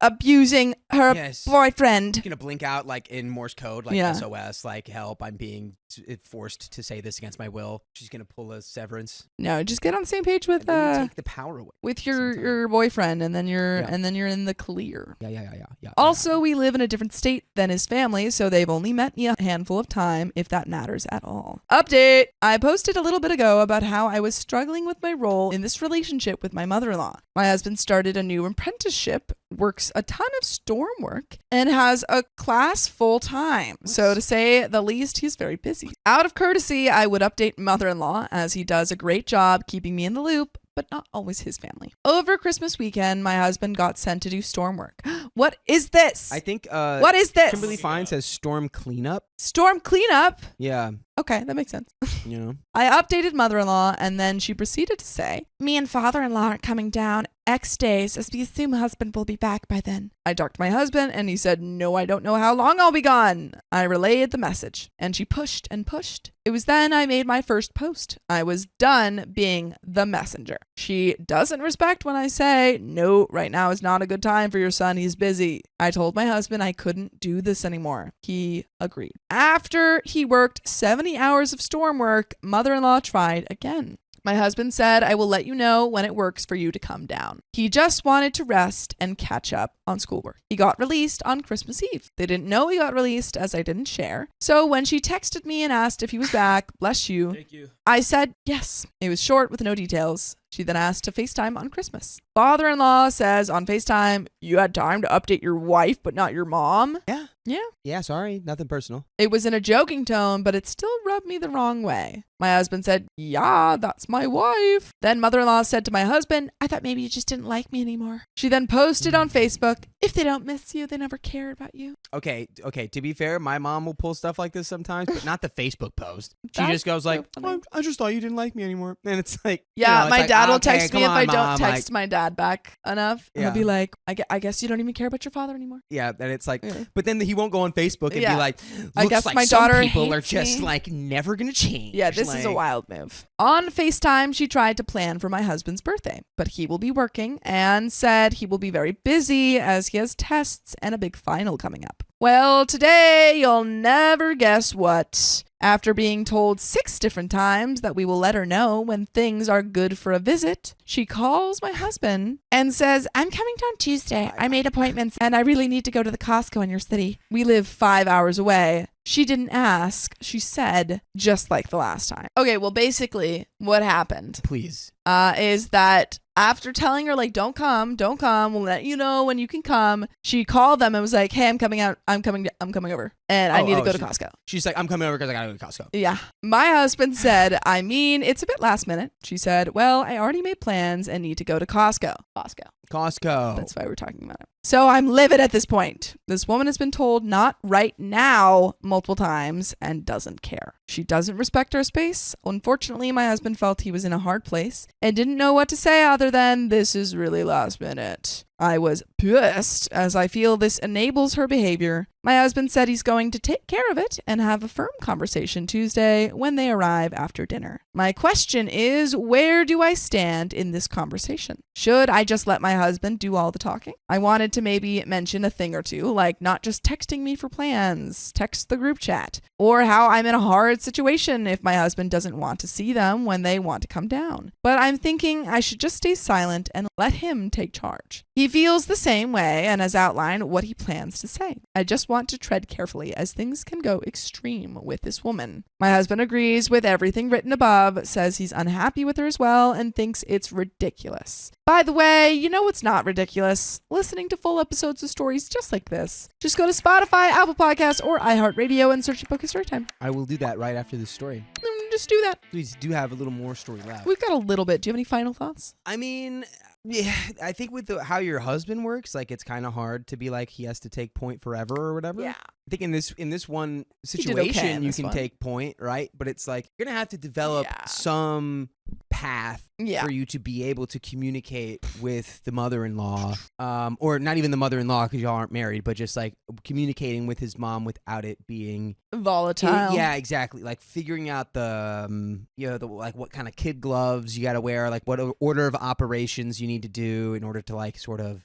abusing her boyfriend." She's gonna blink out like in Morse code, like Yeah. SOS, like help. I'm being forced to say this against my will. She's gonna pull a severance. No, just get on the same page with And then you take the power away. with your boyfriend, and then you're in the clear. Yeah. Also, we live in a different state than his family, so they've only met me a handful of time, if that matters at all. Update! I posted a little bit ago about how I was struggling with my role in this relationship with my mother-in-law. My husband started a new apprenticeship, works a ton of storm work, and has a class full-time. So to say the least, he's very busy. Out of courtesy, I would update mother-in-law, as he does a great job keeping me in the loop, but not always his family. Over Christmas weekend, my husband got sent to do storm work. What is this? I think what is this? Kimberly Fine says storm cleanup. Storm cleanup? Yeah. Okay, that makes sense. You know. I updated mother-in-law, and then she proceeded to say, "Me and father-in-law aren't coming down X days, as we assume husband will be back by then." I talked to my husband, and he said, "No, I don't know how long I'll be gone." I relayed the message, and she pushed and pushed. It was then I made my first post. I was done being the messenger. She doesn't respect when I say, "No, right now is not a good time for your son. He's busy." I told my husband I couldn't do this anymore. He agreed. After he worked 70 hours of storm work, mother-in-law tried again. My husband said, I will let you know when it works for you to come down. He just wanted to rest and catch up on schoolwork. He got released on Christmas Eve. They didn't know he got released as I didn't share. So when she texted me and asked if he was back, bless you, Thank you. I said yes. It was short with no details. She then asked to FaceTime on Christmas. Father-in-law says on FaceTime, you had time to update your wife, but not your mom. Yeah. Yeah. Yeah, sorry. Nothing personal. It was in a joking tone, but it still rubbed me the wrong way. My husband said, yeah, that's my wife. Then mother-in-law said to my husband, I thought maybe you just didn't like me anymore. She then posted on Facebook, if they don't miss you, they never cared about you. Okay. To be fair, my mom will pull stuff like this sometimes, but not the Facebook post. She That's just goes like, so funny. I just thought you didn't like me anymore. And it's like, Yeah, it's my like, dad will okay, text me come if I on, don't Mom, text my dad back enough. Yeah. He'll be like, I guess you don't even care about your father anymore. Yeah, and it's like, Yeah. but then he won't go on Facebook and Yeah. be like, I looks guess like my some daughter people are hates just me. like never gonna change. Yeah, this is a Like, wild move. On FaceTime, she tried to plan for my husband's birthday, but he will be working and said he will be very busy as he has tests and a big final coming up. Well, today you'll never guess what. After being told 6 different times that we will let her know when things are good for a visit, she calls my husband and says, I'm coming down Tuesday. I made appointments and I really need to go to the Costco in your city. We live 5 hours away. She didn't ask. She said, just like the last time. Okay, well, basically what happened Please. is that after telling her, like, don't come, we'll let you know when you can come, she called them and was like, hey, I'm coming out. I'm coming over. And I need to go to Costco. She's like, I'm coming over because I gotta go to Costco. Yeah. My husband said, I mean, it's a bit last minute. She said, well, I already made plans and need to go to Costco. Costco. That's why we're talking about it. So I'm livid at this point. This woman has been told not right now multiple times and doesn't care. She doesn't respect our space. Unfortunately, my husband felt he was in a hard place and didn't know what to say other than, this is really last minute. I was pissed as I feel this enables her behavior. My husband said he's going to take care of it and have a firm conversation Tuesday when they arrive after dinner. My question is, where do I stand in this conversation? Should I just let my husband do all the talking? I wanted to maybe mention a thing or two, like not just texting me for plans, text the group chat, or how I'm in a hard situation if my husband doesn't want to see them when they want to come down. But I'm thinking I should just stay silent and let him take charge. He feels the same way and has outlined what he plans to say. I just want to tread carefully as things can go extreme with this woman. My husband agrees with everything written above, says he's unhappy with her as well, and thinks it's ridiculous. By the way, you know what's not ridiculous? Listening to full episodes of stories just like this. Just go to Spotify, Apple Podcasts, or iHeartRadio and search Book of Storytime. I will do that right after this story. Just do that. Please do have a little more story left. We've got a little bit. Do you have any final thoughts? I mean, yeah, I think with how your husband works, like it's kind of hard to be like he has to take point forever or whatever. Yeah. I think in this one He did okay situation in you this can one. take point, right? But it's like you're gonna have to develop Yeah. some path Yeah. for you to be able to communicate with the mother-in-law, or not even the mother-in-law because y'all aren't married, but just like communicating with his mom without it being Volatile. yeah, exactly. Like figuring out the like what kind of kid gloves you got to wear, like what order of operations you need to do in order to like sort of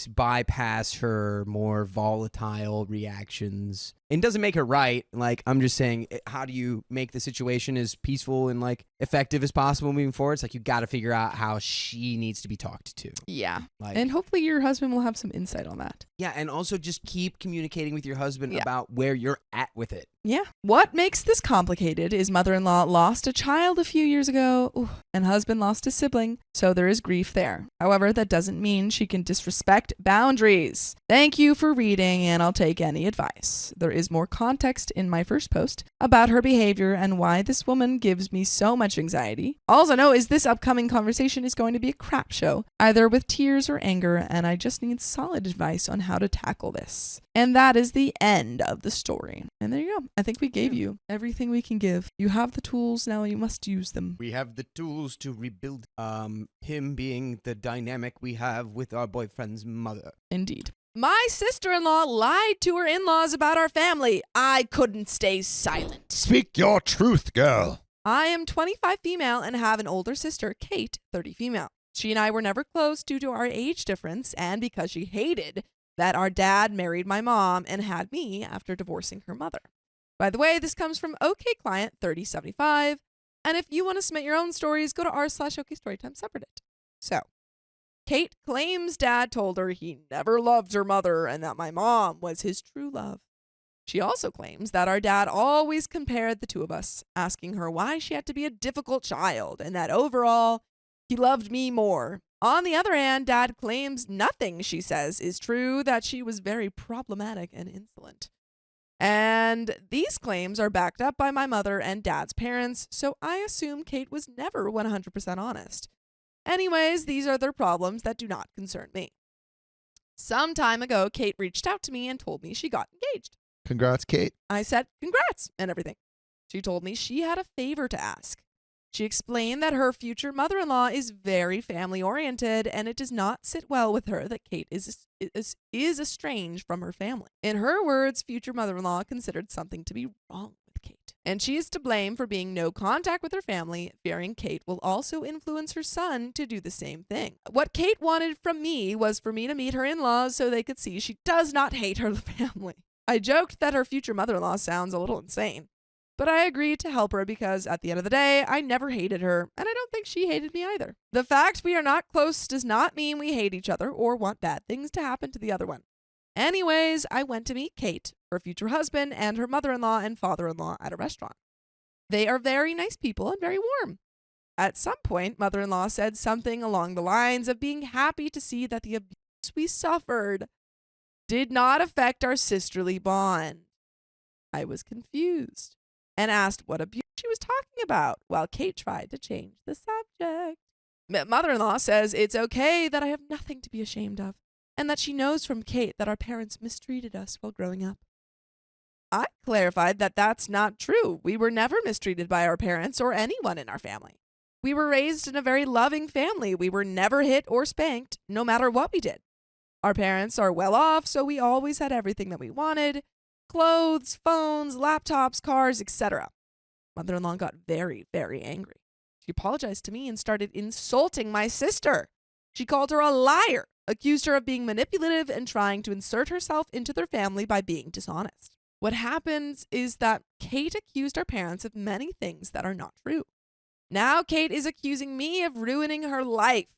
bypass her more volatile reactions. It doesn't make her right. Like I'm just saying, how do you make the situation as peaceful and like effective as possible moving forward? It's like you got to figure out how she needs to be talked to. Yeah. Like, And hopefully your husband will have some insight on that. yeah, and also just keep communicating with your husband Yeah. about where you're at with it. Yeah. What makes this complicated is mother-in-law lost a child a few years ago, and husband lost a sibling, so there is grief there. However, that doesn't mean she can disrespect boundaries. Thank you for reading, and I'll take any advice. There is more context in my first post about her behavior and why this woman gives me so much anxiety. All I know is this upcoming conversation is going to be a crap show, either with tears or anger, and I just need solid advice on how to tackle this. And that is the end of the story. And there you go. I think we gave you everything we can give. You have the tools, now you must use them. We have the tools to rebuild him being the dynamic we have with our boyfriend's mother. Indeed. My sister-in-law lied to her in-laws about our family. I couldn't stay silent. Speak your truth, girl. I am 25 female and have an older sister, Kate, 30 female. She and I were never close due to our age difference and because she hated that our dad married my mom and had me after divorcing her mother. By the way, this comes from OK Client 3075. And if you want to submit your own stories, go to r/OK Storytime subreddit. So, Kate claims dad told her he never loved her mother and that my mom was his true love. She also claims that our dad always compared the two of us, asking her why she had to be a difficult child and that overall, he loved me more. On the other hand, dad claims nothing she says is true, that she was very problematic and insolent. And these claims are backed up by my mother and dad's parents, so I assume Kate was never 100% honest. Anyways, these are their problems that do not concern me. Some time ago, Kate reached out to me and told me she got engaged. Congrats, Kate. I said, congrats, and everything. She told me she had a favor to ask. She explained that her future mother-in-law is very family-oriented, and it does not sit well with her that Kate is estranged from her family. In her words, future mother-in-law considered something to be wrong with Kate, and she is to blame for being no contact with her family, fearing Kate will also influence her son to do the same thing. What Kate wanted from me was for me to meet her in-laws so they could see she does not hate her family. I joked that her future mother-in-law sounds a little insane, but I agreed to help her because at the end of the day, I never hated her, and I don't think she hated me either. The fact we are not close does not mean we hate each other or want bad things to happen to the other one. Anyways, I went to meet Kate, her future husband, and her mother-in-law and father-in-law at a restaurant. They are very nice people and very warm. At some point, mother-in-law said something along the lines of being happy to see that the abuse we suffered did not affect our sisterly bond. I was confused and asked what abuse she was talking about while Kate tried to change the subject. Mother-in-law says it's okay that I have nothing to be ashamed of and that she knows from Kate that our parents mistreated us while growing up. I clarified that that's not true. We were never mistreated by our parents or anyone in our family. We were raised in a very loving family. We were never hit or spanked, no matter what we did. Our parents are well off, so we always had everything that we wanted: clothes, phones, laptops, cars, etc. Mother-in-law got very, very angry. She apologized to me and started insulting my sister. She called her a liar, accused her of being manipulative and trying to insert herself into their family by being dishonest. What happens is that Kate accused our parents of many things that are not true. Now Kate is accusing me of ruining her life.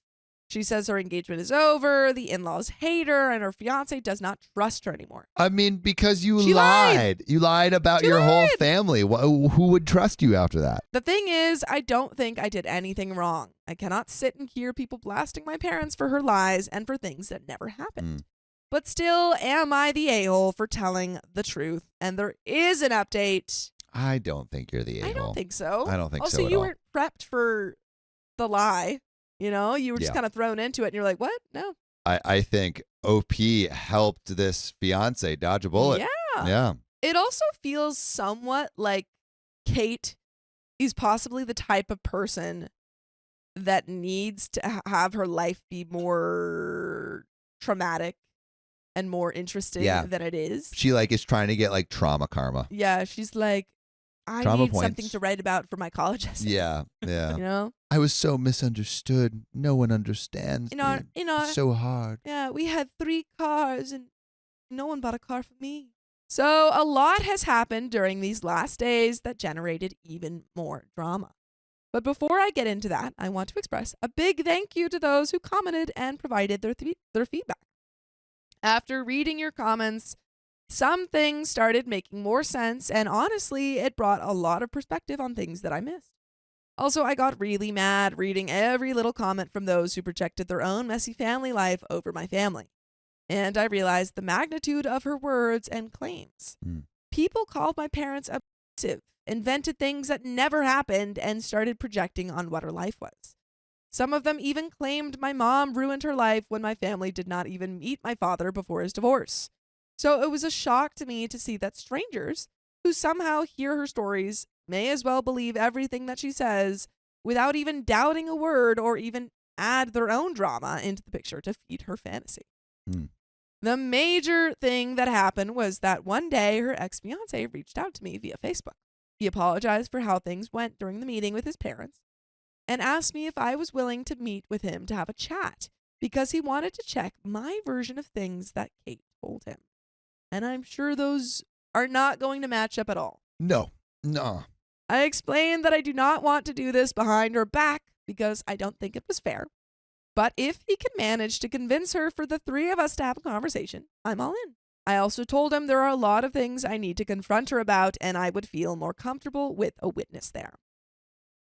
She says her engagement is over, the in-laws hate her, and her fiancé does not trust her anymore. I mean, because you She lied. You lied about your whole family. Who would trust you after that? The thing is, I don't think I did anything wrong. I cannot sit and hear people blasting my parents for her lies and for things that never happened. But still, am I the a-hole for telling the truth? And there is an update. I don't think you're the a-hole. I don't think so. I don't think so Also, at you all. weren't prepped for the lie. You know, you were just kind of thrown into it and you're like, what? No. I think OP helped this fiance dodge a bullet. Yeah. Yeah. It also feels somewhat like Kate is possibly the type of person that needs to have her life be more traumatic and more interesting than it is. She is trying to get trauma karma. Yeah, she's like, I Trauma need points. something to write about for my college essay. Yeah. You know? I was so misunderstood. No one understands me. It's so hard. Yeah, we had 3 cars and no one bought a car for me. So a lot has happened during these last days that generated even more drama. But before I get into that, I want to express a big thank you to those who commented and provided their feedback. After reading your comments, some things started making more sense, and honestly, it brought a lot of perspective on things that I missed. Also, I got really mad reading every little comment from those who projected their own messy family life over my family. And I realized the magnitude of her words and claims. People called my parents abusive, invented things that never happened, and started projecting on what her life was. Some of them even claimed my mom ruined her life when my family did not even meet my father before his divorce. So it was a shock to me to see that strangers who somehow hear her stories may as well believe everything that she says without even doubting a word or even add their own drama into the picture to feed her fantasy. The major thing that happened was that one day her ex-fiancé reached out to me via Facebook. He apologized for how things went during the meeting with his parents and asked me if I was willing to meet with him to have a chat because he wanted to check my version of things that Kate told him. And I'm sure those are not going to match up at all. No. I explained that I do not want to do this behind her back because I don't think it was fair. But if he can manage to convince her for the three of us to have a conversation, I'm all in. I also told him there are a lot of things I need to confront her about, and I would feel more comfortable with a witness there.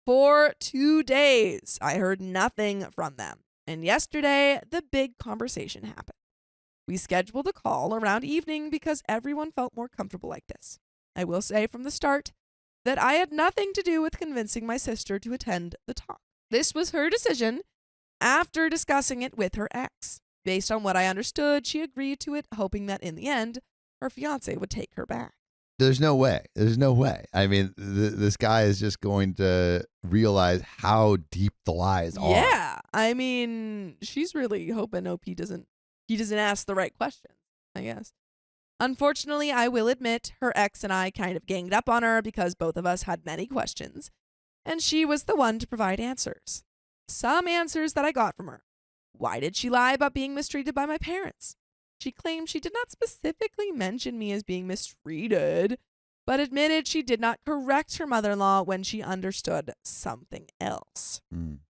For 2 days, I heard nothing from them. And yesterday, the big conversation happened. We scheduled a call around evening because everyone felt more comfortable like this. I will say from the start that I had nothing to do with convincing my sister to attend the talk. This was her decision after discussing it with her ex. Based on what I understood, she agreed to it, hoping that in the end, her fiancé would take her back. There's no way. There's no way. I mean, this guy is just going to realize how deep the lies are. Yeah. I mean, she's really hoping he doesn't ask the right questions, I guess. Unfortunately, I will admit, her ex and I kind of ganged up on her because both of us had many questions, and she was the one to provide answers. Some answers that I got from her. Why did she lie about being mistreated by my parents? She claimed she did not specifically mention me as being mistreated, but admitted she did not correct her mother-in-law when she understood something else.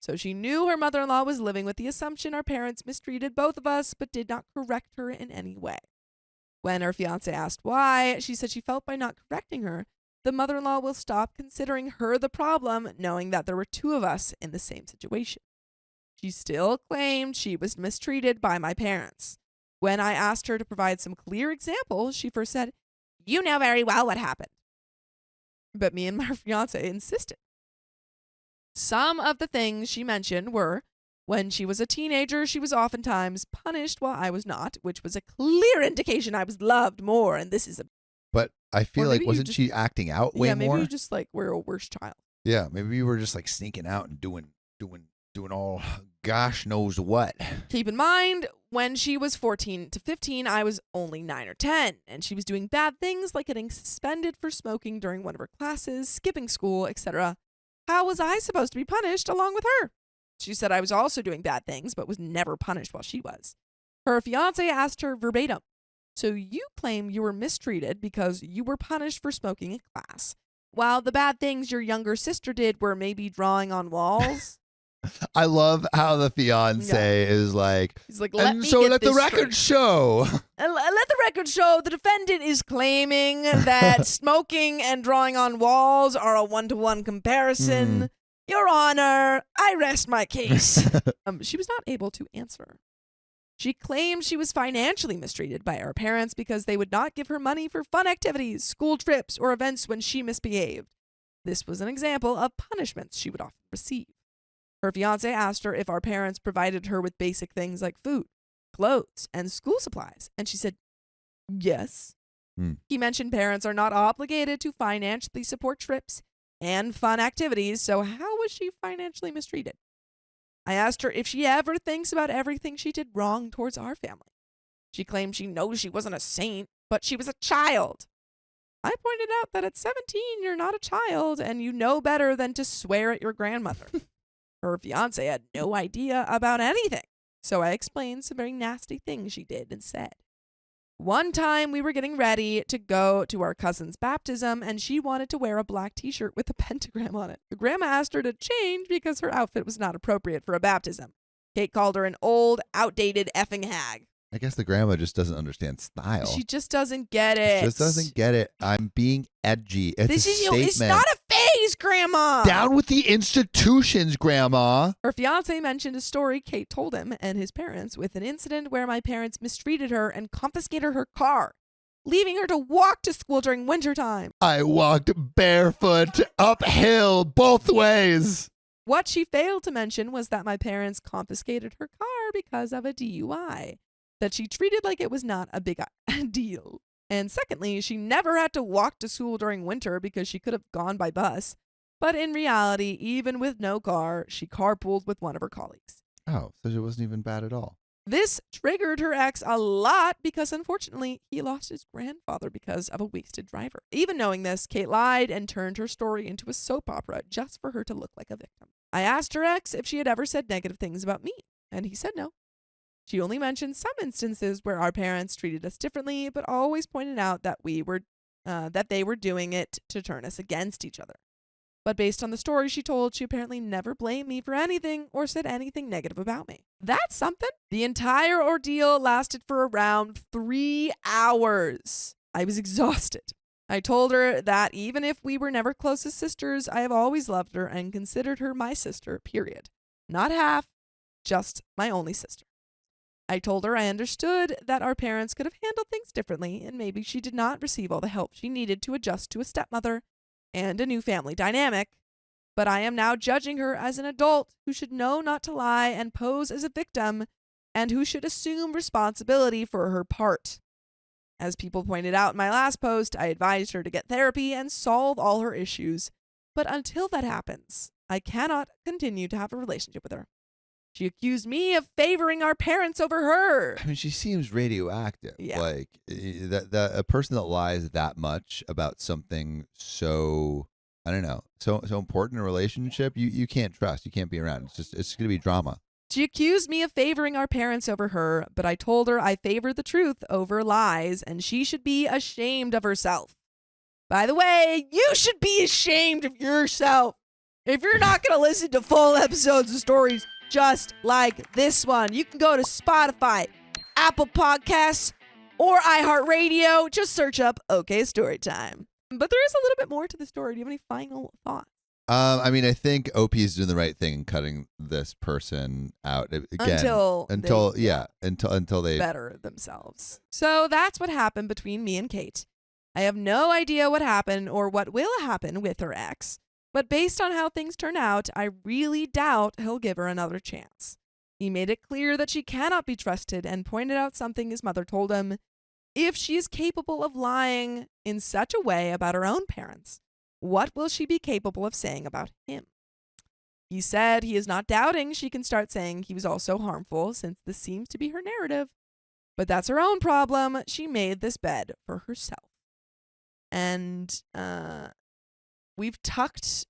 So she knew her mother-in-law was living with the assumption our parents mistreated both of us, but did not correct her in any way. When her fiancé asked why, she said she felt by not correcting her, the mother-in-law will stop considering her the problem, knowing that there were two of us in the same situation. She still claimed she was mistreated by my parents. When I asked her to provide some clear examples, she first said, "You know very well what happened." But me and my fiancé insisted. Some of the things she mentioned were, when she was a teenager, she was oftentimes punished while I was not, which was a clear indication I was loved more, and this is a... But I feel Or like, maybe you wasn't just- she acting out way yeah, more? maybe you just were a worse child. Yeah, maybe you were just sneaking out and doing all gosh knows what. Keep in mind, when she was 14 to 15, I was only 9 or 10, and she was doing bad things like getting suspended for smoking during one of her classes, skipping school, etc. How was I supposed to be punished along with her? She said I was also doing bad things, but was never punished while she was. Her fiancé asked her verbatim, "So you claim you were mistreated because you were punished for smoking in class, while the bad things your younger sister did were maybe drawing on walls?" I love how the fiance is like, He's like, let and me so get let the this record straight. show. Let the record show the defendant is claiming that smoking and drawing on walls are a one-to-one comparison. Your Honor, I rest my case. She was not able to answer. She claimed she was financially mistreated by her parents because they would not give her money for fun activities, school trips, or events when she misbehaved. This was an example of punishments she would often receive. Her fiancé asked her if our parents provided her with basic things like food, clothes, and school supplies, and she said, yes. He mentioned parents are not obligated to financially support trips and fun activities, so how was she financially mistreated? I asked her if she ever thinks about everything she did wrong towards our family. She claimed she knows she wasn't a saint, but she was a child. I pointed out that at 17, you're not a child, and you know better than to swear at your grandmother. Her fiancé had no idea about anything, so I explained some very nasty things she did and said. One time we were getting ready to go to our cousin's baptism, and she wanted to wear a black t-shirt with a pentagram on it. The grandma asked her to change because her outfit was not appropriate for a baptism. Kate called her an old, outdated effing hag. I guess the grandma just doesn't understand style. She just doesn't get it. Just doesn't get it. I'm being edgy. It's This a is statement. it's not a phase, Grandma. Down with the institutions, Grandma. Her fiancé mentioned a story Kate told him and his parents with an incident where my parents mistreated her and confiscated her car, leaving her to walk to school during wintertime. I walked barefoot uphill both ways. What she failed to mention was that my parents confiscated her car because of a DUI that she treated like it was not a big deal. And secondly, she never had to walk to school during winter because she could have gone by bus. But in reality, even with no car, she carpooled with one of her colleagues. Oh, so it wasn't even bad at all. This triggered her ex a lot because, unfortunately, he lost his grandfather because of a wasted driver. Even knowing this, Kate lied and turned her story into a soap opera just for her to look like a victim. I asked her ex if she had ever said negative things about me, and he said no. She only mentioned some instances where our parents treated us differently, but always pointed out that they were doing it to turn us against each other. But based on the story she told, she apparently never blamed me for anything or said anything negative about me. That's something. The entire ordeal lasted for around 3 hours. I was exhausted. I told her that even if we were never close as sisters, I have always loved her and considered her my sister, period. Not half, just my only sister. I told her I understood that our parents could have handled things differently and maybe she did not receive all the help she needed to adjust to a stepmother and a new family dynamic. But I am now judging her as an adult who should know not to lie and pose as a victim and who should assume responsibility for her part. As people pointed out in my last post, I advised her to get therapy and solve all her issues. But until that happens, I cannot continue to have a relationship with her. She accused me of favoring our parents over her. I mean, she seems radioactive. Yeah. Like that a person that lies that much about something so, I don't know, so important in a relationship, you can't trust. You can't be around. It's going to be drama. She accused me of favoring our parents over her, but I told her I favor the truth over lies, and she should be ashamed of herself. By the way, you should be ashamed of yourself. If you're not going to listen to full episodes of stories just like this one, you can go to Spotify, Apple Podcasts, or iHeartRadio. Just search up OK Storytime. But there is a little bit more to the story. Do you have any final thoughts? I mean, I think OP is doing the right thing in cutting this person out again until they better themselves. So that's what happened between me and Kate. I have no idea what happened or what will happen with her ex, but based on how things turn out, I really doubt he'll give her another chance. He made it clear that she cannot be trusted and pointed out something his mother told him. If she is capable of lying in such a way about her own parents, what will she be capable of saying about him? He said he is not doubting she can start saying he was also harmful, since this seems to be her narrative. But that's her own problem. She made this bed for herself. And we've tucked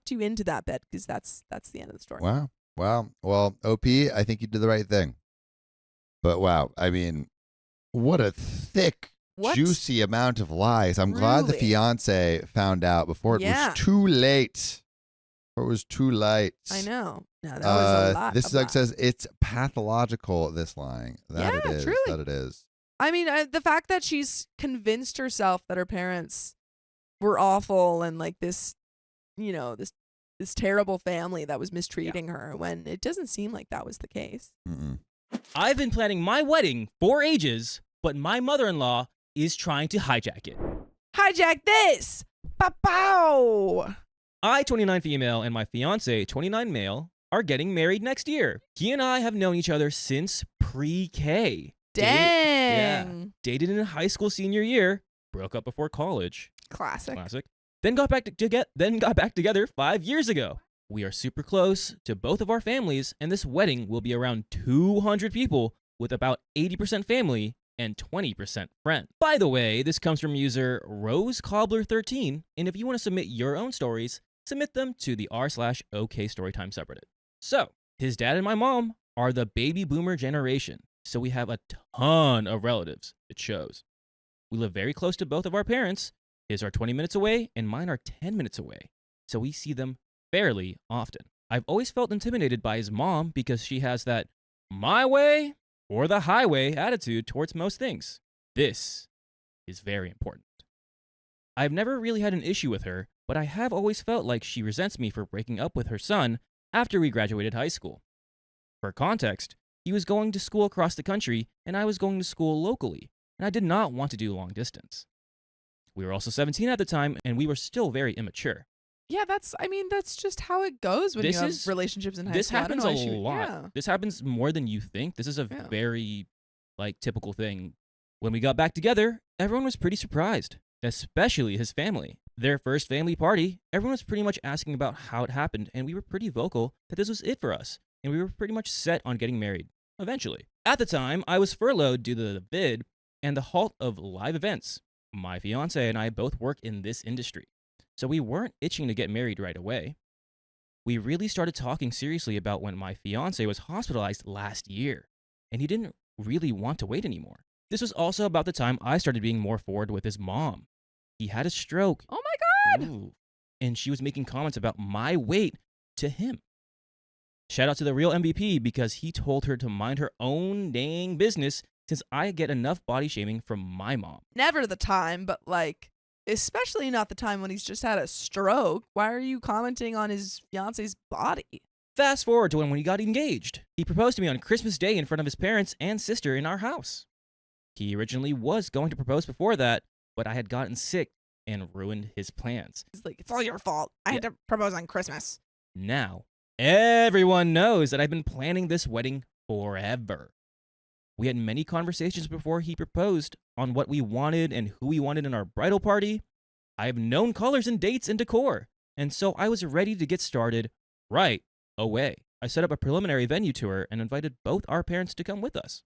you into that bed because that's the end of the story. Wow. Well, OP, I think you did the right thing. But wow, I mean, what a thick, juicy amount of lies. I'm glad the fiance found out before it was too late. I know. No, that was a lot. This says it's pathological, this lying. That it is. I mean, the fact that she's convinced herself that her parents were awful and like this, this terrible family that was mistreating her, when it doesn't seem like that was the case. Mm-mm. I've been planning my wedding for ages, but my mother-in-law is trying to hijack it. Hijack this! Pow! I, 29 female, and my fiance, 29 male, are getting married next year. He and I have known each other since pre-K. Dang! Dated in high school senior year, broke up before college. Classic. Then got back together 5 years ago. We are super close to both of our families, and this wedding will be around 200 people with about 80% family and 20% friends. By the way, this comes from user RoseCobbler13, and if you want to submit your own stories, submit them to the r/OK Storytime subreddit. So, his dad and my mom are the baby boomer generation, so we have a ton of relatives, it shows. We live very close to both of our parents. His are 20 minutes away, and mine are 10 minutes away, so we see them fairly often. I've always felt intimidated by his mom because she has that my way or the highway attitude towards most things. This is very important. I've never really had an issue with her, but I have always felt like she resents me for breaking up with her son after we graduated high school. For context, he was going to school across the country and I was going to school locally, and I did not want to do long distance. We were also 17 at the time and we were still very immature. Yeah, that's just how it goes when you have relationships in high school. This happens a lot. Yeah. This happens more than you think. This is a very, typical thing. When we got back together, everyone was pretty surprised, especially his family. Their first family party, everyone was pretty much asking about how it happened, and we were pretty vocal that this was it for us, and we were pretty much set on getting married, eventually. At the time, I was furloughed due to the vid and the halt of live events. My fiance and I both work in this industry, so we weren't itching to get married right away. We really started talking seriously about when my fiance was hospitalized last year, and he didn't really want to wait anymore. This was also about the time I started being more forward with his mom. He had a stroke. Oh my God! Ooh. and she was making comments about my weight to him. Shout out to the real MVP because he told her to mind her own dang business since I get enough body shaming from my mom. Never the time, but like, especially not the time when he's just had a stroke. Why are you commenting on his fiance's body? Fast forward to when he got engaged. He proposed to me on Christmas Day in front of his parents and sister in our house. He originally was going to propose before that, but I had gotten sick and ruined his plans. He's like, it's all your fault. I had to propose on Christmas. Now, everyone knows that I've been planning this wedding forever. We had many conversations before he proposed on what we wanted and who we wanted in our bridal party. I have known colors and dates and decor, and so I was ready to get started right away. I set up a preliminary venue tour and invited both our parents to come with us.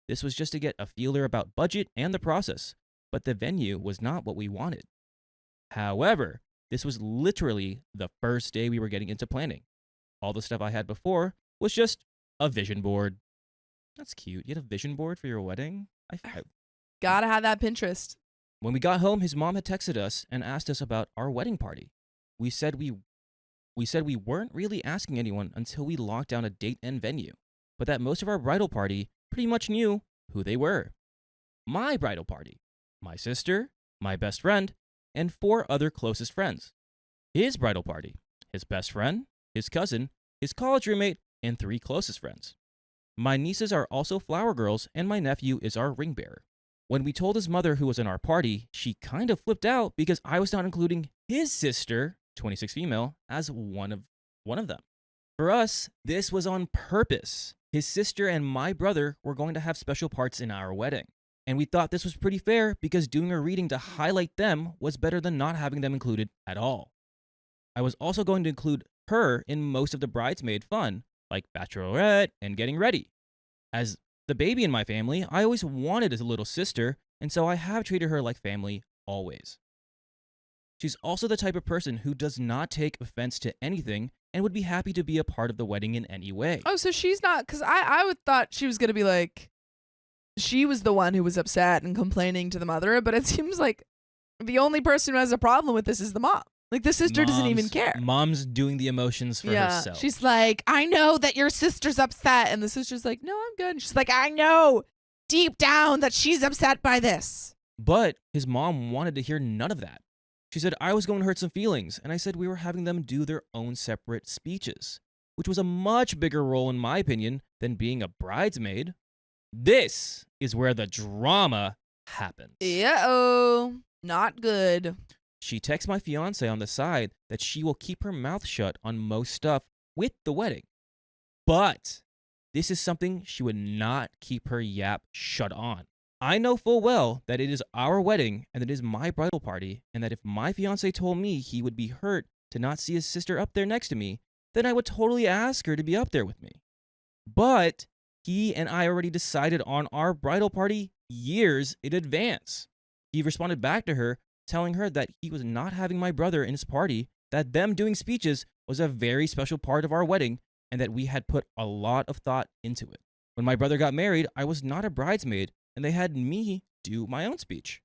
This was just to get a feeler about budget and the process, but the venue was not what we wanted. However, this was literally the first day we were getting into planning. All the stuff I had before was just a vision board. That's cute. You had a vision board for your wedding? Gotta have that Pinterest. When we got home, his mom had texted us and asked us about our wedding party. We said we weren't really asking anyone until we locked down a date and venue, but that most of our bridal party pretty much knew who they were. My bridal party, my sister, my best friend, and 4 other closest friends. His bridal party, his best friend, his cousin, his college roommate, and 3 closest friends. My nieces are also flower girls, and my nephew is our ring bearer. When we told his mother who was in our party, she kind of flipped out because I was not including his sister, 26 female, as one of them. For us, this was on purpose. His sister and my brother were going to have special parts in our wedding. And we thought this was pretty fair because doing a reading to highlight them was better than not having them included at all. I was also going to include her in most of the bridesmaid fun, like bachelorette and getting ready. As the baby in my family, I always wanted a little sister, and so I have treated her like family always. She's also the type of person who does not take offense to anything and would be happy to be a part of the wedding in any way. Oh, so she's not, because I would thought she was going to be like, she was the one who was upset and complaining to the mother, but it seems like the only person who has a problem with this is the mom. Like, the sister doesn't even care. Mom's doing the emotions for herself. She's like, I know that your sister's upset. And the sister's like, no, I'm good. And she's like, I know deep down that she's upset by this. But his mom wanted to hear none of that. She said I was going to hurt some feelings, and I said we were having them do their own separate speeches, which was a much bigger role, in my opinion, than being a bridesmaid. This is where the drama happens. Uh-oh. Not good. She texts my fiance on the side that she will keep her mouth shut on most stuff with the wedding. But this is something she would not keep her yap shut on. I know full well that it is our wedding and that it is my bridal party, and that if my fiance told me he would be hurt to not see his sister up there next to me, then I would totally ask her to be up there with me. But he and I already decided on our bridal party years in advance. He responded back to her, telling her that he was not having my brother in his party, that them doing speeches was a very special part of our wedding, and that we had put a lot of thought into it. When my brother got married, I was not a bridesmaid, and they had me do my own speech.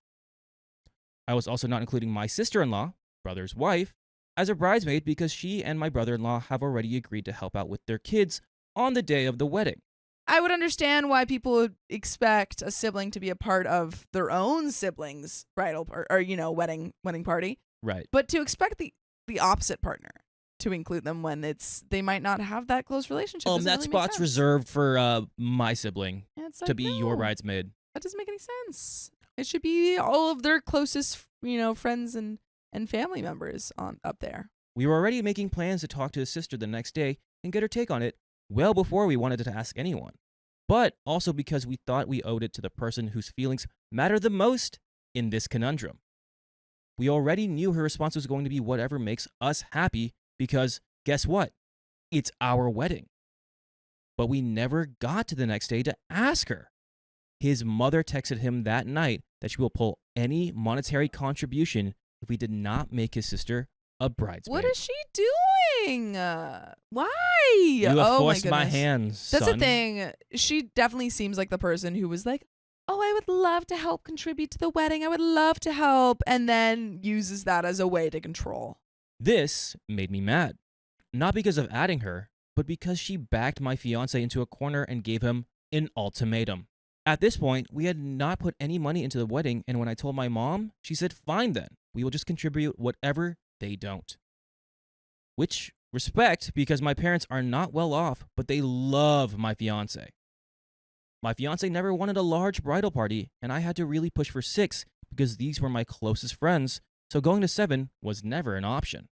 I was also not including my sister-in-law, brother's wife, as a bridesmaid because she and my brother-in-law have already agreed to help out with their kids on the day of the wedding. I would understand why people would expect a sibling to be a part of their own sibling's bridal or wedding party. Right. But to expect the opposite partner to include them when they might not have that close relationship. That really spot's reserved for my sibling to be your no, bridesmaid. That doesn't make any sense. It should be all of their closest, friends and family members up there. We were already making plans to talk to his sister the next day and get her take on it well before we wanted to ask anyone. But also because we thought we owed it to the person whose feelings matter the most in this conundrum. We already knew her response was going to be whatever makes us happy because, guess what? It's our wedding. But we never got to the next day to ask her. His mother texted him that night that she will pull any monetary contribution if we did not make his sister a bridesmaid. What is she doing? Why? You have forced my my hands, son. That's the thing. She definitely seems like the person who was like, oh, I would love to help contribute to the wedding. I would love to help. And then uses that as a way to control. This made me mad. Not because of adding her, but because she backed my fiance into a corner and gave him an ultimatum. At this point, we had not put any money into the wedding, and when I told my mom, she said, fine then, we will just contribute whatever they don't. Which, respect, because my parents are not well off, but they love my fiance. My fiance never wanted a large bridal party, and I had to really push for 6 because these were my closest friends, so going to 7 was never an option.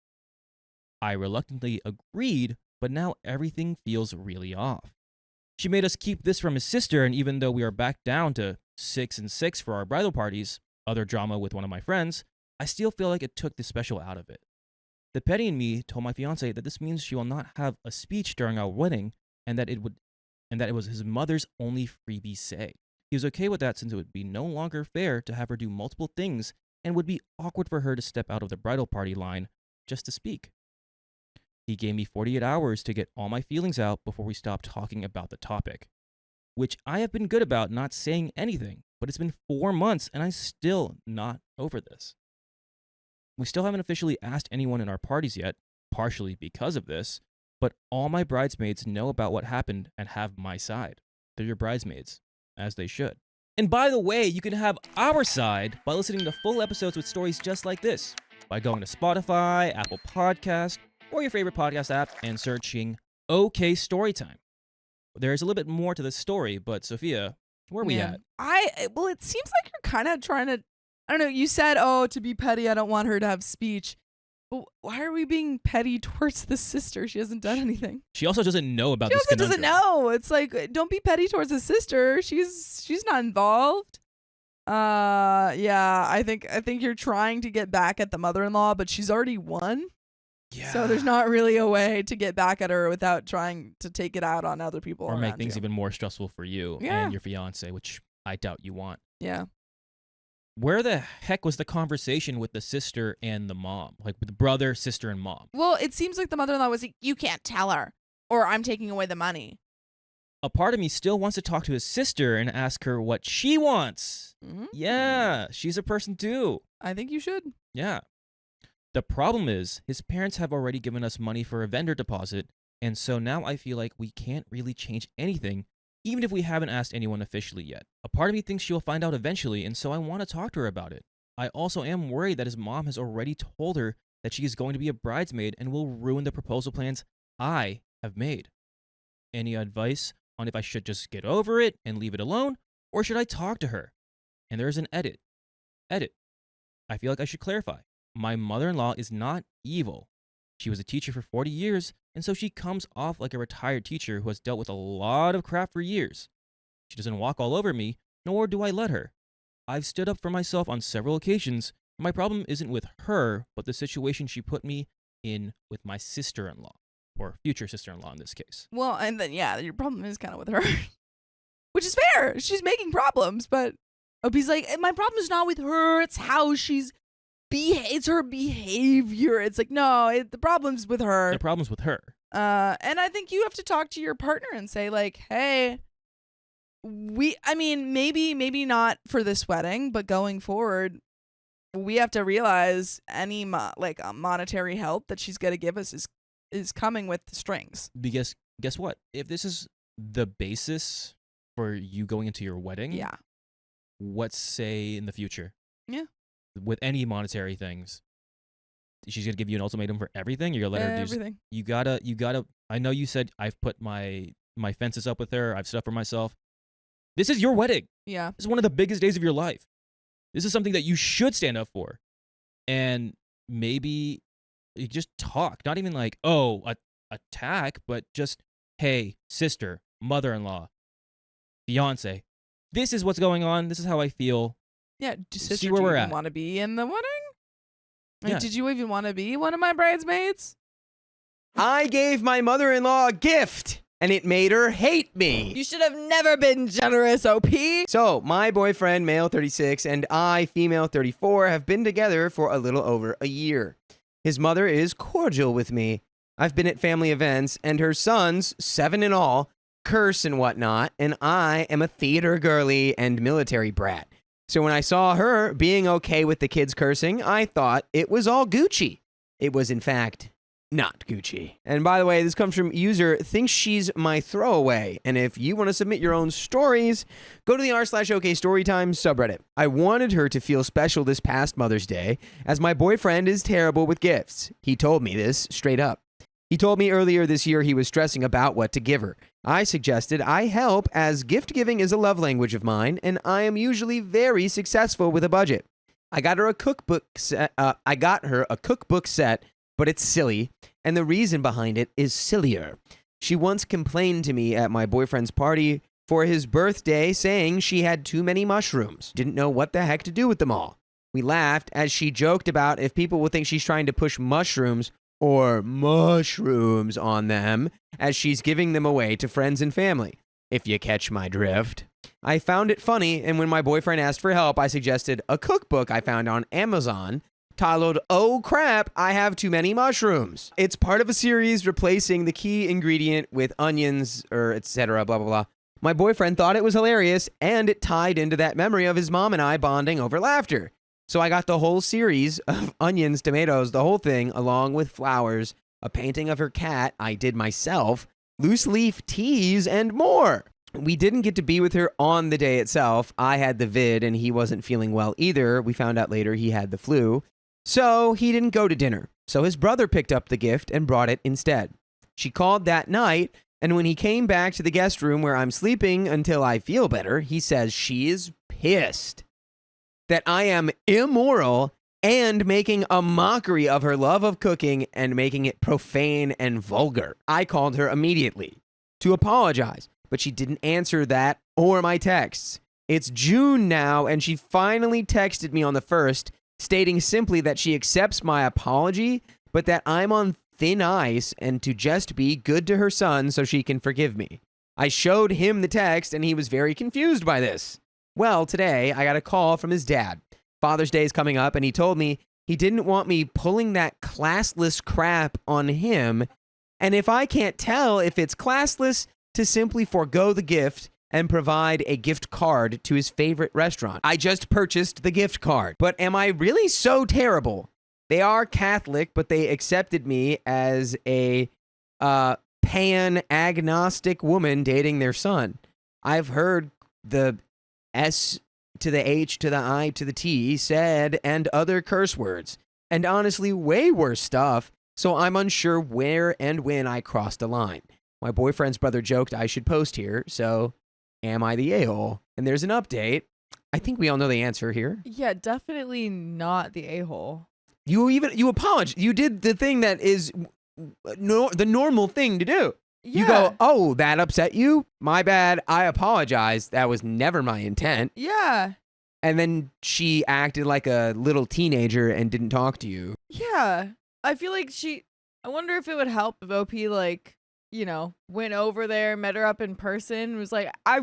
I reluctantly agreed, but now everything feels really off. She made us keep this from his sister, and even though we are back down to 6 and 6 for our bridal parties, other drama with one of my friends, I still feel like it took the special out of it. The petty in me told my fiance that this means she will not have a speech during our wedding, and that it was his mother's only freebie say. He was okay with that since it would be no longer fair to have her do multiple things and would be awkward for her to step out of the bridal party line just to speak. He gave me 48 hours to get all my feelings out before we stopped talking about the topic, which I have been good about not saying anything, but it's been 4 months and I'm still not over this. We still haven't officially asked anyone in our parties yet, partially because of this, but all my bridesmaids know about what happened and have my side. They're your bridesmaids, as they should. And by the way, you can have our side by listening to full episodes with stories just like this, by going to Spotify, Apple Podcast, or your favorite podcast app and searching OK Storytime. There's a little bit more to the story, but Sophia, where are we at? Well, it seems like you're kind of trying to, I don't know, you said, oh, to be petty, I don't want her to have speech. But why are we being petty towards the sister? She hasn't done anything. She also doesn't know about this She also conundrum. doesn't know. It's like, don't be petty towards the sister. She's not involved. Yeah, I think you're trying to get back at the mother-in-law, but she's already won. Yeah. So there's not really a way to get back at her without trying to take it out on other people. Or make things you. even more stressful for you and your fiance, which I doubt you want. Yeah. Where the heck was the conversation with the sister and the mom? Like with the brother, sister, and mom? Well, it seems like the mother-in-law was like, you can't tell her, or I'm taking away the money. A part of me still wants to talk to his sister and ask her what she wants. Mm-hmm. Yeah, she's a person too. I think you should. Yeah. The problem is, his parents have already given us money for a vendor deposit, and so now I feel like we can't really change anything, even if we haven't asked anyone officially yet. A part of me thinks she'll find out eventually, and so I want to talk to her about it. I also am worried that his mom has already told her that she is going to be a bridesmaid and will ruin the proposal plans I have made. Any advice on if I should just get over it and leave it alone, or should I talk to her? And there's an edit. I feel like I should clarify. My mother-in-law is not evil. She was a teacher for 40 years, and so she comes off like a retired teacher who has dealt with a lot of crap for years. She doesn't walk all over me, nor do I let her. I've stood up for myself on several occasions. My problem isn't with her, but the situation she put me in with my sister-in-law, or future sister-in-law in this case. Well, and then, yeah, your problem is kind of with her, which is fair. She's making problems, but Opie's like, my problem is not with her. It's how she's it's her behavior. It's like, no, the problem's with her. The problem's with her. And I think you have to talk to your partner and say, like, hey, maybe not for this wedding, but going forward, we have to realize any monetary help that she's going to give us is coming with the strings. Because guess what? If this is the basis for you going into your wedding, yeah, what's say in the future? Yeah. With any monetary things, she's gonna give you an ultimatum for everything. You're gonna let her do everything. You gotta. I know you said I've put my fences up with her. I've stood up for myself. This is your wedding. Yeah. This is one of the biggest days of your life. This is something that you should stand up for, and maybe you just talk. Not even like attack, but just hey, sister, mother-in-law, fiance. This is what's going on. This is how I feel. Yeah, sister, see where we're at. Want to be in the wedding? Like, Yeah. did you even want to be one of my bridesmaids? I gave my mother-in-law a gift, and it made her hate me. You should have never been generous, OP. So, my boyfriend, male 36, and I, female 34, have been together for a little over a year. His mother is cordial with me. I've been at family events, and her sons, 7 in all, curse and whatnot, and I am a theater girly and military brat. So when I saw her being okay with the kids cursing, I thought it was all Gucci. It was, in fact, not Gucci. And by the way, this comes from user thinks she's my throwaway. And if you want to submit your own stories, go to the r/OK Storytime subreddit. I wanted her to feel special this past Mother's Day, as my boyfriend is terrible with gifts. He told me this straight up. He told me earlier this year he was stressing about what to give her. I suggested I help, as gift giving is a love language of mine, and I am usually very successful with a budget. I got her a cookbook set. But it's silly, and the reason behind it is sillier. She once complained to me at my boyfriend's party for his birthday, saying she had too many mushrooms, didn't know what the heck to do with them all. We laughed as she joked about if people will think she's trying to push mushrooms on them as she's giving them away to friends and family, if you catch my drift. I found it funny, and when my boyfriend asked for help, I suggested a cookbook I found on Amazon titled, "Oh Crap, I Have Too Many Mushrooms." It's part of a series replacing the key ingredient with onions or etc. blah, blah, blah. My boyfriend thought it was hilarious, and it tied into that memory of his mom and I bonding over laughter. So I got the whole series of onions, tomatoes, the whole thing, along with flowers, a painting of her cat I did myself, loose leaf teas, and more. We didn't get to be with her on the day itself. I had the vid, and he wasn't feeling well either. We found out later he had the flu. So he didn't go to dinner. So his brother picked up the gift and brought it instead. She called that night, and when he came back to the guest room where I'm sleeping until I feel better, he says she is pissed that I am immoral and making a mockery of her love of cooking and making it profane and vulgar. I called her immediately to apologize, but she didn't answer that or my texts. It's June now, and she finally texted me on the 1st, stating simply that she accepts my apology, but that I'm on thin ice and to just be good to her son so she can forgive me. I showed him the text, and he was very confused by this. Well, today I got a call from his dad. Father's Day is coming up, and he told me he didn't want me pulling that classless crap on him, and if I can't tell if it's classless, to simply forego the gift and provide a gift card to his favorite restaurant. I just purchased the gift card. But am I really so terrible? They are Catholic, but they accepted me as a pan-agnostic woman dating their son. I've heard the S to the H to the I to the T said and other curse words. And honestly, way worse stuff. So I'm unsure where and when I crossed a line. My boyfriend's brother joked I should post here, so am I the a-hole? And there's an update. I think we all know the answer here. Yeah, definitely not the a-hole. You apologize. You did the thing that is the normal thing to do. Yeah. You go, oh, that upset you? My bad. I apologize. That was never my intent. Yeah. And then she acted like a little teenager and didn't talk to you. Yeah. I feel like I wonder if it would help if OP, went over there, met her up in person, was like, I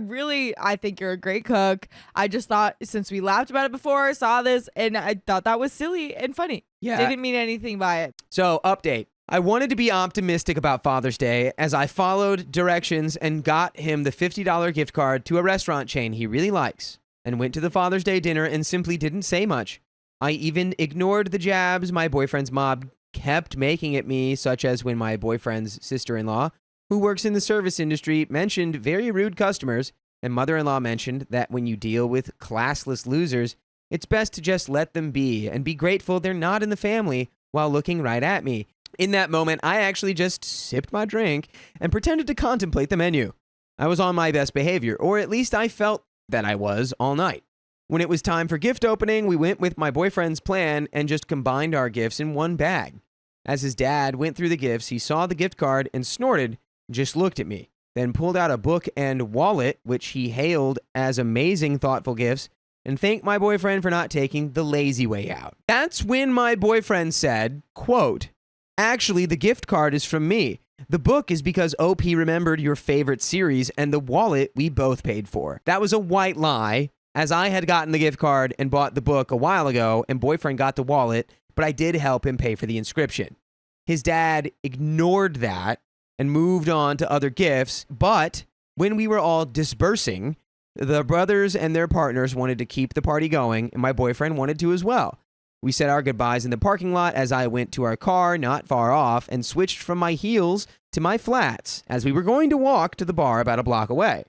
think you're a great cook. I just thought, since we laughed about it before, saw this, and I thought that was silly and funny. Yeah. Didn't mean anything by it. So, update. I wanted to be optimistic about Father's Day as I followed directions and got him the $50 gift card to a restaurant chain he really likes, and went to the Father's Day dinner and simply didn't say much. I even ignored the jabs my boyfriend's mob kept making at me, such as when my boyfriend's sister-in-law, who works in the service industry, mentioned very rude customers, and mother-in-law mentioned that when you deal with classless losers, it's best to just let them be and be grateful they're not in the family while looking right at me. In that moment, I actually just sipped my drink and pretended to contemplate the menu. I was on my best behavior, or at least I felt that I was all night. When it was time for gift opening, we went with my boyfriend's plan and just combined our gifts in one bag. As his dad went through the gifts, he saw the gift card and snorted, just looked at me, then pulled out a book and wallet, which he hailed as amazing thoughtful gifts, and thanked my boyfriend for not taking the lazy way out. That's when my boyfriend said, quote, "Actually, the gift card is from me. The book is because OP remembered your favorite series, and the wallet we both paid for." That was a white lie, as I had gotten the gift card and bought the book a while ago, and boyfriend got the wallet, but I did help him pay for the inscription. His dad ignored that and moved on to other gifts, but when we were all dispersing, the brothers and their partners wanted to keep the party going, and my boyfriend wanted to as well. We said our goodbyes in the parking lot as I went to our car not far off and switched from my heels to my flats as we were going to walk to the bar about a block away.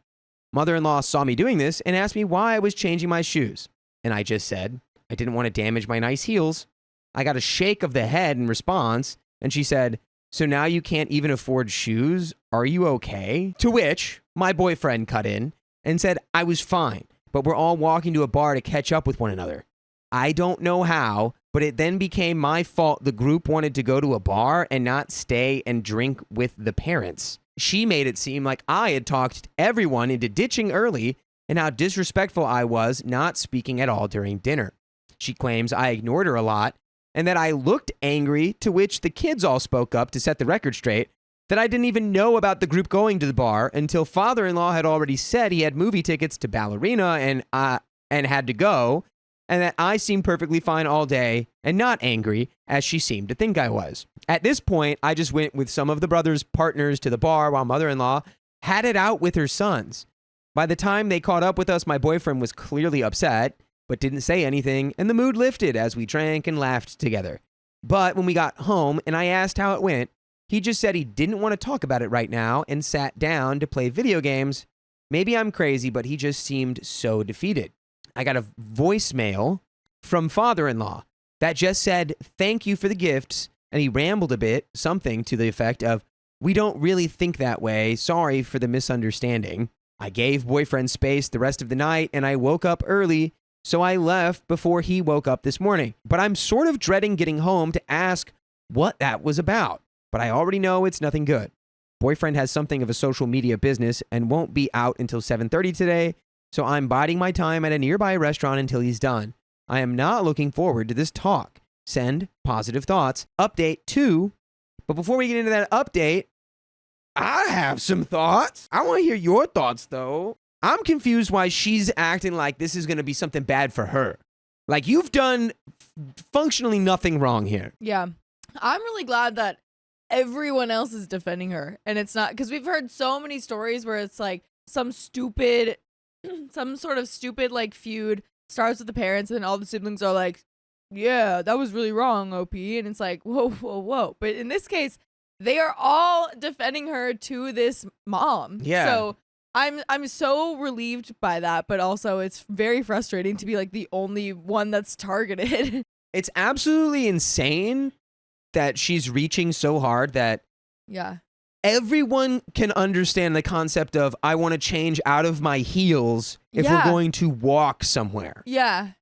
Mother-in-law saw me doing this and asked me why I was changing my shoes. And I just said I didn't want to damage my nice heels. I got a shake of the head in response, and she said, "So now you can't even afford shoes? Are you okay?" To which my boyfriend cut in and said I was fine, but we're all walking to a bar to catch up with one another. I don't know how, but it then became my fault the group wanted to go to a bar and not stay and drink with the parents. She made it seem like I had talked everyone into ditching early and how disrespectful I was not speaking at all during dinner. She claims I ignored her a lot and that I looked angry, to which the kids all spoke up to set the record straight that I didn't even know about the group going to the bar until father-in-law had already said he had movie tickets to Ballerina and had to go, and that I seemed perfectly fine all day and not angry, as she seemed to think I was. At this point, I just went with some of the brothers' partners to the bar while mother-in-law had it out with her sons. By the time they caught up with us, my boyfriend was clearly upset, but didn't say anything, and the mood lifted as we drank and laughed together. But when we got home and I asked how it went, he just said he didn't want to talk about it right now and sat down to play video games. Maybe I'm crazy, but he just seemed so defeated. I got a voicemail from father-in-law that just said, "Thank you for the gifts," and he rambled a bit, something to the effect of, "We don't really think that way. Sorry for the misunderstanding." I gave boyfriend space the rest of the night, and I woke up early, so I left before he woke up this morning. But I'm sort of dreading getting home to ask what that was about. But I already know it's nothing good. Boyfriend has something of a social media business and won't be out until 7:30 today, so I'm biding my time at a nearby restaurant until he's done. I am not looking forward to this talk. Send positive thoughts. Update 2. But before we get into that update, I have some thoughts. I want to hear your thoughts, though. I'm confused why she's acting like this is going to be something bad for her. Like, you've done functionally nothing wrong here. Yeah. I'm really glad that everyone else is defending her. And it's not, because we've heard so many stories where it's like some sort of stupid like feud starts with the parents, and then all the siblings are like, "Yeah, that was really wrong, OP." And it's like, whoa, whoa, whoa. But in this case, they are all defending her to this mom. Yeah. So I'm so relieved by that, but also it's very frustrating to be like the only one that's targeted. It's absolutely insane that she's reaching so hard that Yeah. everyone can understand the concept of, I want to change out of my heels if we're Yeah. going to walk somewhere. Yeah.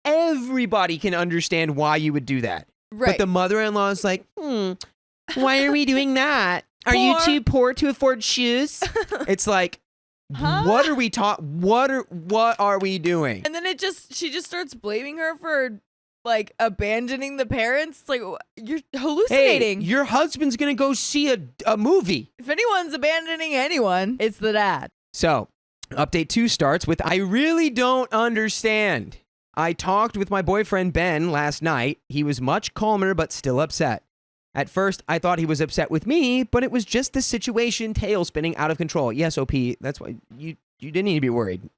Everybody can understand why you would do that. Right. But the mother-in-law is like, why are we doing that? Are you too poor to afford shoes? It's like, what are we what are we doing? And then she just starts blaming her for like abandoning the parents. It's like, you're hallucinating. Hey, your husband's gonna go see a movie. If anyone's abandoning anyone, it's the dad. So, update 2 starts with, I really don't understand. I talked with my boyfriend Ben last night. He was much calmer but still upset. At first, I thought he was upset with me, but it was just the situation tail spinning out of control. Yes, OP, that's why you didn't need to be worried.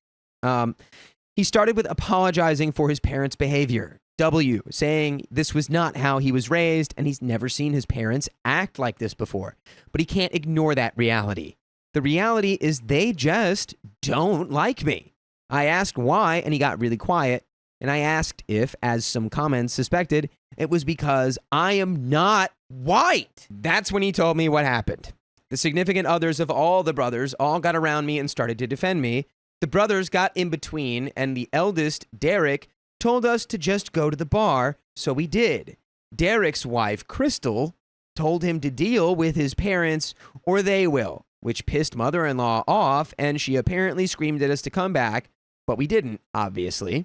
He started with apologizing for his parents' behavior. W, saying this was not how he was raised and he's never seen his parents act like this before. But he can't ignore that reality. The reality is they just don't like me. I asked why, and he got really quiet. And I asked if, as some comments suspected, it was because I am not white. That's when he told me what happened. The significant others of all the brothers all got around me and started to defend me. The brothers got in between, and the eldest, Derek, told us to just go to the bar, so we did. Derek's wife, Crystal, told him to deal with his parents or they will, which pissed mother-in-law off, and she apparently screamed at us to come back, but we didn't, obviously.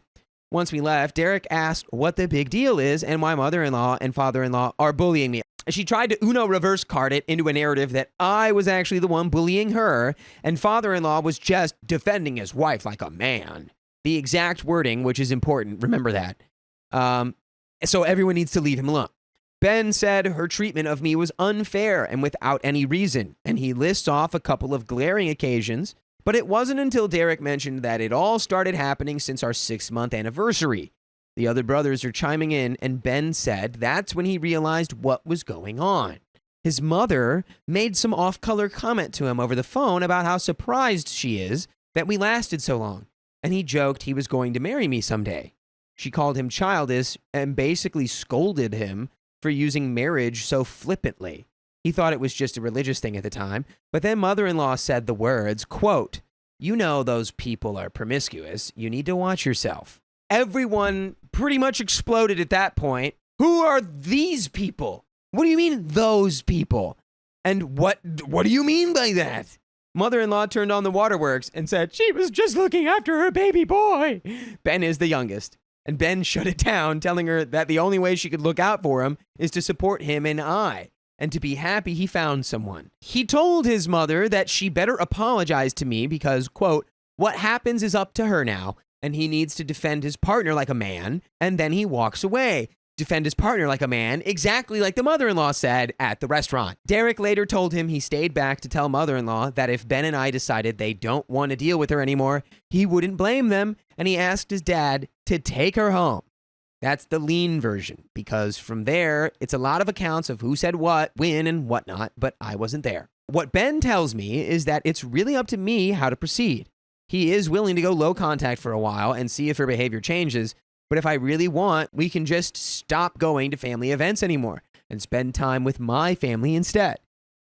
Once we left, Derek asked what the big deal is and why mother-in-law and father-in-law are bullying me. She tried to Uno reverse card it into a narrative that I was actually the one bullying her, and father-in-law was just defending his wife like a man. The exact wording, which is important, remember that. So everyone needs to leave him alone. Ben said her treatment of me was unfair and without any reason, and he lists off a couple of glaring occasions, but it wasn't until Derek mentioned that it all started happening since our 6-month anniversary. The other brothers are chiming in, and Ben said that's when he realized what was going on. His mother made some off-color comment to him over the phone about how surprised she is that we lasted so long, and he joked he was going to marry me someday. She called him childish and basically scolded him for using marriage so flippantly. He thought it was just a religious thing at the time, but then mother-in-law said the words, quote, "You know those people are promiscuous. You need to watch yourself." Everyone pretty much exploded at that point. Who are these people? What do you mean, those people? And what do you mean by that? Mother-in-law turned on the waterworks and said she was just looking after her baby boy. Ben is the youngest, and Ben shut it down, telling her that the only way she could look out for him is to support him and I, and to be happy he found someone. He told his mother that she better apologize to me because, quote, "What happens is up to her now, and he needs to defend his partner like a man," and then he walks away. Defend his partner like a man, exactly like the mother-in-law said at the restaurant. Derek later told him he stayed back to tell mother-in-law that if Ben and I decided they don't want to deal with her anymore, he wouldn't blame them, and he asked his dad to take her home. That's the lean version, because from there, it's a lot of accounts of who said what, when, and whatnot, but I wasn't there. What Ben tells me is that it's really up to me how to proceed. He is willing to go low contact for a while and see if her behavior changes, but if I really want, we can just stop going to family events anymore and spend time with my family instead.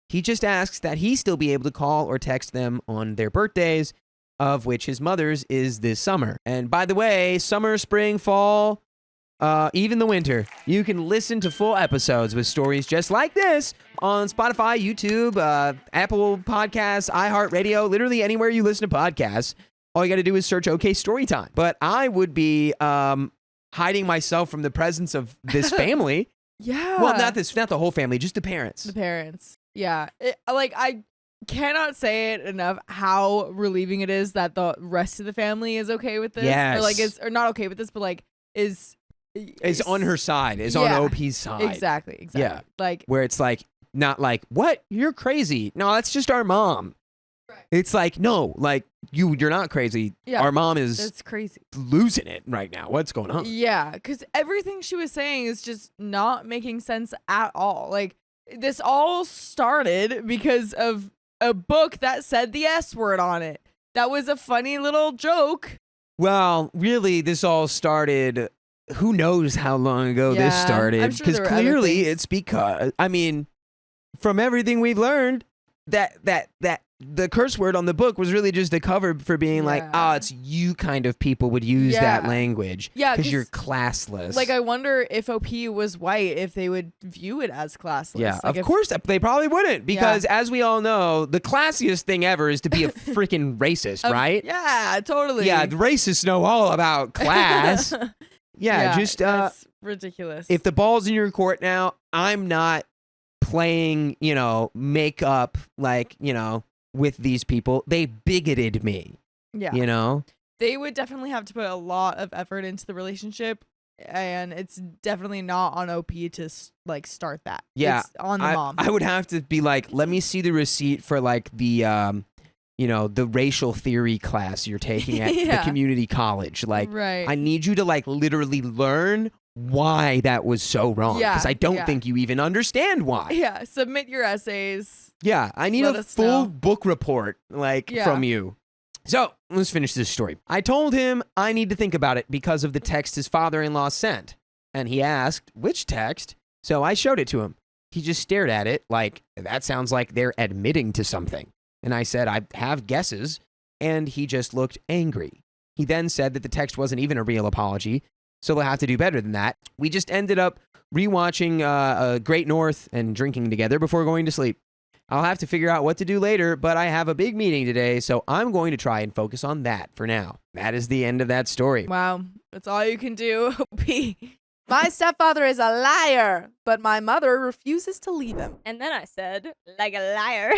He just asks that he still be able to call or text them on their birthdays, of which his mother's is this summer. And by the way, summer, spring, fall, even the winter, you can listen to full episodes with stories just like this on Spotify, YouTube, Apple Podcasts, iHeartRadio, literally anywhere you listen to podcasts. All you got to do is search OK Storytime. But I would be hiding myself from the presence of this family. Yeah. Well, not the whole family, just the parents. The parents. Yeah. I cannot say it enough how relieving it is that the rest of the family is okay with this. Yes. Or not okay with this, but is on her side, is on OP's side. Exactly. Yeah. Where it's not like, what? You're crazy. No, that's just our mom. Right. It's no, you're not crazy. Yeah, our mom is that's crazy. Losing it right now. What's going on? Yeah, because everything she was saying is just not making sense at all. This all started because of a book that said the S word on it. That was a funny little joke. Well, really, this all started, who knows how long ago this started. Because clearly it's because, from everything we've learned, that the curse word on the book was really just a cover for being it's you kind of people would use that language. Yeah, because you're classless. I wonder if OP was white, if they would view it as classless. Yeah, of course they probably wouldn't, because as we all know, the classiest thing ever is to be a freaking racist, right? Yeah, totally. Yeah, the racists know all about class. That's ridiculous. If the ball's in your court now, I'm not playing, make up with these people. They bigoted me. Yeah. They would definitely have to put a lot of effort into the relationship, and it's definitely not on OP to start that. Yeah. It's on the mom. I would have to be let me see the receipt for the the racial theory class you're taking at the community college. Right. I need you to literally learn why that was so wrong, because I don't think you even understand why. Yeah, submit your essays. Yeah, I need a full book report from you. So let's finish this story. I told him I need to think about it because of the text his father-in-law sent, and he asked which text, so I showed it to him. He just stared at it that sounds like they're admitting to something, and I said I have guesses, and he just looked angry. He then said that the text wasn't even a real apology, so they'll have to do better than that. We just ended up rewatching Great North and drinking together before going to sleep. I'll have to figure out what to do later, but I have a big meeting today, so I'm going to try and focus on that for now. That is the end of that story. Wow, that's all you can do, OP. My stepfather is a liar, but my mother refuses to leave him. And then I said, like a liar.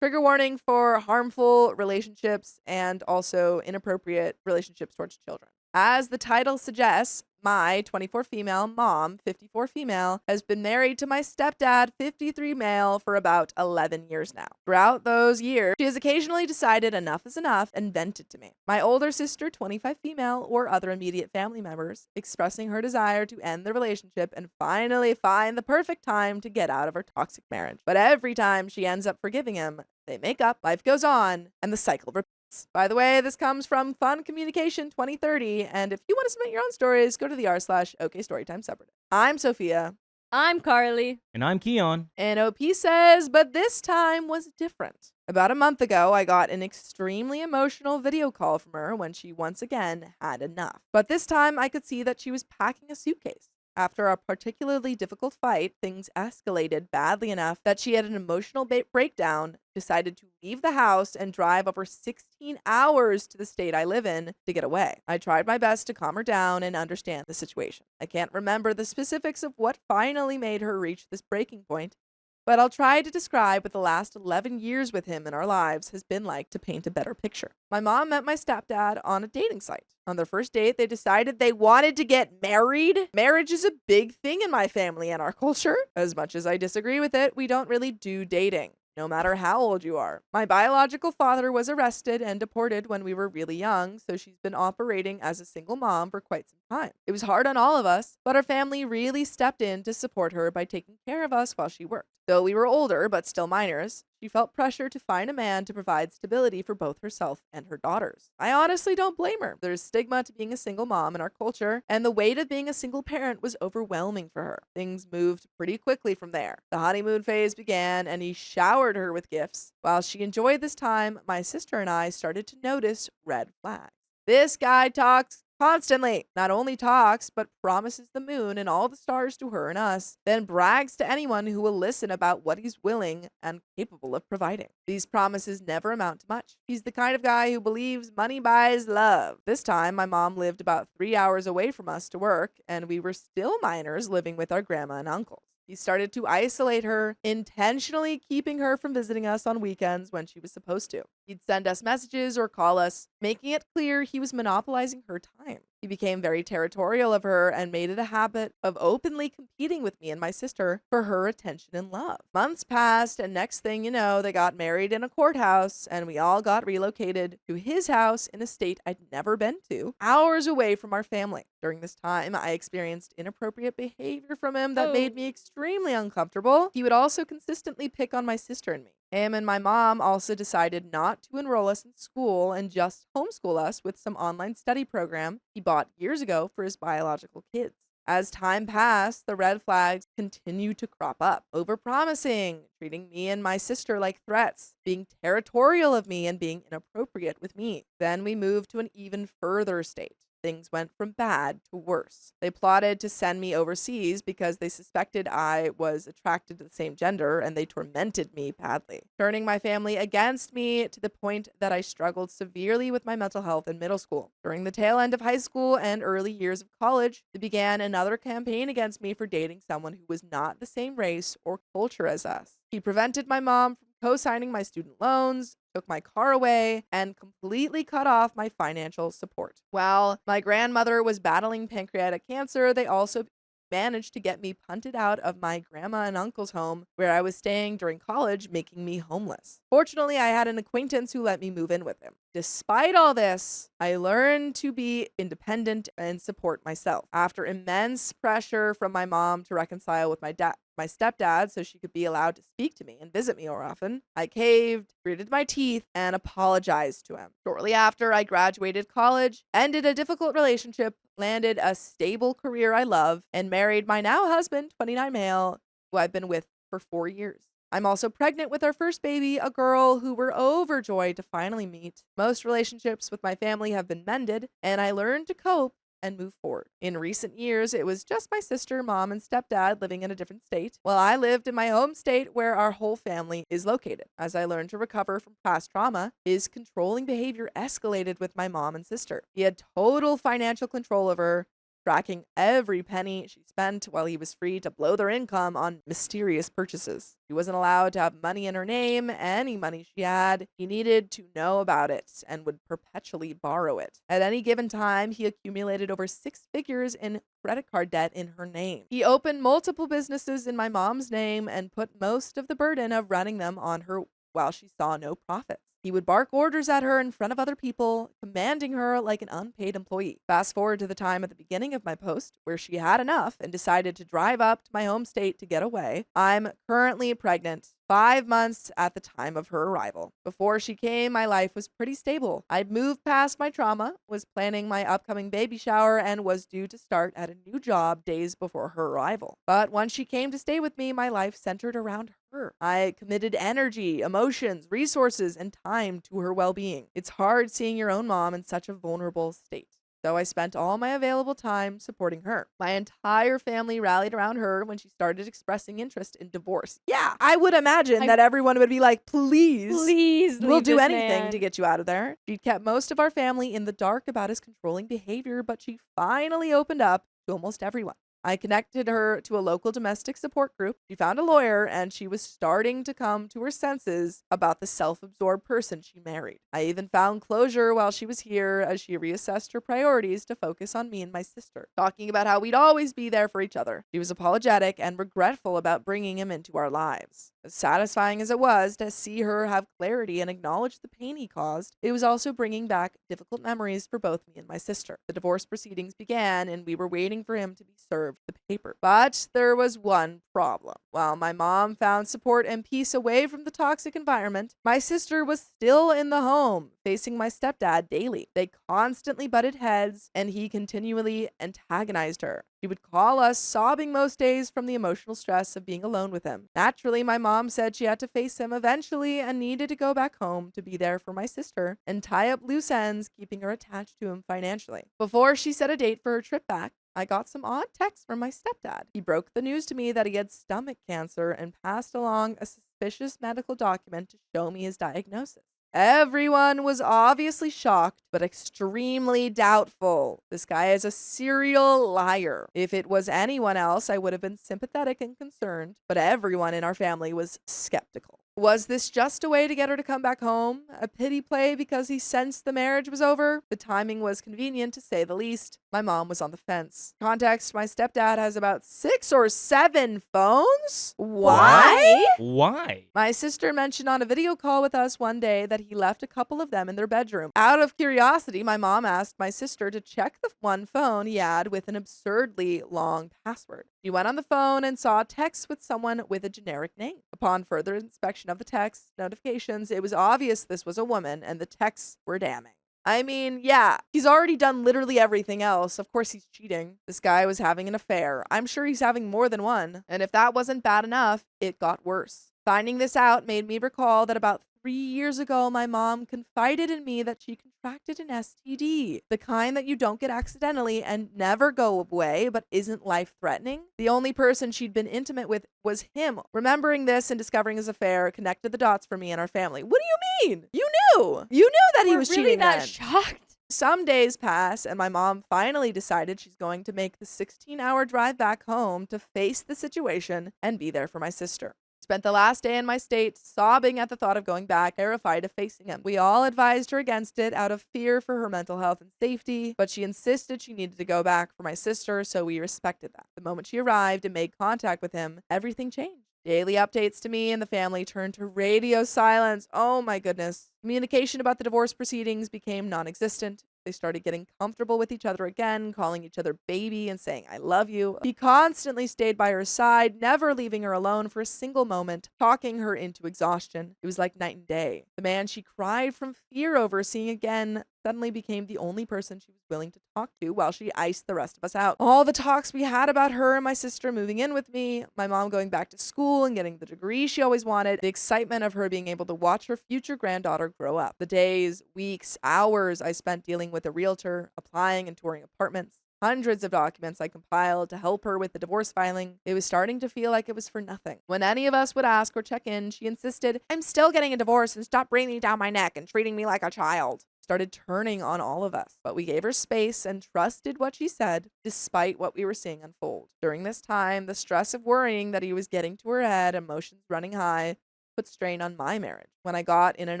Trigger warning for harmful relationships and also inappropriate relationships towards children. As the title suggests, My 24 female mom, 54 female, has been married to my stepdad, 53 male, for about 11 years now. Throughout those years, she has occasionally decided enough is enough and vented to me. My older sister, 25 female, or other immediate family members, expressing her desire to end the relationship and finally find the perfect time to get out of her toxic marriage. But every time she ends up forgiving him, they make up, life goes on, and the cycle repeats. By the way, this comes from Fun Communication 2030, and if you want to submit your own stories, go to the r/OKStorytime subreddit. I'm Sophia. I'm Carly. And I'm Keon. And OP says, but this time was different. About a month ago, I got an extremely emotional video call from her when she once again had enough. But this time, I could see that she was packing a suitcase. After a particularly difficult fight, things escalated badly enough that she had an emotional breakdown, decided to leave the house, and drive over 16 hours to the state I live in to get away. I tried my best to calm her down and understand the situation. I can't remember the specifics of what finally made her reach this breaking point, but I'll try to describe what the last 11 years with him in our lives has been like to paint a better picture. My mom met my stepdad on a dating site. On their first date, they decided they wanted to get married. Marriage is a big thing in my family and our culture. As much as I disagree with it, we don't really do dating, no matter how old you are. My biological father was arrested and deported when we were really young, so she's been operating as a single mom for quite some time. It was hard on all of us, but our family really stepped in to support her by taking care of us while she worked. Though we were older, but still minors, she felt pressure to find a man to provide stability for both herself and her daughters. I honestly don't blame her. There's stigma to being a single mom in our culture, and the weight of being a single parent was overwhelming for her. Things moved pretty quickly from there. The honeymoon phase began, and he showered her with gifts. While she enjoyed this time, my sister and I started to notice red flags. This guy talks constantly, not only talks, but promises the moon and all the stars to her and us, then brags to anyone who will listen about what he's willing and capable of providing. These promises never amount to much. He's the kind of guy who believes money buys love. This time, my mom lived about 3 hours away from us to work, and we were still minors living with our grandma and uncles. He started to isolate her, intentionally keeping her from visiting us on weekends when she was supposed to. He'd send us messages or call us, making it clear he was monopolizing her time. He became very territorial of her and made it a habit of openly competing with me and my sister for her attention and love. Months passed, and next thing you know, they got married in a courthouse, and we all got relocated to his house in a state I'd never been to, hours away from our family. During this time, I experienced inappropriate behavior from him that made me extremely uncomfortable. He would also consistently pick on my sister and me. Him and my mom also decided not to enroll us in school and just homeschool us with some online study program he bought years ago for his biological kids. As time passed, the red flags continued to crop up. Overpromising, treating me and my sister like threats, being territorial of me, and being inappropriate with me. Then we moved to an even further state. Things went from bad to worse. They plotted to send me overseas because they suspected I was attracted to the same gender, and they tormented me badly, turning my family against me to the point that I struggled severely with my mental health in middle school. During the tail end of high school and early years of college, they began another campaign against me for dating someone who was not the same race or culture as us. He prevented my mom from co-signing my student loans, took my car away, and completely cut off my financial support. While my grandmother was battling pancreatic cancer, they also managed to get me punted out of my grandma and uncle's home where I was staying during college, making me homeless. Fortunately, I had an acquaintance who let me move in with him. Despite all this, I learned to be independent and support myself. After immense pressure from my mom to reconcile with my stepdad so she could be allowed to speak to me and visit me more often, I caved, gritted my teeth, and apologized to him. Shortly after, I graduated college, ended a difficult relationship, landed a stable career I love, and married my now husband, 29 male, who I've been with for 4 years. I'm also pregnant with our first baby, a girl who we're overjoyed to finally meet. Most relationships with my family have been mended, and I learned to cope and move forward. In recent years, it was just my sister, mom, and stepdad living in a different state, while I lived in my home state where our whole family is located. As I learned to recover from past trauma, his controlling behavior escalated with my mom and sister. He had total financial control over her, tracking every penny she spent while he was free to blow their income on mysterious purchases. She wasn't allowed to have money in her name. Any money she had, he needed to know about it and would perpetually borrow it. At any given time, he accumulated over 6 figures in credit card debt in her name. He opened multiple businesses in my mom's name and put most of the burden of running them on her while she saw no profits. He would bark orders at her in front of other people, commanding her like an unpaid employee. Fast forward to the time at the beginning of my post where she had enough and decided to drive up to my home state to get away. I'm currently pregnant, 5 months at the time of her arrival. Before she came, my life was pretty stable. I'd moved past my trauma, was planning my upcoming baby shower, and was due to start at a new job days before her arrival. But once she came to stay with me, my life centered around her. I committed energy, emotions, resources, and time to her well-being. It's hard seeing your own mom in such a vulnerable state. So I spent all my available time supporting her. My entire family rallied around her when she started expressing interest in divorce. Yeah, I would imagine that everyone would be like, please, we'll do anything to get you out of there. She kept most of our family in the dark about his controlling behavior, but she finally opened up to almost everyone. I connected her to a local domestic support group. She found a lawyer, and she was starting to come to her senses about the self-absorbed person she married. I even found closure while she was here as she reassessed her priorities to focus on me and my sister, talking about how we'd always be there for each other. She was apologetic and regretful about bringing him into our lives. As satisfying as it was to see her have clarity and acknowledge the pain he caused, it was also bringing back difficult memories for both me and my sister. The divorce proceedings began, and we were waiting for him to be served the paper. But there was one problem. While my mom found support and peace away from the toxic environment, my sister was still in the home, facing my stepdad daily. They constantly butted heads, and he continually antagonized her. She would call us, sobbing most days from the emotional stress of being alone with him. Naturally, my mom said she had to face him eventually and needed to go back home to be there for my sister and tie up loose ends, keeping her attached to him financially. Before she set a date for her trip back, I got some odd texts from my stepdad. He broke the news to me that he had stomach cancer and passed along a suspicious medical document to show me his diagnosis. Everyone was obviously shocked, but extremely doubtful. This guy is a serial liar. If it was anyone else, I would have been sympathetic and concerned, but everyone in our family was skeptical. Was this just a way to get her to come back home? A pity play because he sensed the marriage was over? The timing was convenient, to say the least. My mom was on the fence. Context, my stepdad has about 6 or 7 phones? Why? My sister mentioned on a video call with us one day that he left a couple of them in their bedroom. Out of curiosity, my mom asked my sister to check the one phone he had with an absurdly long password. She went on the phone and saw a text with someone with a generic name. Upon further inspection of the text notifications, it was obvious this was a woman, and the texts were damning. I mean, yeah, he's already done literally everything else. Of course he's cheating. This guy was having an affair. I'm sure he's having more than one. And if that wasn't bad enough, it got worse. Finding this out made me recall that about 3 years ago, my mom confided in me that she contracted an STD, the kind that you don't get accidentally and never go away, but isn't life-threatening. The only person she'd been intimate with was him. Remembering this and discovering his affair connected the dots for me and our family. What do you mean? You knew! You knew that he was cheating really that then. shocked. Some days pass, and my mom finally decided she's going to make the 16-hour drive back home to face the situation and be there for my sister. Spent the last day in my state, sobbing at the thought of going back, terrified of facing him. We all advised her against it out of fear for her mental health and safety, but she insisted she needed to go back for my sister, so we respected that. The moment she arrived and made contact with him, everything changed. Daily updates to me and the family turned to radio silence. Oh my goodness. Communication about the divorce proceedings became non-existent. They started getting comfortable with each other again, calling each other baby and saying, I love you. He constantly stayed by her side, never leaving her alone for a single moment, talking her into exhaustion. It was like night and day. The man she cried from fear over seeing again suddenly became the only person she was willing to talk to while she iced the rest of us out. All the talks we had about her and my sister moving in with me, my mom going back to school and getting the degree she always wanted, the excitement of her being able to watch her future granddaughter grow up. The days, weeks, hours I spent dealing with a realtor, applying and touring apartments, hundreds of documents I compiled to help her with the divorce filing. It was starting to feel like it was for nothing. When any of us would ask or check in, she insisted, I'm still getting a divorce and stop breathing down my neck and treating me like a child. started turning on all of us. But we gave her space and trusted what she said, despite what we were seeing unfold. During this time, the stress of worrying that he was getting to her head, emotions running high, put strain on my marriage. When I got in an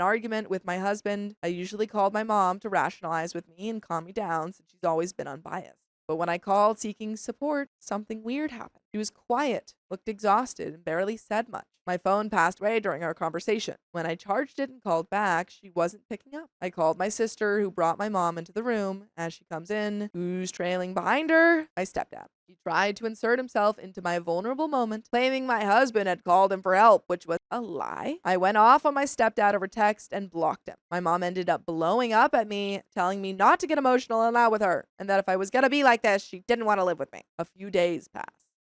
argument with my husband, I usually called my mom to rationalize with me and calm me down, since she's always been unbiased. But when I called seeking support, something weird happened. She was quiet, looked exhausted, and barely said much. My phone passed away during our conversation. When I charged it and called back, she wasn't picking up. I called my sister, who brought my mom into the room. As she comes in, who's trailing behind her? My stepdad. He tried to insert himself into my vulnerable moment, claiming my husband had called him for help, which was a lie. I went off on my stepdad over text and blocked him. My mom ended up blowing up at me, telling me not to get emotional and loud with her, and that if I was going to be like this, she didn't want to live with me. A few days passed.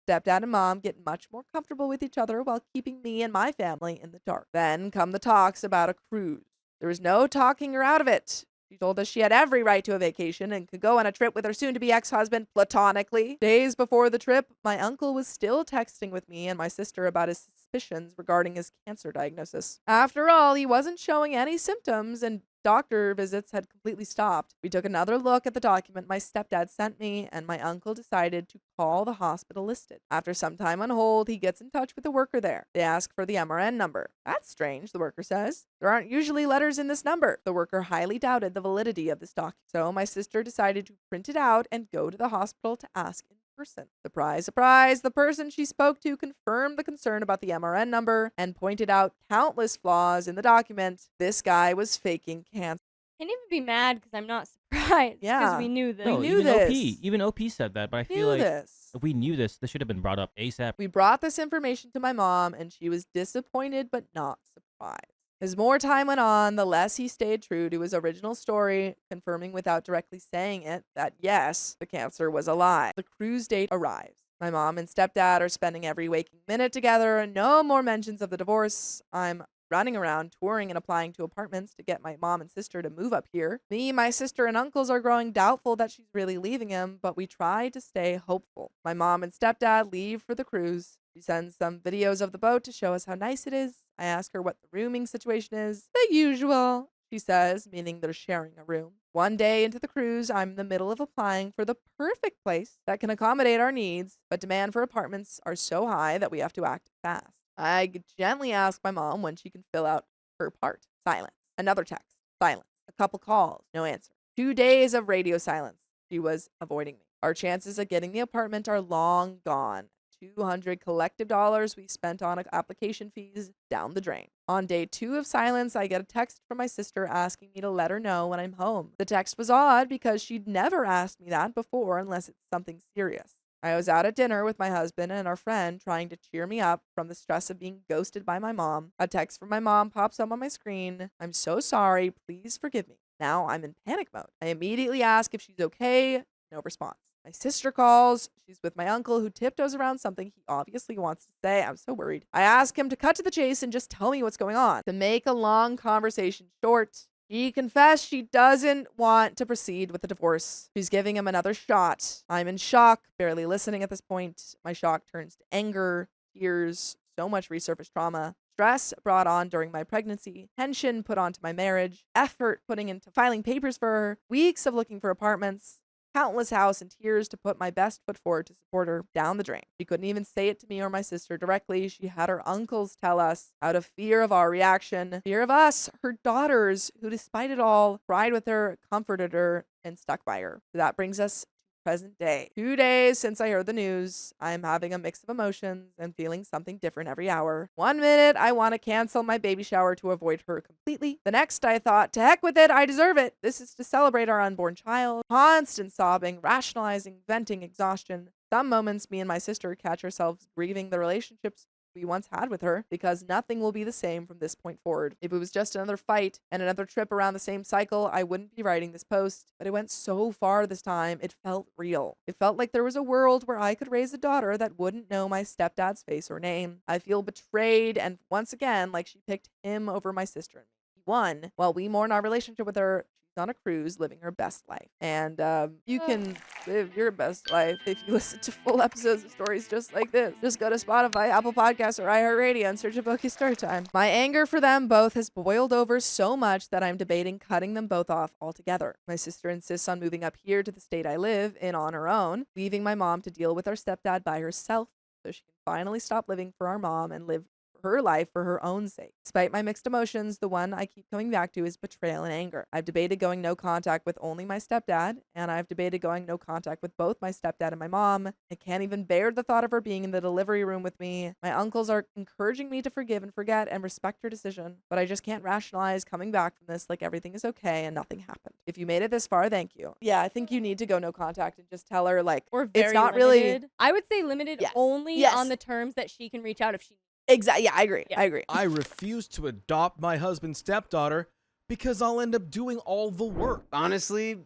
Stepdad and mom get much more comfortable with each other while keeping me and my family in the dark. Then come the talks about a cruise. There was no talking her out of it. She told us she had every right to a vacation and could go on a trip with her soon-to-be ex-husband platonically. Days before the trip, my uncle was still texting with me and my sister about his suspicions regarding his cancer diagnosis. After all, he wasn't showing any symptoms and doctor visits had completely stopped. We took another look at the document my stepdad sent me, and my uncle decided to call the hospital listed. After some time on hold, he gets in touch with the worker there. They ask for the MRN number. That's strange, the worker says. There aren't usually letters in this number. The worker highly doubted the validity of this document. So my sister decided to print it out and go to the hospital to ask in person. Surprise, surprise, the person she spoke to confirmed the concern about the MRN number and pointed out countless flaws in the document. This guy was faking cancer. Can't even be mad because I'm not surprised. Yeah. Because we knew this. No, knew even this. Even OP said that, but I feel Knew like this. if we knew this should have been brought up ASAP. We brought this information to my mom, and she was disappointed but not surprised. As more time went on, the less he stayed true to his original story, confirming without directly saying it that yes, the cancer was a lie. The cruise date arrives. My mom and stepdad are spending every waking minute together. No more mentions of the divorce. I'm running around touring and applying to apartments to get my mom and sister to move up here. Me, my sister, and uncles are growing doubtful that she's really leaving him, but we try to stay hopeful. My mom and stepdad leave for the cruise. She sends some videos of the boat to show us how nice it is. I ask her what the rooming situation is. The usual, she says, meaning they're sharing a room. One day into the cruise, I'm in the middle of applying for the perfect place that can accommodate our needs, but demand for apartments are so high that we have to act fast. I gently ask my mom when she can fill out her part. Silence. Another text. Silence. A couple calls. No answer. 2 days of radio silence. She was avoiding me. Our chances of getting the apartment are long gone. 200 collective dollars we spent on application fees down the drain. On day 2 of silence, I get a text from my sister asking me to let her know when I'm home. The text was odd because she'd never asked me that before unless it's something serious. I was out at dinner with my husband and our friend trying to cheer me up from the stress of being ghosted by my mom. A text from my mom pops up on my screen. I'm so sorry. Please forgive me. Now I'm in panic mode. I immediately ask if she's okay. No response. My sister calls. She's with my uncle who tiptoes around something he obviously wants to say. I'm so worried. I ask him to cut to the chase and just tell me what's going on. To make a long conversation short, she confessed she doesn't want to proceed with the divorce. She's giving him another shot. I'm in shock, barely listening at this point. My shock turns to anger, tears, so much resurfaced trauma. Stress brought on during my pregnancy, tension put onto my marriage, effort putting into filing papers for her, weeks of looking for apartments, countless house and tears to put my best foot forward to support her down the drain. She couldn't even say it to me or my sister directly. She had her uncles tell us out of fear of our reaction, fear of us, her daughters, who despite it all, cried with her, comforted her, and stuck by her. So that brings us to present day. 2 days since I heard the news, I'm having a mix of emotions and feeling something different every hour. 1 minute, I want to cancel my baby shower to avoid her completely. The next, I thought, to heck with it, I deserve it. This is to celebrate our unborn child. Constant sobbing, rationalizing, venting, exhaustion. Some moments, me and my sister catch ourselves grieving the relationships we once had with her, because nothing will be the same from this point forward. If it was just another fight and another trip around the same cycle, I wouldn't be writing this post, but it went so far this time, it felt real. It felt like there was a world where I could raise a daughter that wouldn't know my stepdad's face or name. I feel betrayed, and once again, like she picked him over my sister and me. He won. While we mourn our relationship with her, she's on a cruise living her best life. And you can live your best life if you listen to full episodes of stories just like this. Just go to Spotify, Apple Podcasts, or iHeartRadio and search Aboki Storytime. My anger for them both has boiled over so much that I'm debating cutting them both off altogether. My sister insists on moving up here to the state I live in on her own, leaving my mom to deal with our stepdad by herself so she can finally stop living for our mom and live her life for her own sake. Despite my mixed emotions, the one I keep coming back to is betrayal and anger. I've debated going no contact with only my stepdad, and I've debated going no contact with both my stepdad and my mom. I can't even bear the thought of her being in the delivery room with me. My uncles are encouraging me to forgive and forget and respect her decision, but I just can't rationalize coming back from this like everything is okay and nothing happened. If you made it this far, thank you. Yeah, I think you need to go no contact and just tell her, like, or very it's not limited. really. I would say limited Yes. only Yes. on the terms that she can reach out if she. Exactly. Yeah, I agree. Yeah. I agree. I refuse to adopt my husband's stepdaughter because I'll end up doing all the work. Honestly,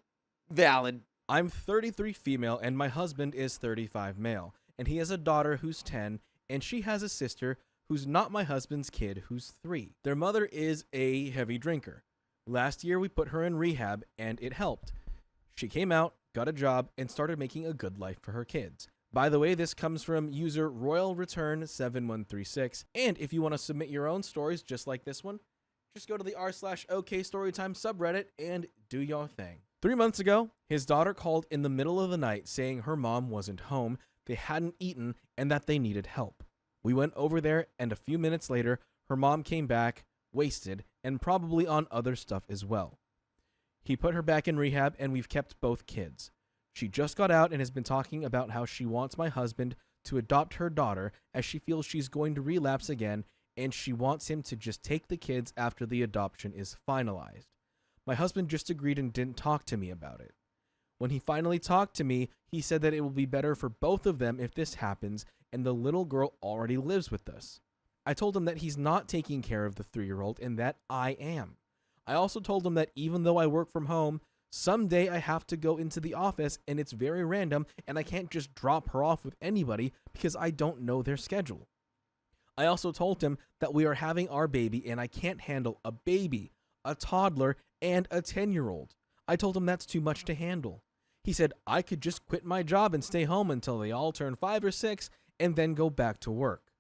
valid. I'm 33 female and my husband is 35 male, and he has a daughter who's 10, and she has a sister who's not my husband's kid who's 3. Their mother is a heavy drinker. Last year we put her in rehab and it helped. She came out, got a job, and started making a good life for her kids. By the way, this comes from user RoyalReturn7136, and if you want to submit your own stories just like this one, just go to the r/OK Storytime subreddit and do your thing. 3 months ago, his daughter called in the middle of the night saying her mom wasn't home, they hadn't eaten, and that they needed help. We went over there, and a few minutes later, her mom came back, wasted, and probably on other stuff as well. He put her back in rehab, and we've kept both kids. She just got out and has been talking about how she wants my husband to adopt her daughter as she feels she's going to relapse again, and she wants him to just take the kids after the adoption is finalized. My husband just agreed and didn't talk to me about it. When he finally talked to me, he said that it will be better for both of them if this happens, and the little girl already lives with us. I told him that he's not taking care of the 3-year-old and that I am. I also told him that even though I work from home, someday I have to go into the office and it's very random and I can't just drop her off with anybody because I don't know their schedule. I also told him that we are having our baby and I can't handle a baby, a toddler, and a 10-year-old. I told him that's too much to handle. He said I could just quit my job and stay home until they all turn 5 or 6 and then go back to work.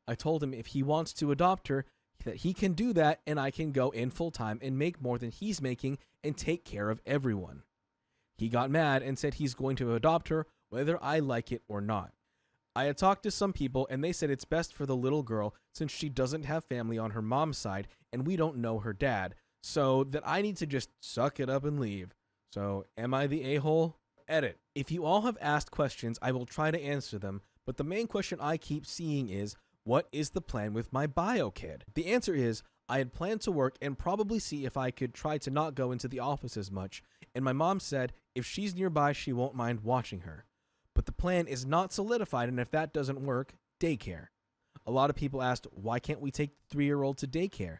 I told him if he wants to adopt her, that he can do that and I can go in full time and make more than he's making and take care of everyone. He got mad and said he's going to adopt her whether I like it or not. I had talked to some people and they said it's best for the little girl since she doesn't have family on her mom's side and we don't know her dad, so that I need to just suck it up and leave. So am I the a-hole? Edit. If you all have asked questions, I will try to answer them, but the main question I keep seeing is, what is the plan with my bio kid? The answer is, I had planned to work and probably see if I could try to not go into the office as much, and my mom said if she's nearby, she won't mind watching her. But the plan is not solidified, and if that doesn't work, daycare. A lot of people asked, why can't we take the 3-year-old to daycare?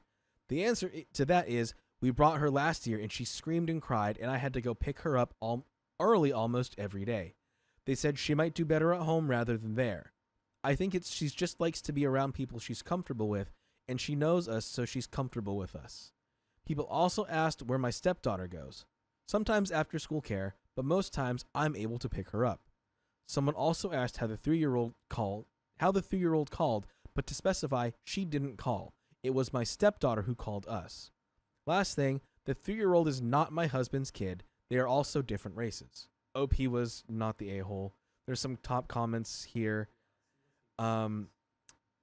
The answer to that is, we brought her last year and she screamed and cried, and I had to go pick her up early almost every day. They said she might do better at home rather than there. I think she's just likes to be around people she's comfortable with, and she knows us, so she's comfortable with us. People also asked where my stepdaughter goes. Sometimes after school care, but most times I'm able to pick her up. Someone also asked how the 3-year-old called, but to specify, she didn't call. It was my stepdaughter who called us. Last thing, the 3-year-old is not my husband's kid. They are also different races. OP was not the a-hole. There's some top comments here.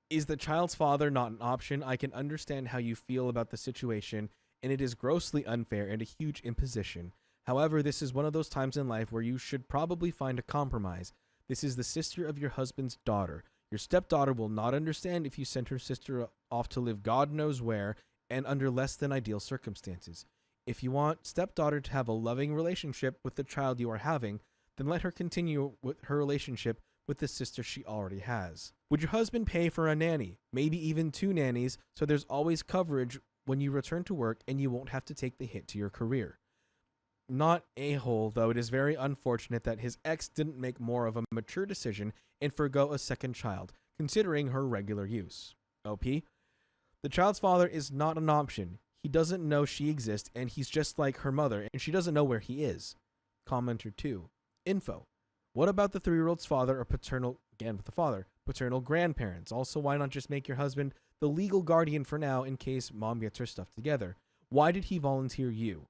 Is the child's father not an option? I can understand how you feel about the situation, and it is grossly unfair and a huge imposition. However, this is one of those times in life where you should probably find a compromise. This is the sister of your husband's daughter. Your stepdaughter will not understand if you send her sister off to live God knows where and under less than ideal circumstances. If you want stepdaughter to have a loving relationship with the child you are having, then let her continue with her relationship with the sister she already has. Would your husband pay for a nanny, maybe even 2 nannies, so there's always coverage when you return to work and you won't have to take the hit to your career? Not a-hole, though it is very unfortunate that his ex didn't make more of a mature decision and forgo a second child, considering her regular use. OP? The child's father is not an option. He doesn't know she exists, and he's just like her mother, and she doesn't know where he is. Commenter 2. Info. What about the 3-year-old's father or paternal, again with the father, paternal grandparents? Also, why not just make your husband the legal guardian for now in case mom gets her stuff together? Why did he volunteer you?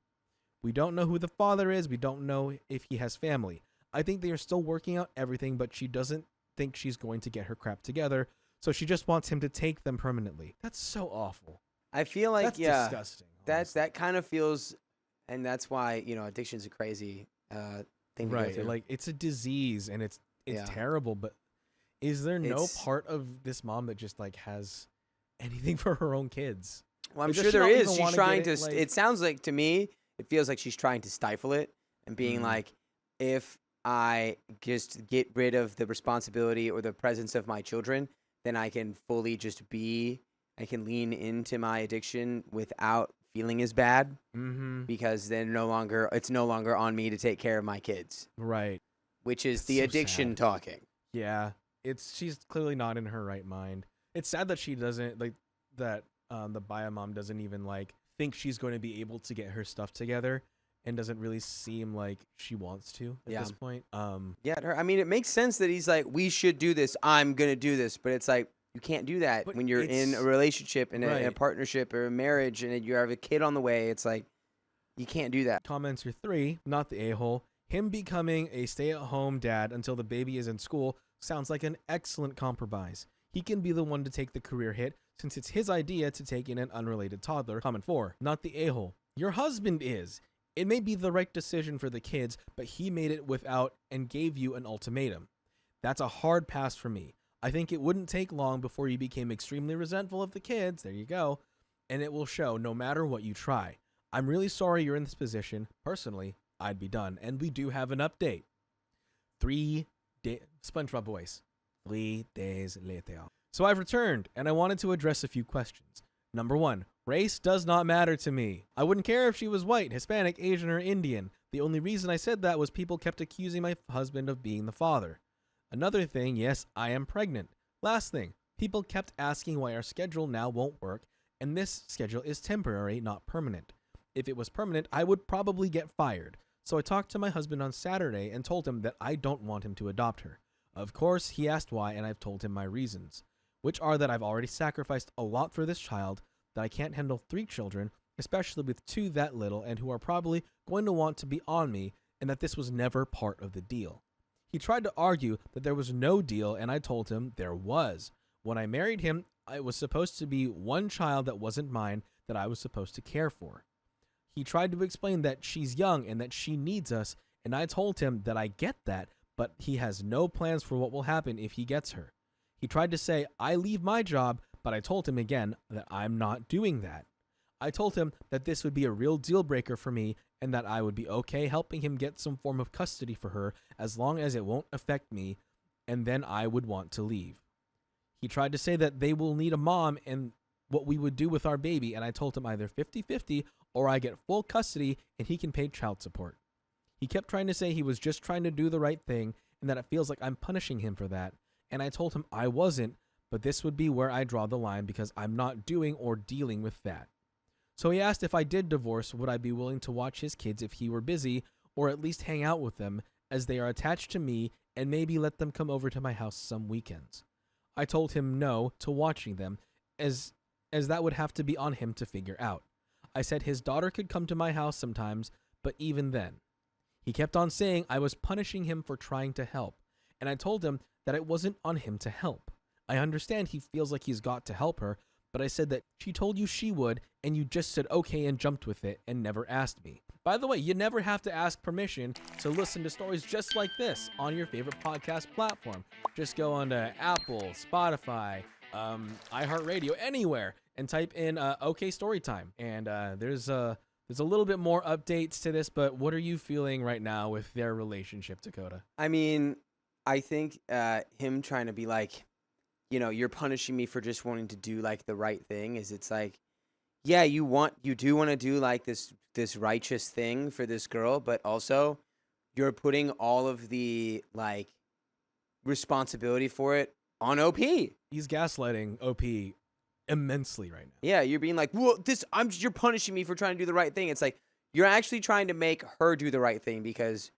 We don't know who the father is. We don't know if he has family. I think they are still working out everything, but she doesn't think she's going to get her crap together, so she just wants him to take them permanently. That's so awful. I feel like, That's disgusting. That kind of feels, and that's why, addiction's a crazy thing to go through. Like, it's a disease, and it's terrible, but is there no part of this mom that just, like, has anything for her own kids? Well, I'm sure there is. She's trying to, it sounds like, to me, it feels like she's trying to stifle it and being like, if I just get rid of the responsibility or the presence of my children, then I can fully just I can lean into my addiction without feeling as bad, because then it's no longer on me to take care of my kids. Right. Which is the addiction talking. Yeah. She's clearly not in her right mind. It's sad that she doesn't, like, that the bio mom doesn't even, like, think she's going to be able to get her stuff together, and doesn't really seem like she wants to at this point. I mean, it makes sense that he's like, we should do this. I'm going to do this. But it's like, you can't do that when you're in a relationship and in a partnership or a marriage and you have a kid on the way. It's like, you can't do that. Commenter 3, not the a-hole. Him becoming a stay-at-home dad until the baby is in school sounds like an excellent compromise. He can be the one to take the career hit since it's his idea to take in an unrelated toddler. Comment 4, not the a-hole. Your husband is. It may be the right decision for the kids, but he made it without and gave you an ultimatum. That's a hard pass for me. I think it wouldn't take long before you became extremely resentful of the kids. There you go. And it will show no matter what you try. I'm really sorry you're in this position. Personally, I'd be done. And we do have an update. 3 days, SpongeBob voice. 3 days later. So I've returned, and I wanted to address a few questions. Number 1, race does not matter to me. I wouldn't care if she was white, Hispanic, Asian, or Indian. The only reason I said that was people kept accusing my husband of being the father. Another thing, yes, I am pregnant. Last thing, people kept asking why our schedule now won't work, and this schedule is temporary, not permanent. If it was permanent, I would probably get fired. So I talked to my husband on Saturday and told him that I don't want him to adopt her. Of course, he asked why, and I've told him my reasons, which are that I've already sacrificed a lot for this child, that I can't handle 3 children, especially with 2 that little and who are probably going to want to be on me, and that this was never part of the deal. He tried to argue that there was no deal, and I told him there was. When I married him, it was supposed to be 1 child that wasn't mine that I was supposed to care for. He tried to explain that she's young and that she needs us, and I told him that I get that, but he has no plans for what will happen if he gets her. He tried to say, I leave my job, but I told him again that I'm not doing that. I told him that this would be a real deal breaker for me and that I would be okay helping him get some form of custody for her as long as it won't affect me, and then I would want to leave. He tried to say that they will need a mom and what we would do with our baby, and I told him either 50-50 or I get full custody and he can pay child support. He kept trying to say he was just trying to do the right thing and that it feels like I'm punishing him for that, and I told him I wasn't, but this would be where I draw the line because I'm not doing or dealing with that. So he asked if I did divorce, would I be willing to watch his kids if he were busy, or at least hang out with them, as they are attached to me, and maybe let them come over to my house some weekends. I told him no to watching them, as that would have to be on him to figure out. I said his daughter could come to my house sometimes, but even then. He kept on saying I was punishing him for trying to help, and I told him that it wasn't on him to help. I understand he feels like he's got to help her, but I said that she told you she would, and you just said okay and jumped with it and never asked me. By the way, you never have to ask permission to listen to stories just like this on your favorite podcast platform. Just go on to Apple, Spotify, iHeartRadio, anywhere, and type in OK Storytime. And there's a little bit more updates to this, but what are you feeling right now with their relationship, Dakota? I mean, I think him trying to be like, you're punishing me for just wanting to do like the right thing, is it's like, yeah, you do want to do like this righteous thing for this girl, but also you're putting all of the like responsibility for it on OP. He's gaslighting OP immensely right now. Yeah, you're being like, well, you're punishing me for trying to do the right thing. It's like you're actually trying to make her do the right thing because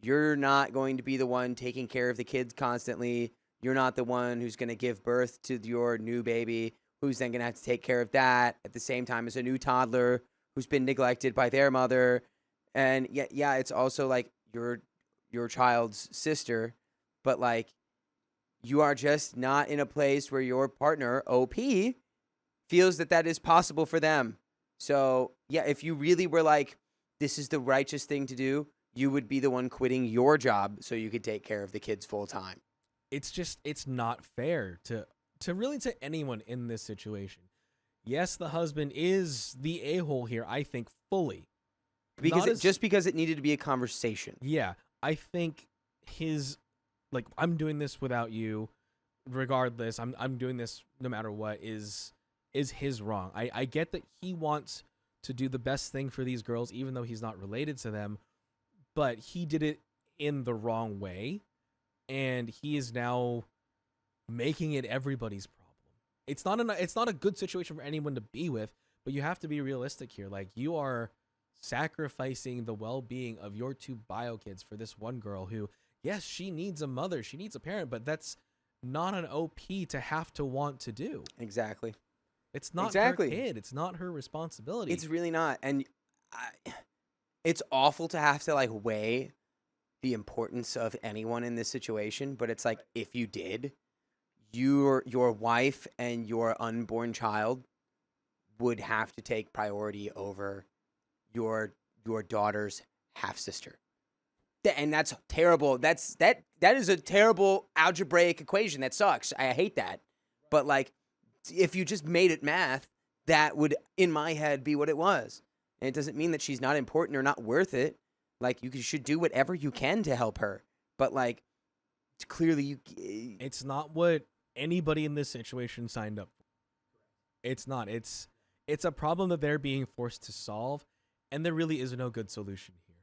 you're not going to be the one taking care of the kids constantly. You're not the one who's going to give birth to your new baby, who's then going to have to take care of that at the same time as a new toddler who's been neglected by their mother. And yeah, it's also like your child's sister, but like you are just not in a place where your partner, OP, feels that is possible for them. So yeah, if you really were like, this is the righteous thing to do, you would be the one quitting your job so you could take care of the kids full time. It's not fair to anyone in this situation. Yes, the husband is the a-hole here, I think, fully. Just because it needed to be a conversation. Yeah, I think his, like, I'm doing this without you, regardless, I'm doing this no matter what, is his wrong. I get that he wants to do the best thing for these girls, even though he's not related to them, but he did it in the wrong way. And he is now making it everybody's problem. It's not a good situation for anyone to be with, but you have to be realistic here. Like, you are sacrificing the well-being of your 2 bio kids for this one girl who, yes, she needs a mother, she needs a parent, but that's not an OP to have to want to do. Exactly. It's not her kid. It's not her responsibility. It's really not. And it's awful to have to like weigh the importance of anyone in this situation, but it's like, if you did, your wife and your unborn child would have to take priority over your daughter's half sister. And that's terrible. That is a terrible algebraic equation. That sucks. I hate that. But like, if you just made it math, that would, in my head, be what it was. And it doesn't mean that she's not important or not worth it. Like, you should do whatever you can to help her. But, like, clearly it's not what anybody in this situation signed up for. It's not. It's a problem that they're being forced to solve, and there really is no good solution here.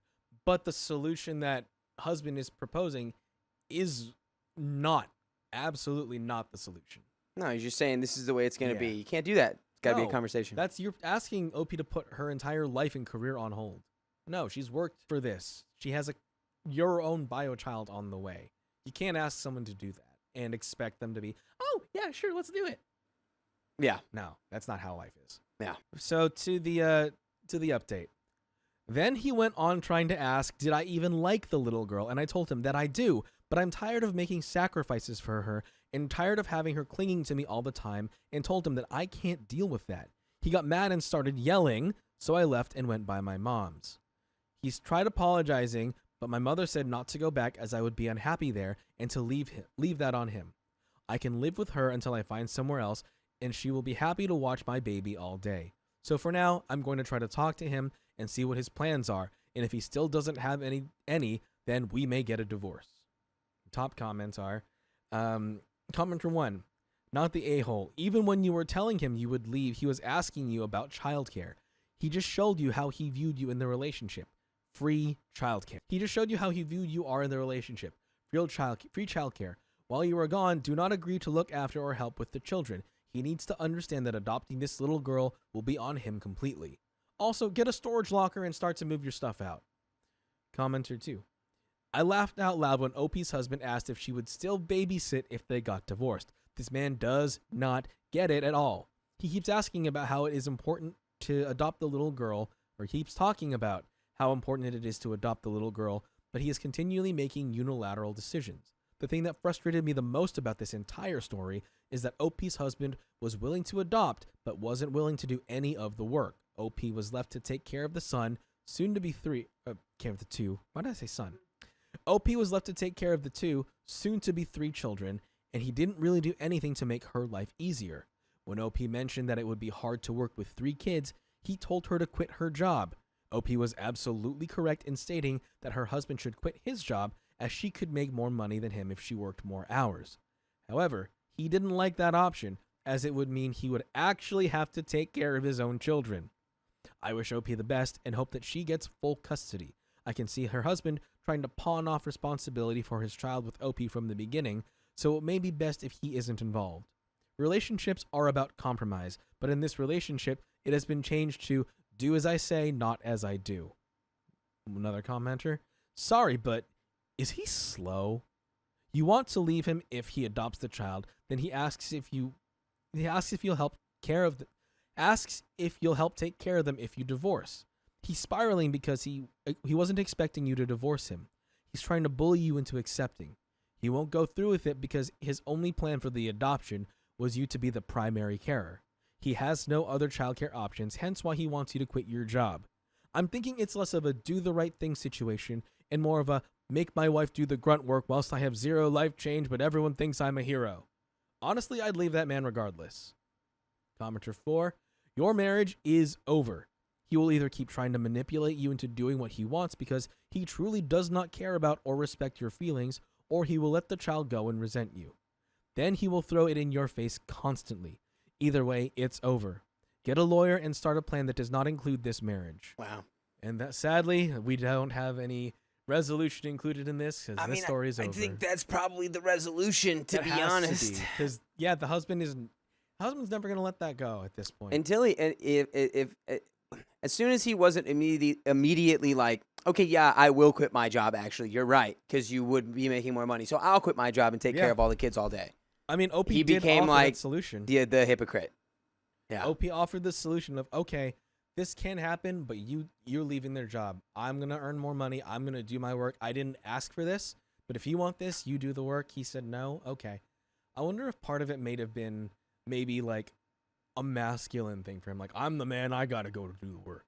But the solution that husband is proposing is absolutely not the solution. No, he's just saying this is the way it's going to be. You can't do that. It's got to be a conversation. You're asking OP to put her entire life and career on hold. No, she's worked for this. She has your own bio child on the way. You can't ask someone to do that and expect them to be, oh, yeah, sure, let's do it. Yeah. No, that's not how life is. Yeah. So to the update. Then he went on trying to ask, did I even like the little girl? And I told him that I do, but I'm tired of making sacrifices for her and tired of having her clinging to me all the time, and told him that I can't deal with that. He got mad and started yelling, so I left and went by my mom's. He's tried apologizing, but my mother said not to go back as I would be unhappy there and to leave that on him. I can live with her until I find somewhere else, and she will be happy to watch my baby all day. So for now, I'm going to try to talk to him and see what his plans are, and if he still doesn't have any, then we may get a divorce. Top comments are, commenter 1, not the a-hole. Even when you were telling him you would leave, he was asking you about childcare. He just showed you how he viewed you in the relationship. Free childcare. He just showed you how he viewed you are in the relationship. Free childcare. While you are gone, do not agree to look after or help with the children. He needs to understand that adopting this little girl will be on him completely. Also, get a storage locker and start to move your stuff out. Commenter 2. I laughed out loud when OP's husband asked if she would still babysit if they got divorced. This man does not get it at all. He keeps asking about how it is important to adopt the little girl, or keeps talking about how important it is to adopt the little girl, but he is continually making unilateral decisions. The thing that frustrated me the most about this entire story is that OP's husband was willing to adopt, but wasn't willing to do any of the work. OP was left to take care of the son, soon to be 3, care of the 2. Why did I say son? OP was left to take care of the 2, soon to be 3 children, and he didn't really do anything to make her life easier. When OP mentioned that it would be hard to work with 3 kids, he told her to quit her job. OP was absolutely correct in stating that her husband should quit his job, as she could make more money than him if she worked more hours. However, he didn't like that option, as it would mean he would actually have to take care of his own children. I wish OP the best and hope that she gets full custody. I can see her husband trying to pawn off responsibility for his child with OP from the beginning, so it may be best if he isn't involved. Relationships are about compromise, but in this relationship, it has been changed to do as I say, not as I do. Another commenter. Sorry, but is he slow? You want to leave him if he adopts the child, then he asks if you'll help take care of them if you divorce. He's spiraling because he wasn't expecting you to divorce him. He's trying to bully you into accepting. He won't go through with it because his only plan for the adoption was you to be the primary carer. He has no other childcare options, hence why he wants you to quit your job. I'm thinking it's less of a do the right thing situation and more of a make my wife do the grunt work whilst I have zero life change, but everyone thinks I'm a hero. Honestly, I'd leave that man regardless. Commenter 4, your marriage is over. He will either keep trying to manipulate you into doing what he wants because he truly does not care about or respect your feelings, or he will let the child go and resent you. Then he will throw it in your face constantly. Either way, it's over. Get a lawyer and start a plan that does not include this marriage. Wow. And that, sadly, we don't have any resolution included in this because this story is over. I think that's probably the resolution, to be honest. Because the husband's never going to let that go at this point. Until if as soon as he wasn't immediately like, okay, yeah, I will quit my job. Actually, you're right, because you would be making more money, so I'll quit my job and take care of all the kids all day. I mean, OP he did became offer like that solution. The hypocrite. Yeah. OP offered the solution of, okay, this can happen, but you're leaving their job. I'm gonna earn more money. I'm gonna do my work. I didn't ask for this, but if you want this, you do the work. He said no. Okay. I wonder if part of it may have been maybe like a masculine thing for him. Like, I'm the man. I gotta go to do the work.